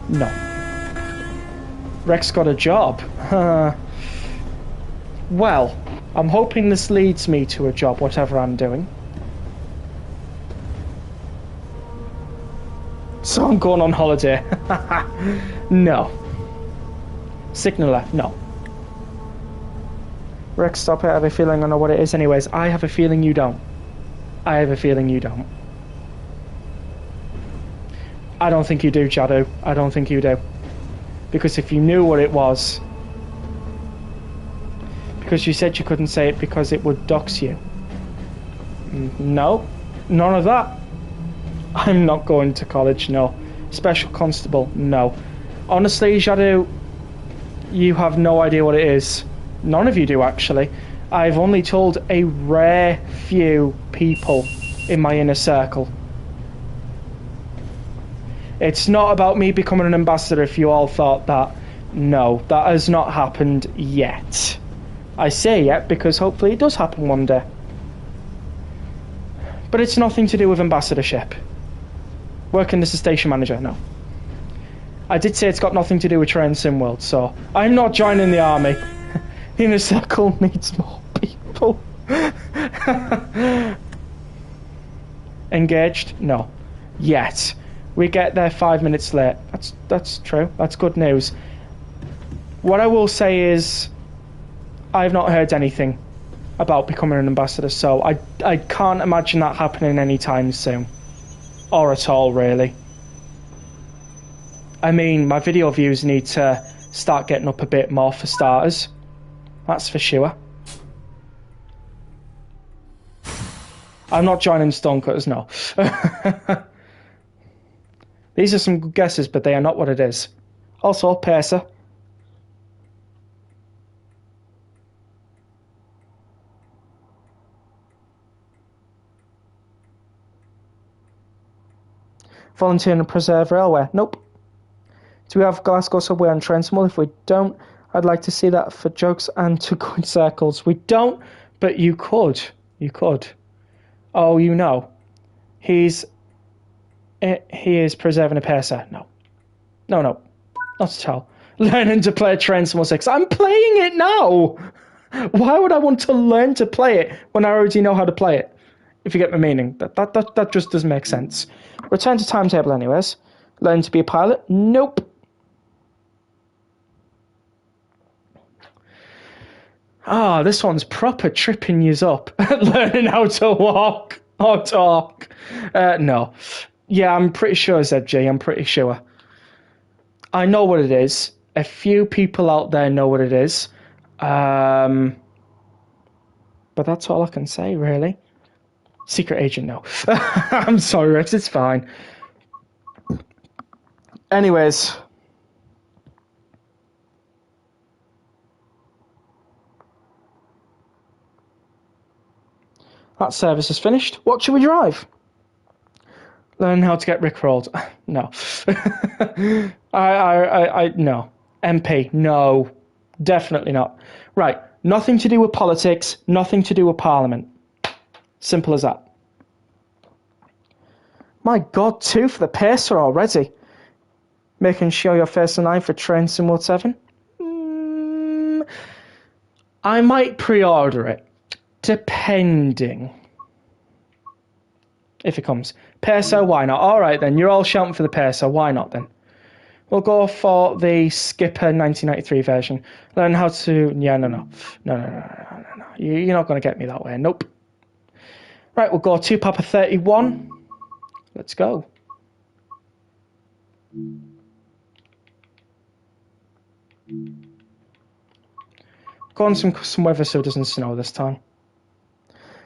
No. Rex got a job. Well, I'm hoping this leads me to a job, whatever I'm doing. So I'm going on holiday. No. Signaler? No. Rex, stop it. I have a feeling I know what it is anyways. I have a feeling you don't. I have a feeling you don't. I don't think you do, Jadu. I don't think you do. Because if you knew what it was... Because you said you couldn't say it because it would dox you. No. None of that. I'm not going to college, no. Special constable, no. Honestly, Jadu, you have no idea what it is. None of you do, actually. I've only told a rare few people in my inner circle. It's not about me becoming an ambassador if you all thought that. No, that has not happened yet. I say yet because hopefully it does happen one day. But it's nothing to do with ambassadorship. Working as a station manager, no. I did say it's got nothing to do with Train Sim World, so I'm not joining the army. The inner circle needs more people. Engaged? No. Yet. We get there 5 minutes late. That's true. That's good news. What I will say is, I've not heard anything about becoming an ambassador, so I can't imagine that happening anytime soon. Or at all, really. I mean, my video views need to start getting up a bit more for starters. That's for sure. I'm not joining Stonecutters, no. These are some good guesses, but they are not what it is. Also, Pacer. Volunteer and Preserve Railway. Nope. Do we have Glasgow Subway on Trenchmore? If we don't, I'd like to see that for jokes and to go in circles. We don't, but you could. You could. Oh, you know. He is preserving a pacer. No. No, not at all. Learning to play Train Sim 6. I'm playing it now! Why would I want to learn to play it when I already know how to play it? If you get my meaning. That just doesn't make sense. Return to timetable anyways. Learn to be a pilot? Nope. Ah, this one's proper tripping yous up. Learning how to walk or talk. No. Yeah, I'm pretty sure, ZG. I'm pretty sure. I know what it is. A few people out there know what it is. But that's all I can say, really. Secret agent, no. I'm sorry, Rex, it's fine. Anyways. That service is finished. What should we drive? Learn how to get rickrolled. No. No. MP, no. Definitely not. Right. Nothing to do with politics. Nothing to do with Parliament. Simple as that. My God, 2 for the pacer already. Making sure you're first in line for Train Sim 7. I might pre-order it. Depending. If it comes. Peso, why not? Alright then, you're all shouting for the peso. Why not then? We'll go for the Skipper 1993 version. Learn how to... Yeah, no. No. You're not going to get me that way. Nope. Right, we'll go 2 Papa 31. Let's go. Go on some weather so it doesn't snow this time.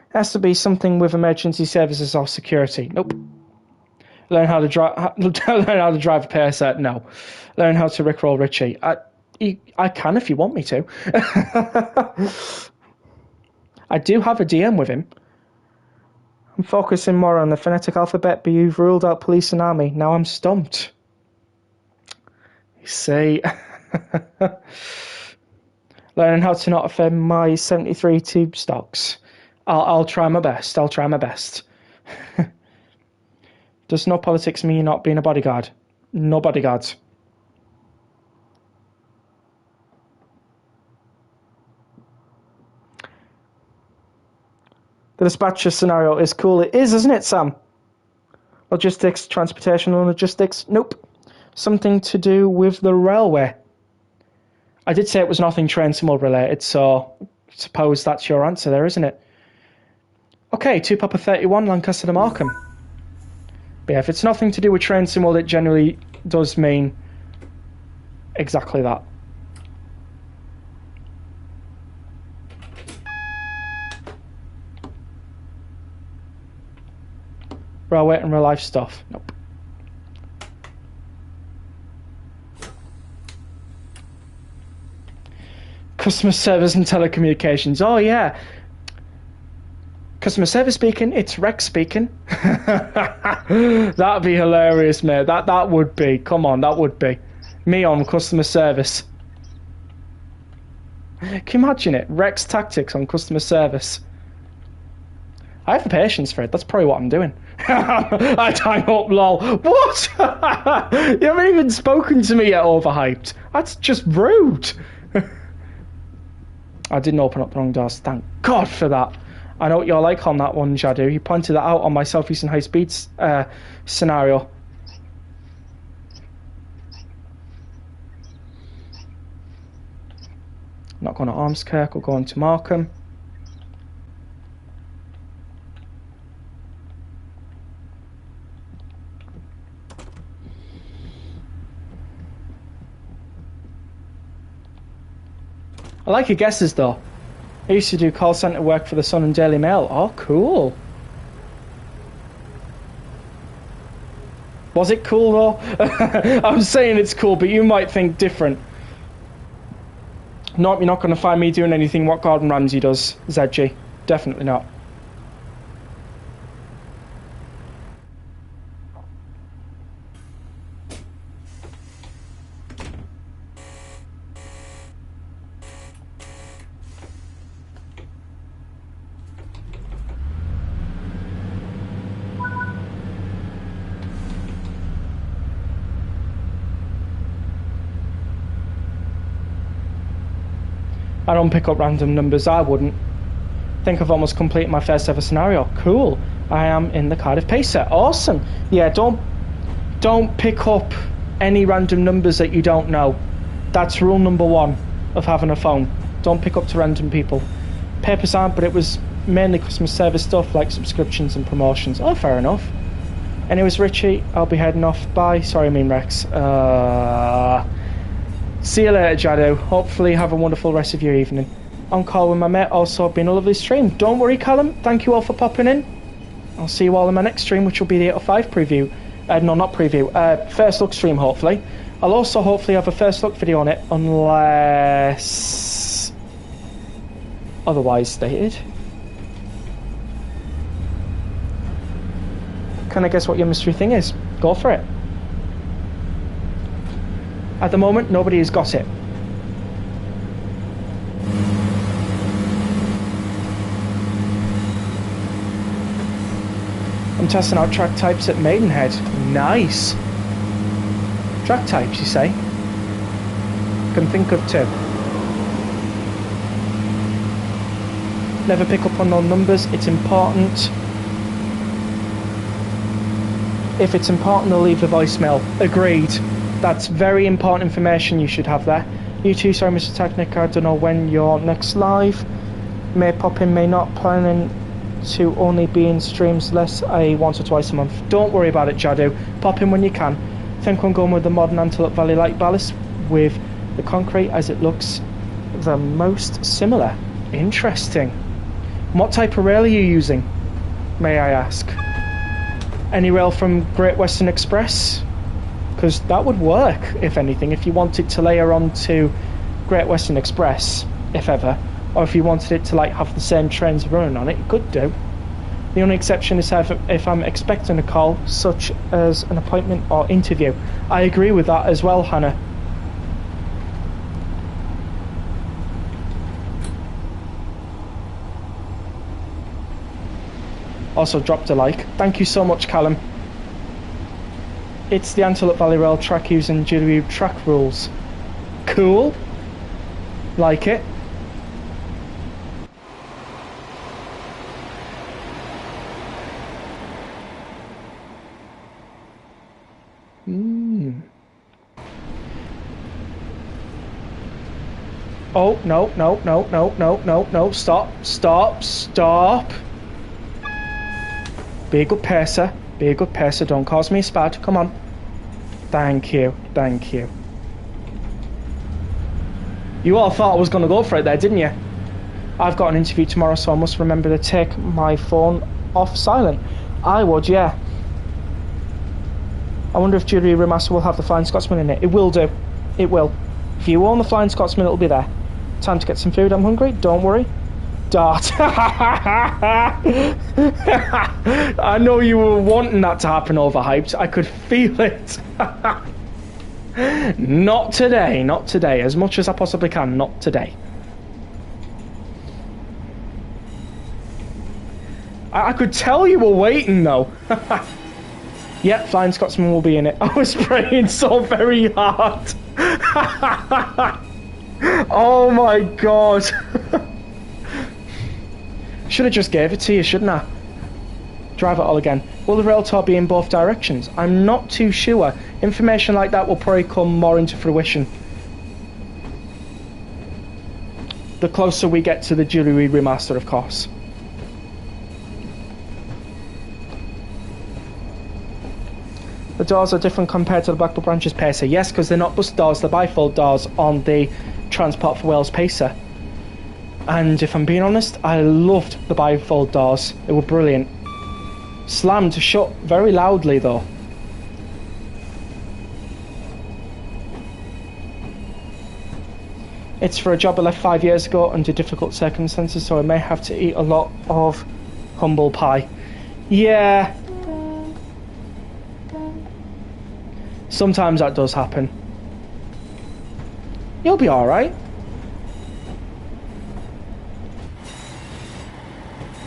Has to be something with emergency services or security. Nope. Learn how to drive a pacer. No. Learn how to rickroll Richie. I can if you want me to. I do have a DM with him. I'm focusing more on the phonetic alphabet, but you've ruled out police and army. Now I'm stumped. You see. Learning how to not offend my 73 tube stocks. I'll try my best. Does no politics mean you're not being a bodyguard? No bodyguards. The dispatcher scenario is cool. It is, isn't it, Sam? Logistics, transportation and logistics? Nope. Something to do with the railway. I did say it was nothing Train Sim related, so I suppose that's your answer there, isn't it? Okay, 2 Papa 31, Lancaster to Markham. But yeah, if it's nothing to do with Train Sim, it generally does mean exactly that. Railway and real life stuff. Nope. Customer service and telecommunications. Oh yeah. Customer service speaking, it's Rex speaking. That'd be hilarious, mate. That would be. Come on, that would be. Me on customer service. Can you imagine it? Rex tactics on customer service. I have the patience for it. That's probably what I'm doing. I time up, lol. What? You haven't even spoken to me yet, overhyped. That's just rude. I didn't open up the wrong doors. Thank God for that. I know what you're like on that one, Jadu. You pointed that out on my Southeastern High Speeds scenario. Not going to Ormskirk, we're going to Markham. I like your guesses though. I used to do call centre work for the Sun and Daily Mail. Oh, cool. Was it cool though? I'm saying it's cool, but you might think different. Nope, you're not going to find me doing anything what Gordon Ramsay does, ZG. Definitely not. I don't pick up random numbers, I wouldn't. Think I've almost completed my first ever scenario. Cool. I am in the Cardiff Pacer. Awesome. Yeah, don't pick up any random numbers that you don't know. That's rule number 1 of having a phone. Don't pick up to random people. Papers aren't, but it was mainly customer service stuff like subscriptions and promotions. Oh, fair enough. Anyways, Richie, I'll be heading off. Bye. Sorry, I mean Rex. See you later, Jado. Hopefully have a wonderful rest of your evening. On call with my mate. Also been a lovely stream. Don't worry, Callum. Thank you all for popping in. I'll see you all in my next stream, which will be the 805 preview. No, not preview. First look stream, hopefully. I'll also hopefully have a first look video on it, unless otherwise stated. Can I guess what your mystery thing is? Go for it. At the moment, nobody has got it. I'm testing out track types at Maidenhead. Nice. Track types, you say? Can think of 2. Never pick up unknown numbers. It's important. If it's important, they'll leave the voicemail. Agreed. That's very important information you should have there. You too, sorry Mr. Technic, I don't know when you're next live. May pop in, may not. Planning to only be in streams less once or twice a month. Don't worry about it, Jadu. Pop in when you can. Think I'm going with the modern Antelope Valley light ballast with the concrete as it looks the most similar. Interesting. What type of rail are you using, may I ask? Any rail from Great Western Express? Because that would work, if anything, if you wanted to layer onto Great Western Express, if ever, or if you wanted it to like have the same trains running on it, you could do. The only exception is if I'm expecting a call, such as an appointment or interview. I agree with that as well, Hannah. Also dropped a like. Thank you so much, Callum. It's the Antelope Valley Rail track using Jury track rules. Cool. Like it. Oh, no, no, no, no, no, no, no. Stop, stop, stop. Be a good pacer. Be a good pacer. Don't cause me a spad. Come on. Thank you. Thank you. You all thought I was going to go for it there, didn't you? I've got an interview tomorrow, so I must remember to take my phone off silent. I would, yeah. I wonder if Jury Remaster will have the Flying Scotsman in it. It will do. It will. If you own the Flying Scotsman, it'll be there. Time to get some food. I'm hungry. Don't worry. Dart. I know you were wanting that to happen, overhyped. I could feel it. Not today. Not today. As much as I possibly can. Not today. I could tell you were waiting, though. Yep, Flying Scotsman will be in it. I was praying so very hard. Oh my god. Should have just gave it to you, shouldn't I? Drive it all again. Will the rail tour be in both directions? I'm not too sure. Information like that will probably come more into fruition the closer we get to the Jury Remaster, of course. The doors are different compared to the Blackpool Branches Pacer. Yes, because they're not bus doors, they're bifold doors on the Transport for Wales Pacer. And if I'm being honest, I loved the bifold doors. They were brilliant. Slammed shut very loudly though. It's for a job I left 5 years ago under difficult circumstances, so I may have to eat a lot of humble pie. Yeah. Sometimes that does happen. You'll be alright.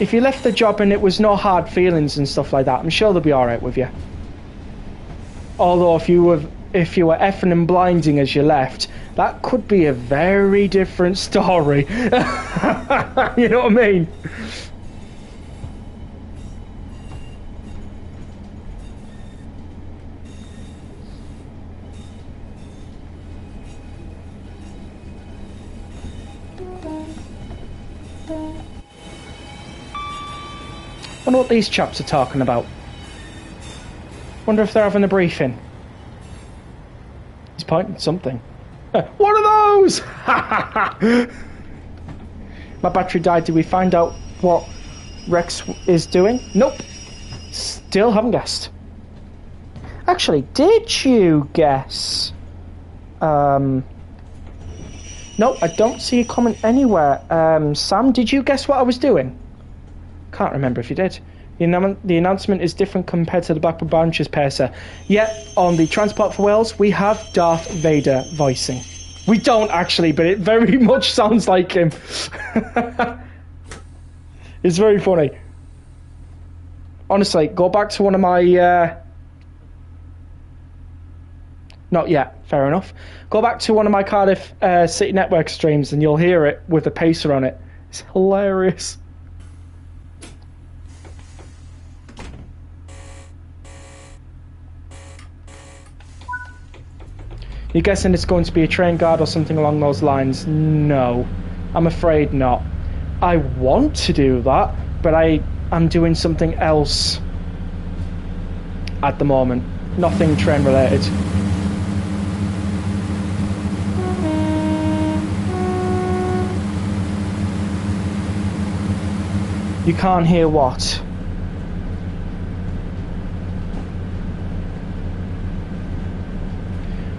If you left the job and it was no hard feelings and stuff like that, I'm sure they'll be alright with you. Although if you were effing and blinding as you left, That could be a very different story. You know what I mean? Wonder what these chaps are talking about. Wonder if they're having a briefing. He's pointing at something. What are those? My battery died. Did we find out what Rex is doing? Nope. Still haven't guessed. Actually, did you guess? No, I don't see a comment anywhere. Sam, did you guess what I was doing? Can't remember if you did. The announcement is different compared to the Blackwood Branches Pacer. Yet, on the Transport for Wales, we have Darth Vader voicing. We don't actually, but it very much sounds like him. It's very funny. Honestly, go back to one of my... Not yet, fair enough. Go back to one of my Cardiff City Network streams and you'll hear it with a pacer on it. It's hilarious. You're guessing it's going to be a train guard or something along those lines? No, I'm afraid not. I want to do that, but I'm doing something else at the moment. Nothing train related. You can't hear what?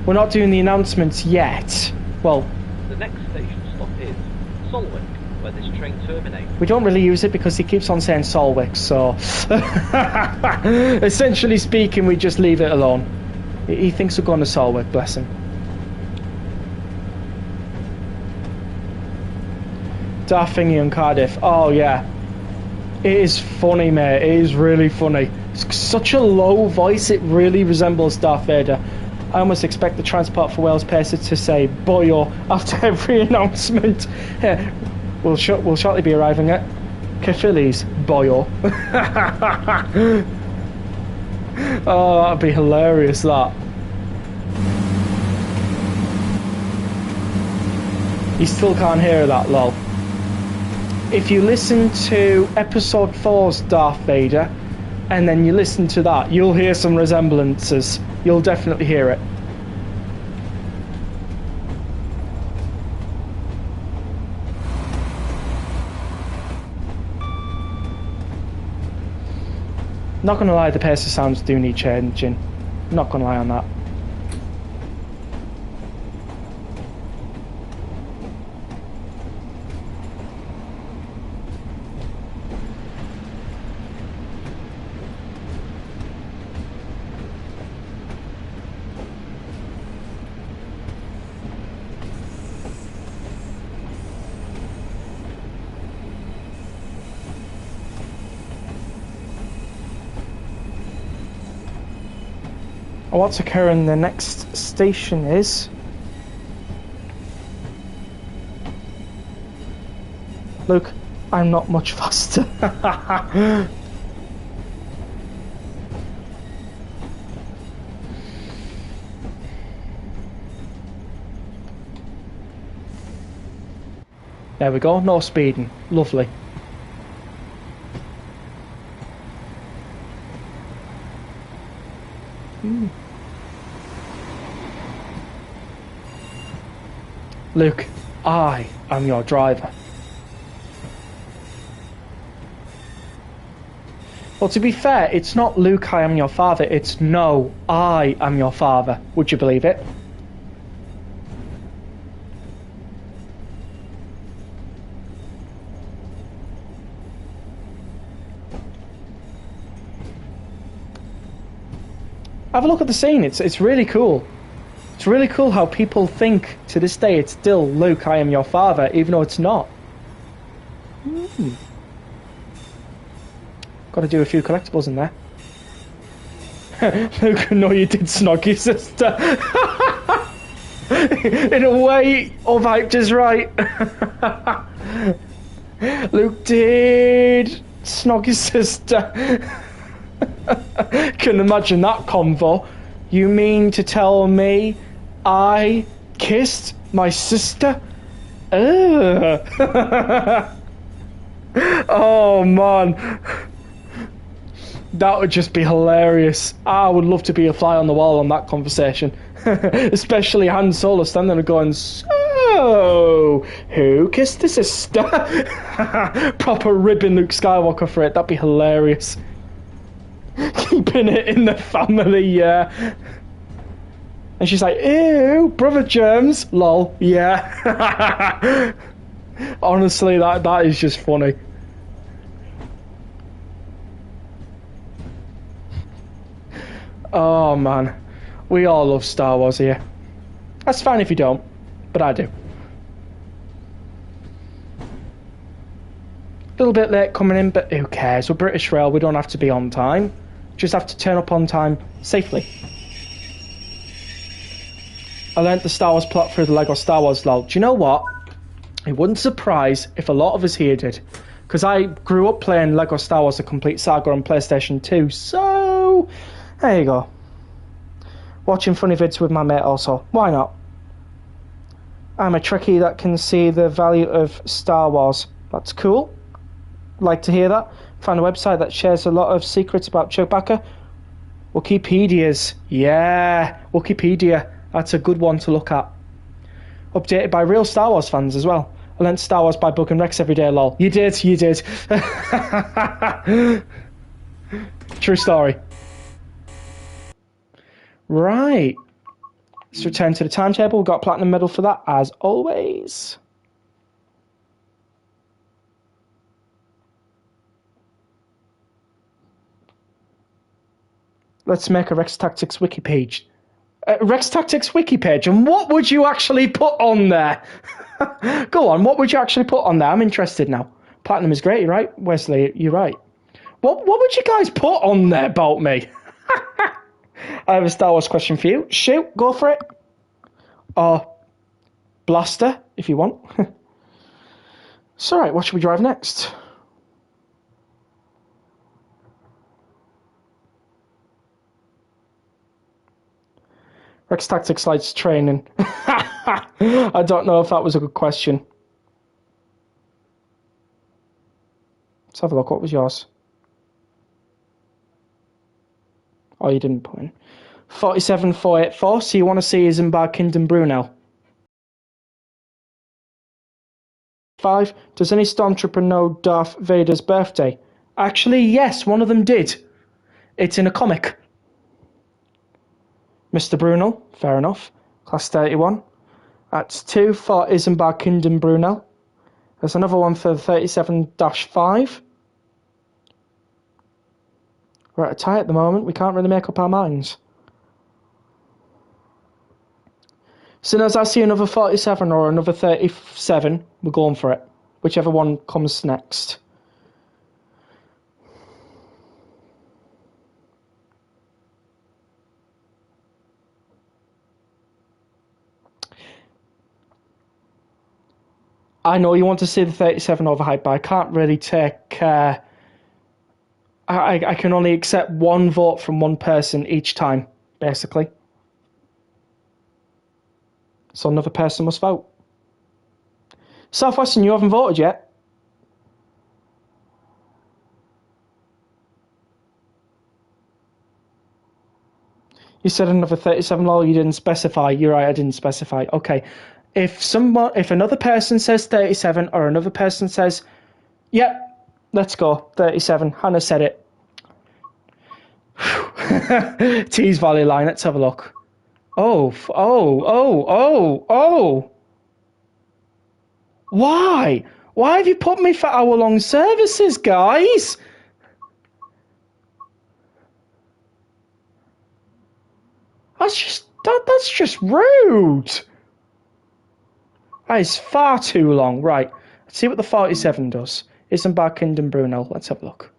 We're not doing the announcements yet. Well, the next station stop is Solwick, where this train terminates. We don't really use it because he keeps on saying Solwick, so essentially speaking, we just leave it alone. He thinks we're going to Solwick, bless him. Darth Thingy and Cardiff. Oh yeah, it is funny, mate. It is really funny. It's such a low voice. It really resembles Darth Vader. I almost expect the Transport for Wales Pacer to say "boyo" after every announcement. We'll shortly be arriving at Caerphilly's boyo. Oh, that'd be hilarious, that. You still can't hear that, lol. If you listen to episode 4's Darth Vader, and then you listen to that, you'll hear some resemblances. You'll definitely hear it. Not gonna lie, the Pacer sounds do need changing. Not gonna lie on that. What's occurring the next station is Luke, I'm not much faster. There we go, no speeding. Lovely. Luke, I am your driver. Well, to be fair, it's not Luke, I am your father, it's no, I am your father. Would you believe it? Have a look at the scene, it's really cool. It's really cool how people think to this day it's still Luke, I am your father, even though it's not. Got to do a few collectibles in there. Luke, no, you did snog your sister. In a way, overhyped is right. Luke did snog his sister. Can imagine that convo. You mean to tell me I kissed my sister? Ugh. Oh man, that would just be hilarious. I would love to be a fly on the wall on that conversation. Especially Han Solo standing there going, so, who kissed the sister? Proper ribbing Luke Skywalker for it. That'd be hilarious. Keeping it in the family, yeah. And she's like, ew, brother germs, lol, yeah. Honestly, that is just funny. Oh man, we all love Star Wars here. That's fine if you don't, but I do. A little bit late coming in, but who cares? We're British Rail, we don't have to be on time. Just have to turn up on time safely. I learnt the Star Wars plot through the Lego Star Wars lol. Do you know what? It wouldn't surprise if a lot of us here did. Because I grew up playing Lego Star Wars: The Complete Saga on PlayStation 2, so there you go. Watching funny vids with my mate also. Why not? I'm a Trekkie that can see the value of Star Wars. That's cool. Like to hear that. Found a website that shares a lot of secrets about Chewbacca. Wikipedia's. Yeah, Wikipedia. That's a good one to look at. Updated by real Star Wars fans as well. I learnt Star Wars by Book and Rex every day, lol. You did. True story. Right. Let's return to the timetable. We've got a platinum medal for that, as always. Let's make a Rex Tactics wiki page. Rex Tactics wiki page, and what would you actually put on there? Go on, what would you actually put on there? I'm interested now. Platinum is great, you're right. Wesley, you're right. What would you guys put on there about me? I have a Star Wars question for you. Shoot, go for it. Or Blaster, if you want. It's alright, what should we drive next? Rex Tactics likes training. I don't know if that was a good question. Let's have a look. What was yours? Oh, you didn't put in. 47484. So you want to see Isambard Kingdom Brunel? 5. Does any Stormtrooper know Darth Vader's birthday? Actually, yes, one of them did. It's in a comic. Mr. Brunel, fair enough. Class 31. That's 2 for Isambard Kingdom Brunel. There's another one for 37-5. We're at a tie at the moment. We can't really make up our minds. As soon as I see another 47 or another 37, we're going for it. Whichever one comes next. I know you want to see the 37 overhyped, but I can't really take... I can only accept one vote from one person each time, basically. So another person must vote. Southwestern, you haven't voted yet. You said another 37, lol, you didn't specify. You're right, I didn't specify. Okay. If another person says 37 or another person says, yep, let's go, 37. Hannah said it. Tees Valley line, let's have a look. Oh. Why? Why have you put me for hour-long services, guys? That's just rude. That is far too long. Right, let's see what the 47 does. Isambard Kingdom Brunel. Let's have a look.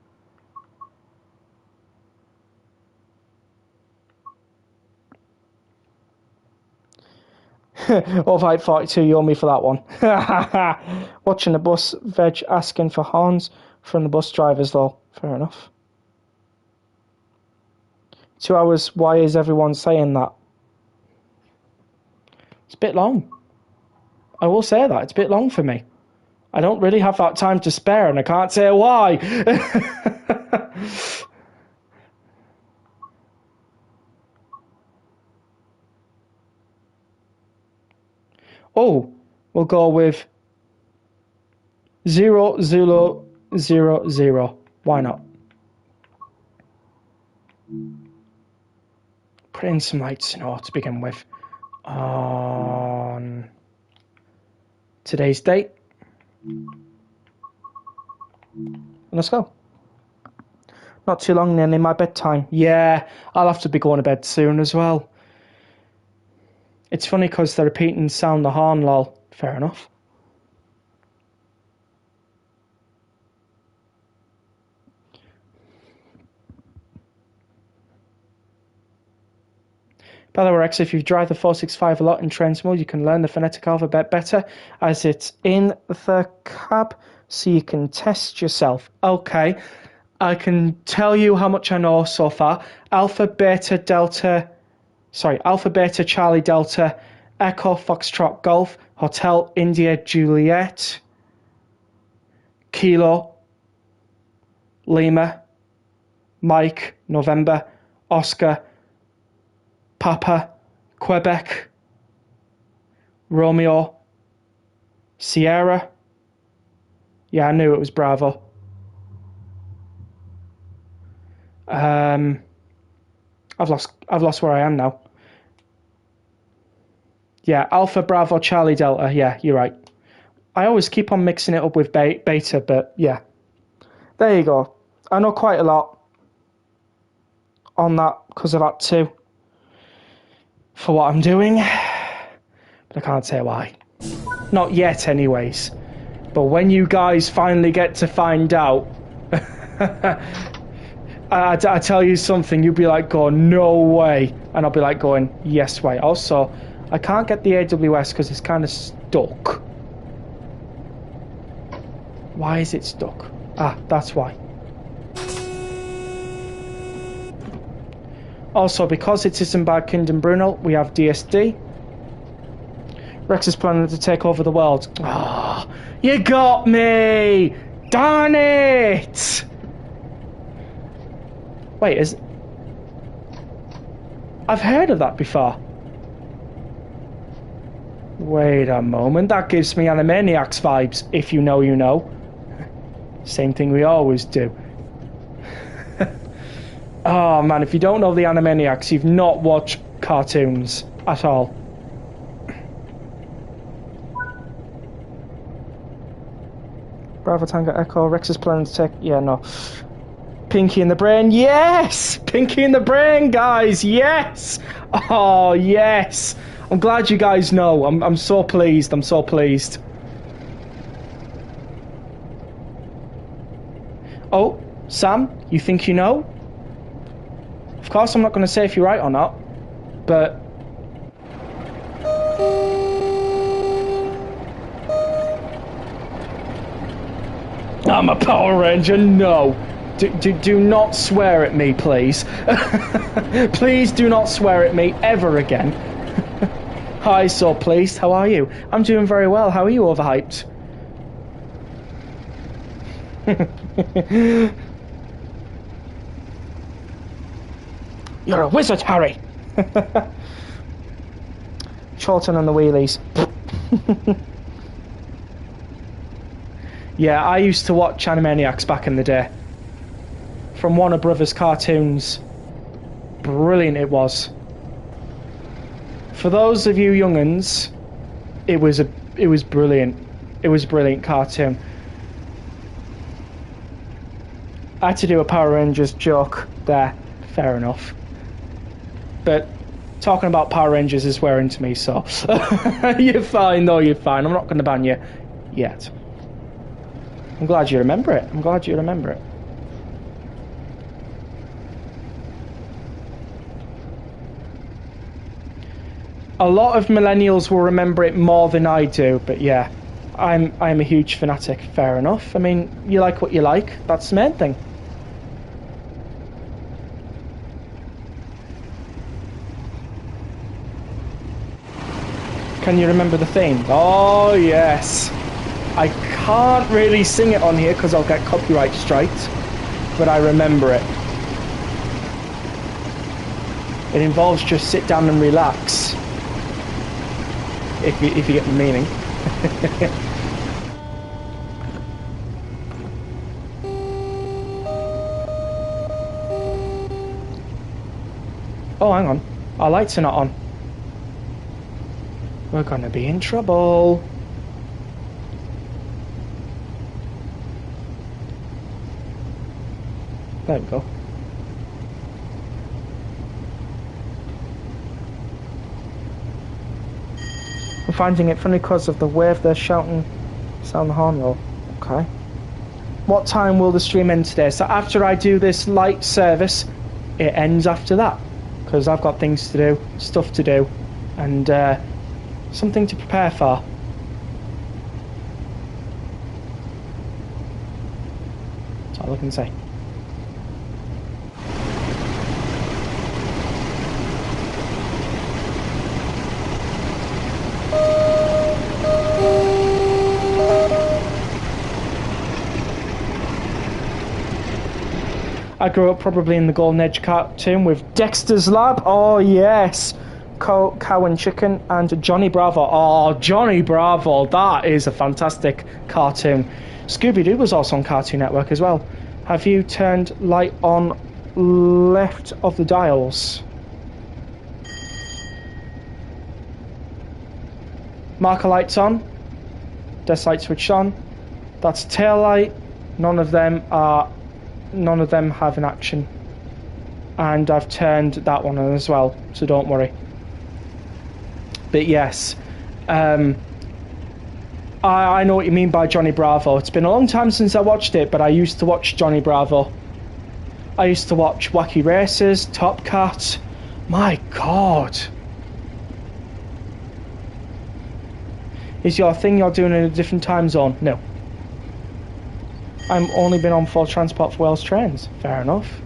Overhype 42, you owe me for that one. Watching the bus, veg asking for horns from the bus drivers though. Fair enough. 2 hours, why is everyone saying that? It's a bit long. I will say that, it's a bit long for me. I don't really have that time to spare and I can't say why. Oh, we'll go with 0000. Why not? Put in some light snow to begin with. On today's date. Let's go. Not too long, nearly my bedtime. Yeah, I'll have to be going to bed soon as well. It's funny because they're repeating sound the horn, lol. Fair enough. By the way, Rex, if you drive the 465 a lot in trains mode, you can learn the phonetic alphabet better as it's in the cab, so you can test yourself. Okay, I can tell you how much I know so far. Alpha, Beta, Charlie, Delta, Echo, Foxtrot, Golf, Hotel, India, Juliet, Kilo, Lima, Mike, November, Oscar, Papa, Quebec, Romeo, Sierra. Yeah, I knew it was Bravo. I've lost where I am now. Yeah, Alpha, Bravo, Charlie, Delta. Yeah, you're right. I always keep on mixing it up with Beta, but yeah. There you go. I know quite a lot on that because of that too. For what I'm doing. But I can't say why. Not yet, anyways. But when you guys finally get to find out, I tell you something, you'll be like going, no way. And I'll be like going, yes way. Also, I can't get the AWS because it's kind of stuck. Why is it stuck? Ah, that's why. Also, because it is in Bad Kingdom Brunel, we have DSD. Rex is planning to take over the world. Ah, oh, you got me! Darn it! Wait, I've heard of that before. Wait a moment, that gives me Animaniacs vibes. If you know, you know. Same thing we always do. Oh man, if you don't know the Animaniacs, you've not watched cartoons at all. Bravo Tango Echo, Rex is planning to take... Yeah, no. Pinky in the Brain, yes! Pinky in the Brain, guys, yes! Oh, yes! I'm glad you guys know. I'm so pleased, I'm so pleased. Oh, Sam, you think you know? Of course I'm not going to say if you're right or not, but... I'm a Power Ranger, no! Do not swear at me, please. Please do not swear at me ever again. Hi, so pleased, how are you? I'm doing very well, how are you, Overhyped? You're a wizard, Harry! Charlton and the wheelies. Yeah, I used to watch Animaniacs back in the day. From Warner Brothers cartoons. Brilliant it was. For those of you young'uns, it was brilliant. It was a brilliant cartoon. I had to do a Power Rangers joke there. Fair enough. But talking about Power Rangers is wearing to me, so you're fine though, you're fine. I'm not going to ban you yet. I'm glad you remember it. I'm glad you remember it. A lot of millennials will remember it more than I do, but yeah, I'm a huge fanatic. Fair enough. I mean, you like what you like. That's the main thing. Can you remember the theme? Oh yes. I can't really sing it on here because I'll get copyright striked, but I remember it. It involves just sit down and relax. If you get the meaning. Oh, hang on. Our lights are not on. We're gonna be in trouble. There we go. I'm finding it funny because of the wave they're shouting. Sound the horn roll. Okay. What time will the stream end today? So after I do this light service, it ends after that. Because I've got things to do, stuff to do, and something to prepare for. That's all I can say. I grew up probably in the Golden Age cartoon with Dexter's Lab. Oh yes, Cow and Chicken and Johnny Bravo. Oh, Johnny Bravo, that is a fantastic cartoon. Scooby-Doo was also on Cartoon Network as well. Have you turned light on left of the dials? Marker lights on. Desk light switched on. That's tail light. None of them have an action. And I've turned that one on as well, so don't worry. But yes, I know what you mean by Johnny Bravo. It's been a long time since I watched it, but I used to watch Johnny Bravo. I used to watch Wacky Races, Top Cat. My God. Is your thing you're doing in a different time zone? No. I've only been on for Transport for Wales trains. Fair enough.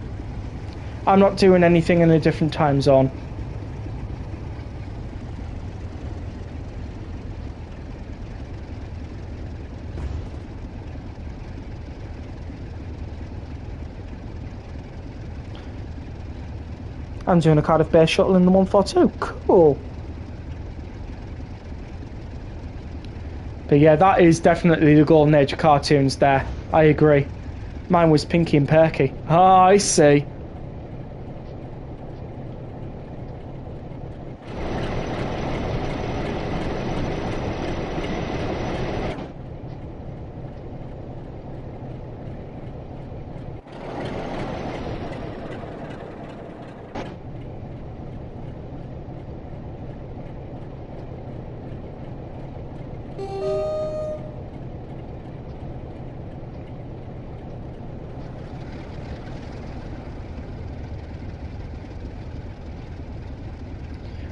I'm not doing anything in a different time zone. I'm doing a Cardiff Bay shuttle in the 142. Cool. But yeah, that is definitely the Golden Age of cartoons there. I agree. Mine was Pinky and Perky. Oh, I see.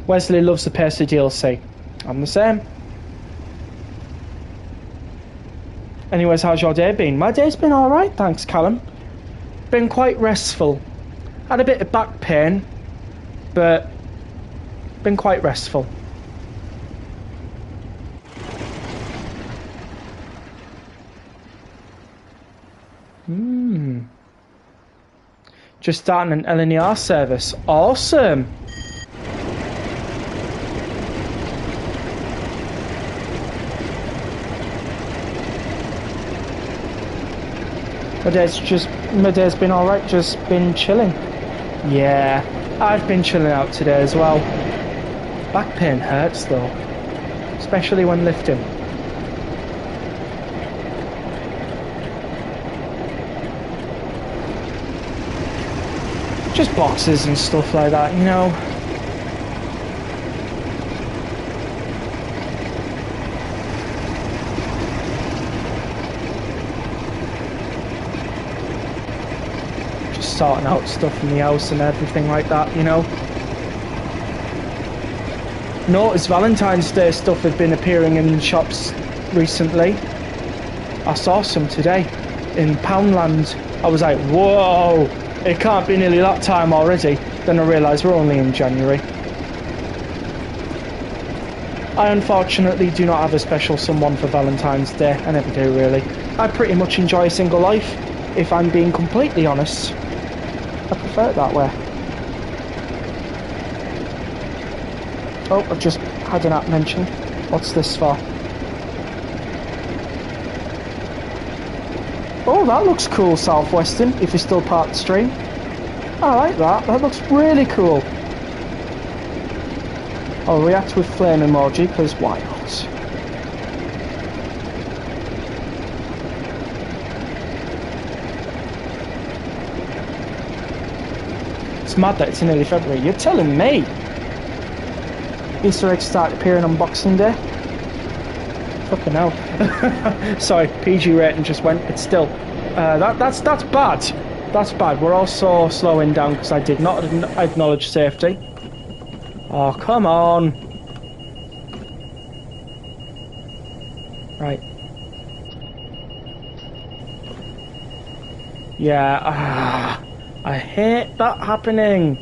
Wesley loves the Percy DLC. I'm the same. Anyways, how's your day been? My day's been alright, thanks, Callum. Been quite restful. Had a bit of back pain, but been quite restful. Just starting an LNER service. Awesome. My day's been alright, just been chilling. Yeah, I've been chilling out today as well. Back pain hurts though, especially when lifting. Just boxes and stuff like that, you know. Sorting out stuff in the house and everything like that, you know. noticed Valentine's Day stuff had been appearing in shops recently. I saw some today in Poundland. I was like, whoa, it can't be nearly that time already. Then I realised we're only in January. I unfortunately do not have a special someone for Valentine's Day. I never do, really. I pretty much enjoy single life, if I'm being completely honest. I prefer it that way. Oh, I've just had an app mention. What's this for? Oh, that looks cool, Southwestern, if you're still part of the stream. I like that. That looks really cool. I'll react with flame emoji, because why not? It's mad that it's nearly February. You're telling me? Easter eggs start appearing on Boxing Day? Fucking hell. Sorry, PG rating just went, but still. That's bad. That's bad. We're also slowing down because I did not acknowledge safety. Oh, come on. Right. Yeah, I hate that happening.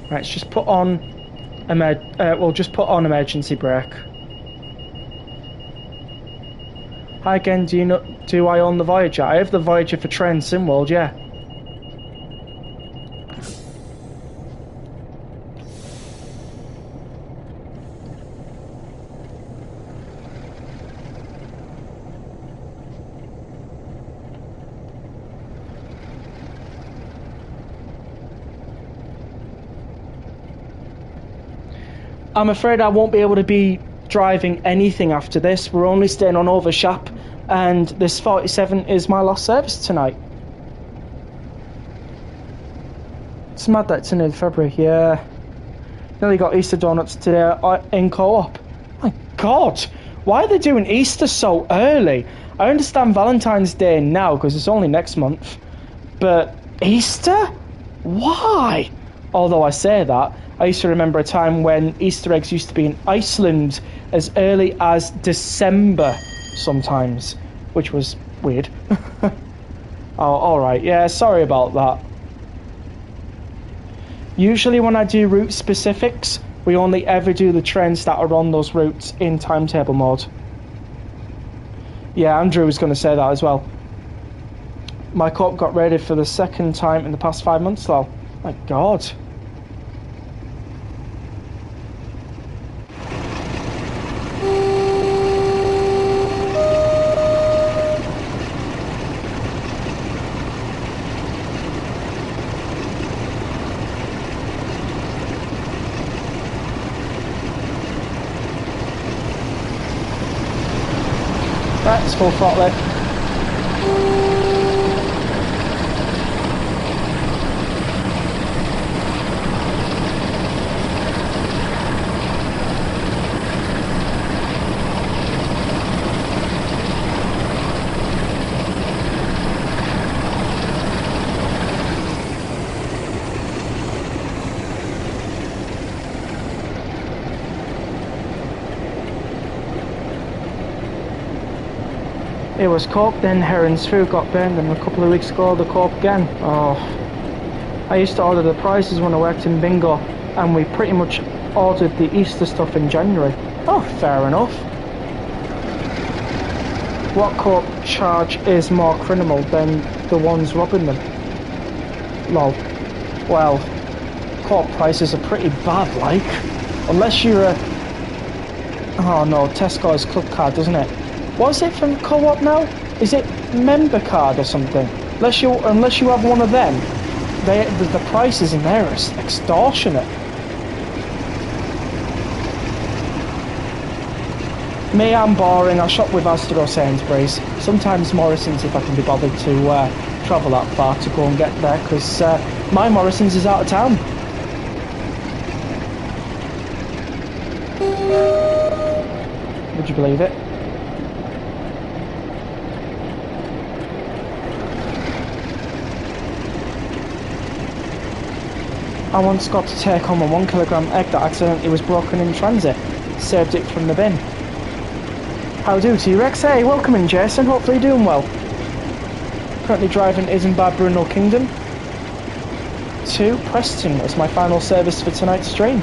Right, let's just put on we'll just put on emergency brake. Hi again, do I own the Voyager? I have the Voyager for Train SimWorld, yeah. I'm afraid I won't be able to be driving anything after this. We're only staying on Overshap, and this 47 is my last service tonight. It's mad that it's in February, yeah. Nearly got Easter donuts today in co-op. My God, why are they doing Easter so early? I understand Valentine's Day now because it's only next month, but Easter? Why? Although I say that, I used to remember a time when Easter eggs used to be in Iceland as early as December sometimes, which was weird. Oh, alright, yeah, sorry about that. Usually when I do route specifics, we only ever do the trains that are on those routes in timetable mode. Yeah, Andrew was going to say that as well. My co-op got raided for the second time in the past 5 months though. My God. Right, it's full throttle. It was Coke, then Heron's Food got burned, and a couple of weeks ago the Coke again. Oh, I used to order the prizes when I worked in bingo, and we pretty much ordered the Easter stuff in January. Oh, fair enough. What Coke charge is more criminal than the ones robbing them? Lol. Well, Coke prices are pretty bad, like. Unless you're a... Oh no, Tesco's club card, doesn't it? What is it from co-op now? Is it member card or something? Unless you have one of them, the prices in there are extortionate. Me, I'm boring. I shop with Asda or Sainsbury's. Sometimes Morrison's if I can be bothered to travel that far to go and get there, because my Morrison's is out of town. Would you believe it? I once got to take home a 1 kilogram egg that accidentally was broken in transit. Saved it from the bin. How do, T-Rex? Hey, welcome in, Jason. Hopefully you're doing well. Currently driving Isambard Brunel Kingdom to Preston as my final service for tonight's stream.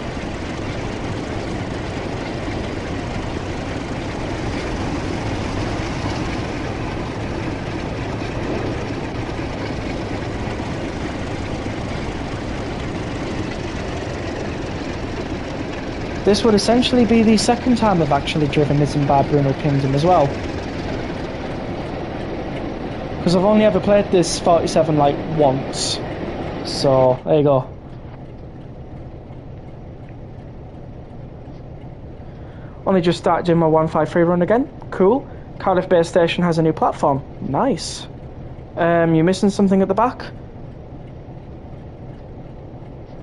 This would essentially be the second time I've actually driven Isambard Brunel Kingdom as well. Because I've only ever played this 47 like once. So, there you go. Only just started doing my 153 run again. Cool. Cardiff Base Station has a new platform. Nice. You missing something at the back?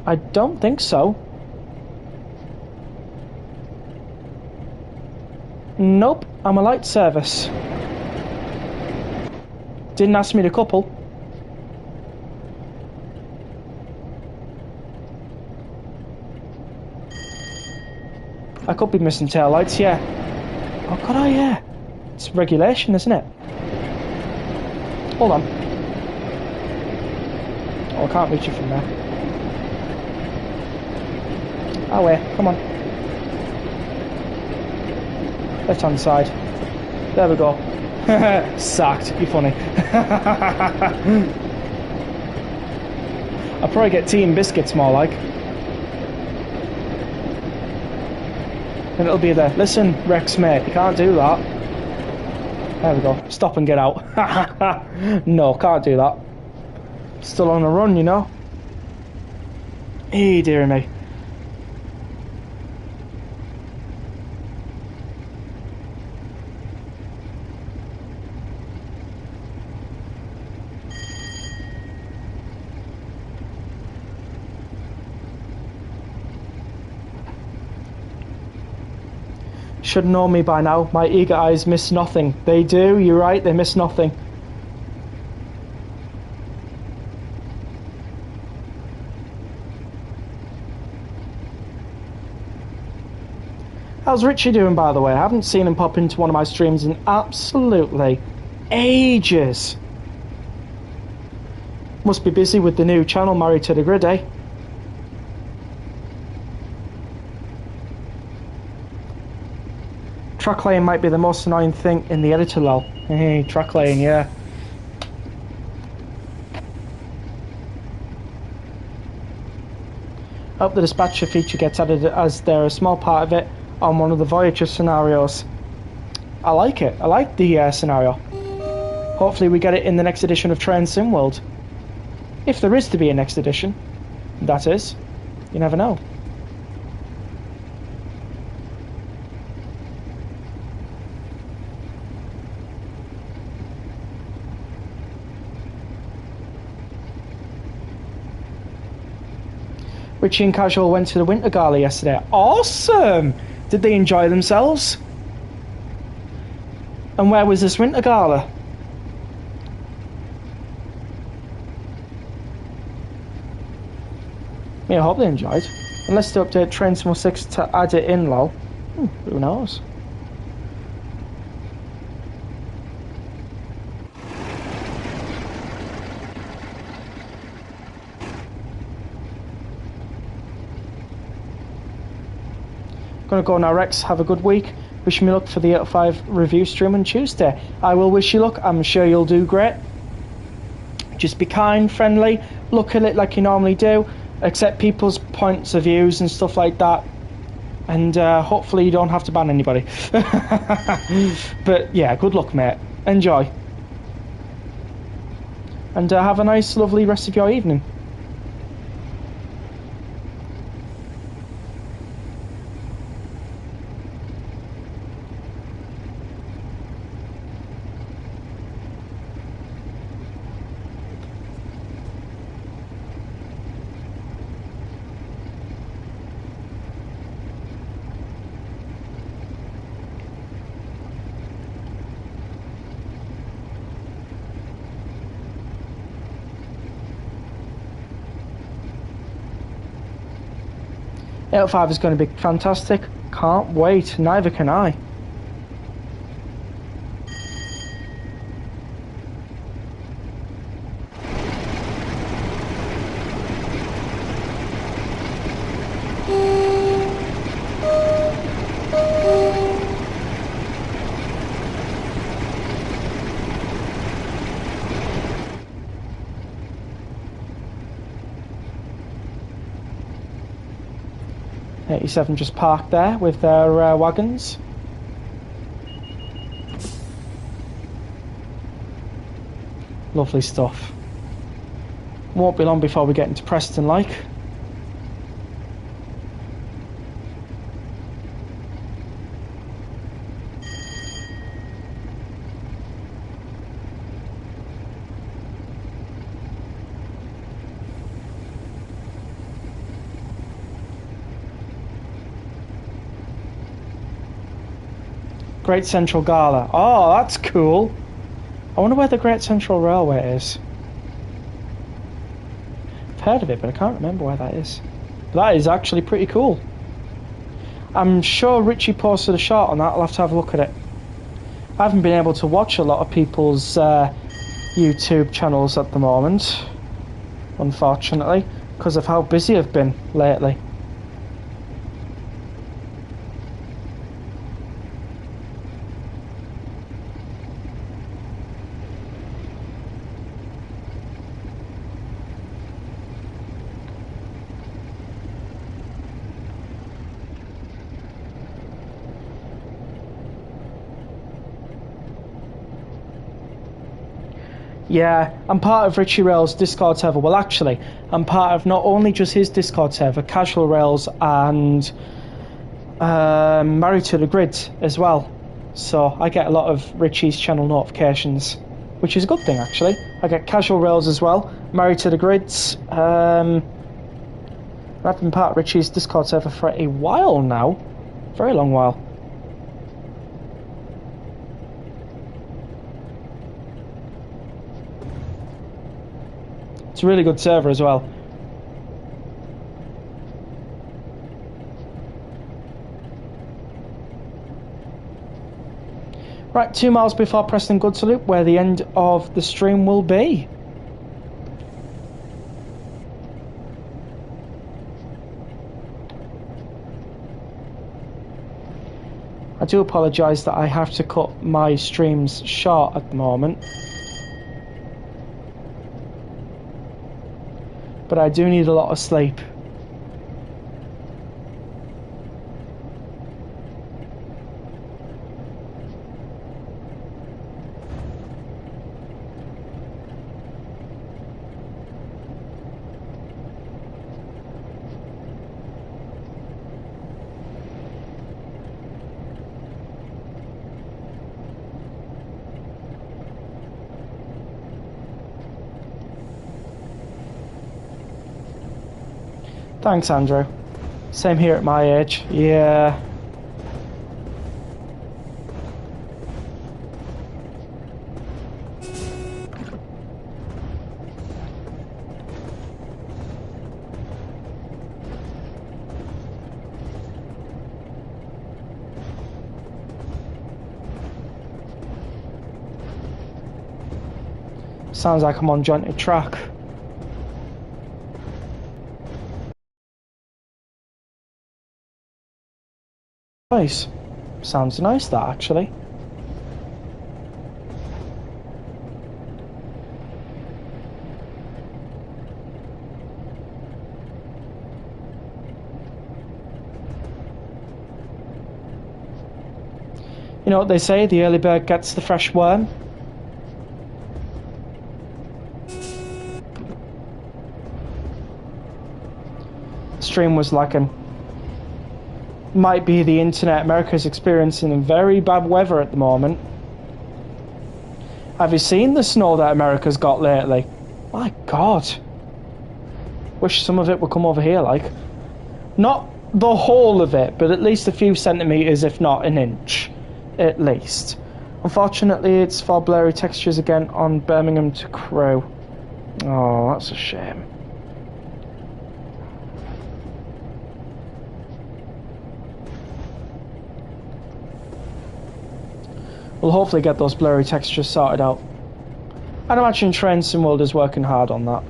I don't think so. Nope, I'm a light service. Didn't ask me to couple. I could be missing tail lights, yeah. Oh, could I? Yeah. It's regulation, isn't it? Hold on. Oh, I can't reach it from there. Oh, wait, come on. Left hand side. There we go. Sacked. You're funny. I'll probably get tea and biscuits more like. And it'll be there. Listen, Rex mate, you can't do that. There we go. Stop and get out. No, can't do that. Still on a run, you know. Hey, dearie me. Should know me by now. My eager eyes miss nothing. They do, you're right, they miss nothing. How's Richie doing, by the way? I haven't seen him pop into one of my streams in absolutely ages. Must be busy with the new channel, Married to the Grid, eh? Track lane might be the most annoying thing in the editor, lol. Hey, track lane, yeah. I hope the dispatcher feature gets added as they're a small part of it on one of the Voyager scenarios. I like it. I like the scenario. Hopefully we get it in the next edition of Train Sim World. If there is to be a next edition, that is. You never know. Richie and Casual went to the Winter Gala yesterday. Awesome! Did they enjoy themselves? And where was this Winter Gala? Yeah, I hope they enjoyed. Unless they update Train Sim 6 to add it in, lol. Who knows? Gonna go now, Rex. Have a good week. Wish me luck for the 805 review stream on Tuesday. I will wish you luck. I'm sure you'll do great. Just be kind, friendly, look at it like you normally do, accept people's points of views and stuff like that. And hopefully you don't have to ban anybody. But yeah, good luck, mate. Enjoy. And have a nice, lovely rest of your evening. 805 is going to be fantastic. Can't wait. Neither can I. '87 just parked there with their wagons. Lovely stuff. Won't be long before we get into Preston, like. Great Central Gala. Oh, that's cool. I wonder where the Great Central Railway is. I've heard of it, but I can't remember where that is. But that is actually pretty cool. I'm sure Richie posted a shot on that. I'll have to have a look at it. I haven't been able to watch a lot of people's YouTube channels at the moment, unfortunately, because of how busy I've been lately. Yeah, I'm part of Richie Rails' Discord server. Well, actually, I'm part of not only just his Discord server, Casual Rails and Married to the Grid as well. So I get a lot of Richie's channel notifications, which is a good thing, actually. I get Casual Rails as well, Married to the Grids. I've been part of Richie's Discord server for a while now. Very long while. It's a really good server as well. Right, 2 miles before Preston Goods Loop, where the end of the stream will be. I do apologise that I have to cut my streams short at the moment. But I do need a lot of sleep. Thanks, Andrew. Same here at my age. Yeah. Sounds like I'm on jointed track. Nice. Sounds nice, that, actually. You know what they say, the early bird gets the fresh worm. The stream was lacking. Might be the internet. America's experiencing very bad weather at the moment. Have you seen the snow that America's got lately? My God. Wish some of it would come over here, like. Not the whole of it, but at least a few centimetres, if not an inch. At least. Unfortunately, it's for blurry textures again on Birmingham to Crewe. Oh, that's a shame. We'll hopefully get those blurry textures sorted out. I'd imagine Train Sim World is working hard on that.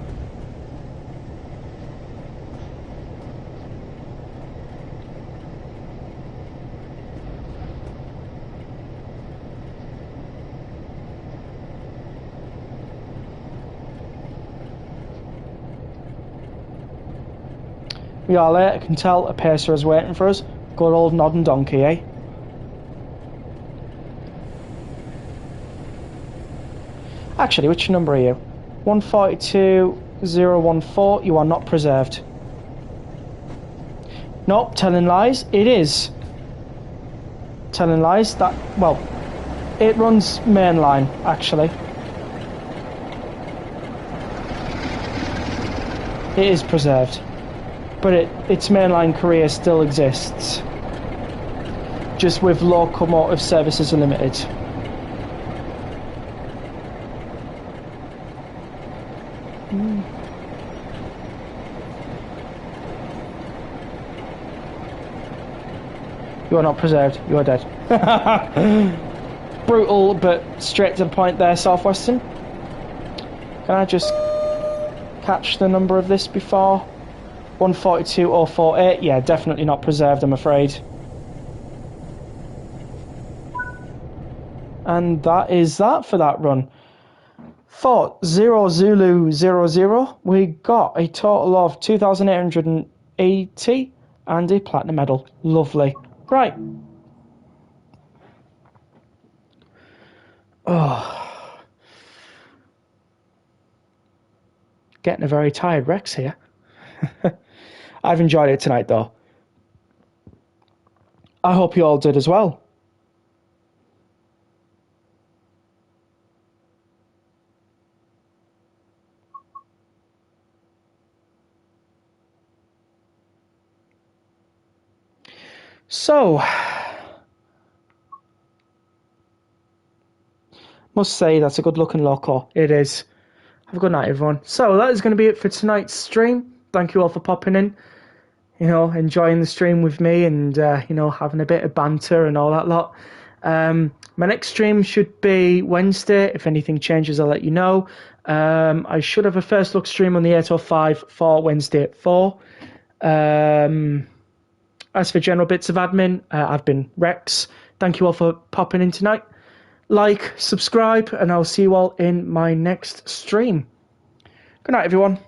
We are late, I can tell. A pacer is waiting for us. Good old nodding donkey, eh? Actually, which number are you? 142014. You are not preserved. Nope, telling lies. It is. Telling lies. That, well, it runs mainline, actually. It is preserved. But its mainline career still exists. Just with locomotive services limited. You are not preserved. You are dead. Brutal, but straight to the point there, Southwestern. Can I just catch the number of this before? 142048. Yeah, definitely not preserved, I'm afraid. And that is that for that run. For 0 Zulu 00, we got a total of 2,880 and a platinum medal. Lovely. Right. Oh. Getting a very tired Rex here. I've enjoyed it tonight, though. I hope you all did as well. So, must say that's a good looking loco. It is. Have a good night, everyone. So that is going to be it for tonight's stream. Thank you all for popping in. You know, enjoying the stream with me and, you know, having a bit of banter and all that lot. My next stream should be Wednesday. If anything changes, I'll let you know. I should have a first look stream on the 805 for Wednesday at 4. As for general bits of admin, I've been Rex. Thank you all for popping in tonight. Like, subscribe, and I'll see you all in my next stream. Good night, everyone.